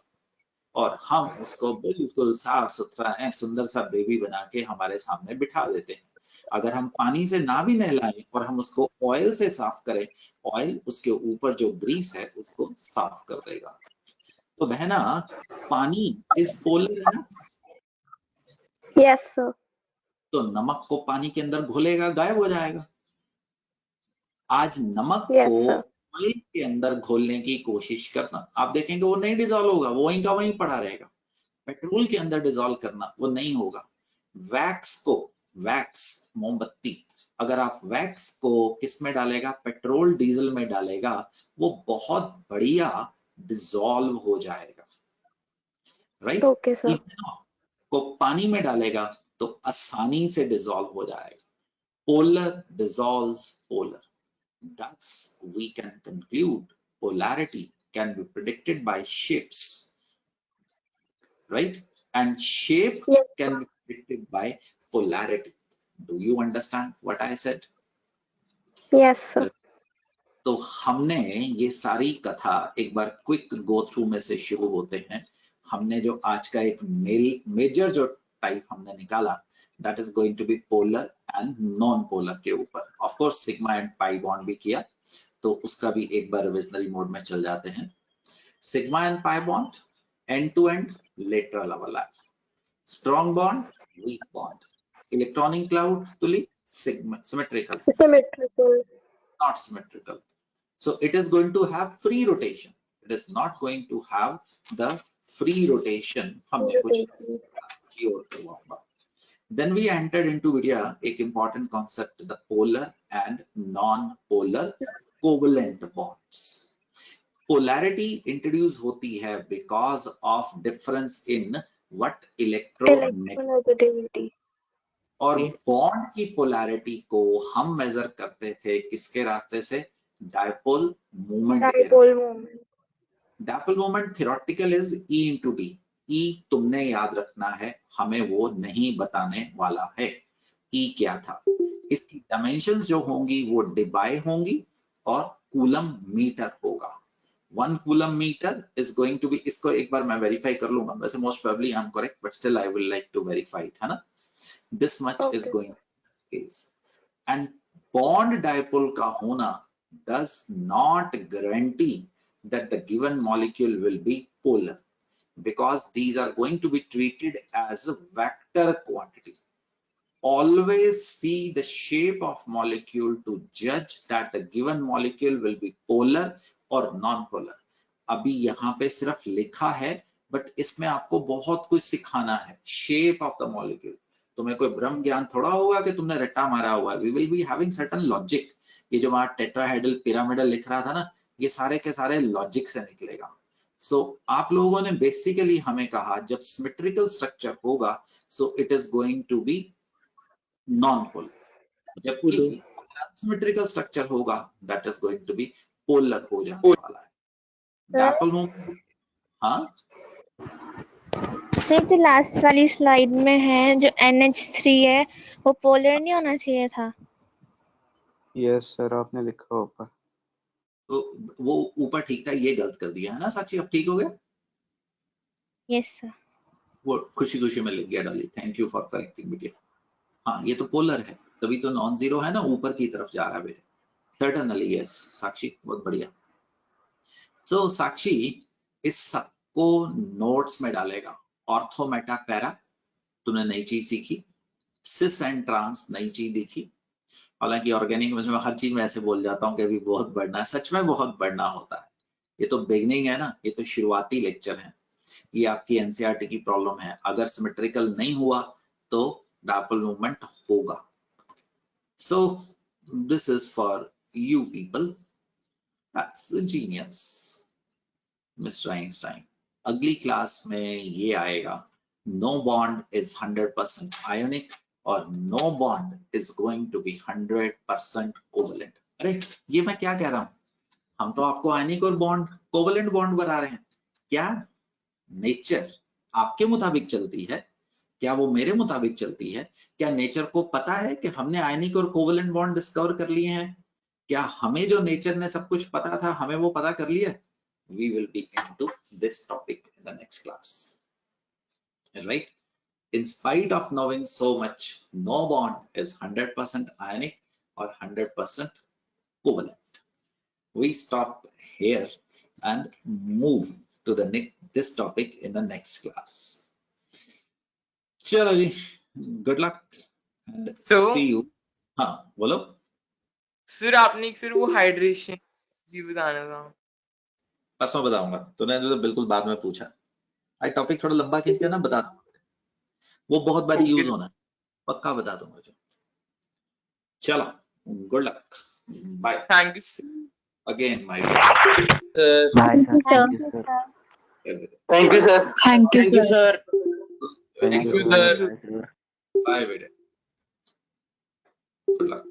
और हम उसको बिल्कुल साफ सुथरा सुंदर सा बेबी बना के हमारे सामने बिठा देते हैं। अगर हम पानी से ना भी नहलाएं और हम उसको ऑयल से साफ करें, ऑयल उसके ऊपर जो ग्रीस है उसको साफ कर देगा। तो बहना, पानी इज पोलर है ना? Yes, sir. तो नमक को पानी के अंदर घोलेगा, गायब हो जाएगा। आज नमक Yes, को sir. ऑयल के अंदर घोलने की कोशिश करना, आप देखेंगे वो नहीं डिसॉल्व होगा, वो वहीं का वहीं पड़ा रहेगा। पेट्रोल के अंदर डिसॉल्व करना, वो नहीं होगा। वैक्स को, वैक्स मोमबत्ती, अगर आप वैक्स को किस में डालेगा, पेट्रोल डीजल में डालेगा, वो बहुत बढ़िया डिसॉल्व हो जाएगा, राइट। Okay, sir. इथेनॉल को पानी में डालेगा तो आसानी से डिसॉल्व हो जाएगा। Polar dissolves polar. Thus we can conclude polarity can be predicted by shapes, right? And shape Yes. can be predicted by polarity. Do you understand what I said? Yes, sir. तो हमने ये सारी कथा एक बार quick go through में से शुरू होते हैं। हमने जो आज का एक मेजर जो टाइप हमने निकाला, that is going to be polar and non polar के ऊपर। Of course sigma and pi bond भी किया, तो उसका भी एक बार रिविजनरी मोड में चल जाते हैं। Sigma and pi bond, end to end lateral overlap, strong bond, weak bond, electronic cloud तुली, symmetrical, not symmetrical. So it is going to have free rotation. It is not going to have the free rotation. हमने कुछ की ओर करवाऊंगा। Then we entered into video एक important concept, the polar and non-polar covalent bonds. Polarity introduce होती है because of difference in what electronegativity। और bond की polarity को हम मेजर करते थे किसके रास्ते से? डायपोल मोमेंट के रास्ते। Dipole moment theoretical is E into D। E तुमने याद रखना है, हमें वो नहीं बताने वाला है E क्या था। इसकी डायमेंशंस जो होंगी वो डिबाई होंगी और कूलम मीटर होगा। 1 coulomb metre is going to be, इसको एक बार मैं वेरीफाई कर लूंगा, वैसे most probably I am correct, but still I will like to verify it, है ना। This much is going to be the case. And bond dipole का होना does not guarantee that the given molecule will be polar, because these are going to be treated as a vector quantity. Always see the shape of molecule to judge that the given molecule will be polar or non-polar. अभी यहाँ पे सिर्फ लिखा है, but इसमें आपको बहुत कुछ सिखाना है। Shape of the molecule, तुम्हें कोई ब्रह्म ज्ञान थोड़ा होगा कि तुमने रट्टा मारा हुआ है। We will be having certain logic. ये जो वहां टेट्राहेड्रल पिरामिडल लिख रहा था ना, ये सारे के सारे लॉजिक से निकलेगा। सो आप लोगों ने बेसिकली हमें कहा जब सिमेट्रिकल स्ट्रक्चर होगा so it is going to be non polar, जबकि अनसिमेट्रिकल स्ट्रक्चर होगा that is going to be polar हो जाने वाला है। डायपोल मूवमेंट, हाँ सर जो लास्ट वाली स्लाइड में है जो NH3 है वो पोलर नहीं होना चाहिए था। यस सर, आपने लिखा होगा। तो वो ऊपर ठीक था, ये गलत कर दिया है ना साक्षी, अब ठीक हो गया। Yes sir. वो खुशी खुशी में लिख गया Dolly, thank you for correcting बेटा। हाँ ये तो पोलर है, तभी तो नॉन जीरो है ना, ऊपर की तरफ जा रहा है बेटे। सर्टेनली यस साक्षी, बहुत बढ़िया। सो साक्षी इस सबको नोट्स में डालेगा। ऑर्थो मेटा पैरा तुमने नई चीज सीखी, सिस एंड ट्रांस नई चीज देखी। हालांकि ऑर्गेनिक में मैं हर चीज में ऐसे बोल जाता हूँ कि अभी बहुत बढ़ना है, सच में बहुत बढ़ना होता है। ये तो बिगनिंग है ना, ये तो शुरुआती लेक्चर है। ये आपकी एनसीईआरटी की प्रॉब्लम है, अगर सिमेट्रिकल नहीं हुआ तो डायपोल मूवमेंट होगा। So this is for you people, that's genius mister Einstein. अगली क्लास में ये आएगा, नो बॉन्ड इज 100% आयोनिक और no bond is going to be 100% covalent. अरे ये मैं क्या कह रहा हूं, हम तो आपको आयनिक और बॉन्ड कोवलेंट बॉन्ड बता रहे हैं। क्या नेचर आपके मुताबिक चलती है? क्या वो मेरे मुताबिक चलती है? क्या नेचर को पता है कि हमने आयनिक और कोवलेंट बॉन्ड डिस्कवर कर लिए हैं? क्या हमें जो नेचर ने सब कुछ पता था हमें वो पता कर लिया? We will be into this topic in the next class, right? In spite of knowing so much, no bond is 100% ionic or 100% covalent. We stop here and move to the this topic in the next class. Chalo ji, good luck and see you. हाँ बोलो sir, आपने एक सिर्फ वो hydration जी बताना था। परसों बताऊंगा, तूने तो बिल्कुल बाद में पूछा। आई टॉपिक थोड़ा लंबा खींच के ना बता दूंगा, वो बहुत बारी यूज होना है, पक्का बता दूंगा जो। चलो good luck, bye, thank you again my bye sir, thank you sir. Thank you sir. Thank you sir. Thank you sir. Sir. Bye बेटे, गुड लक।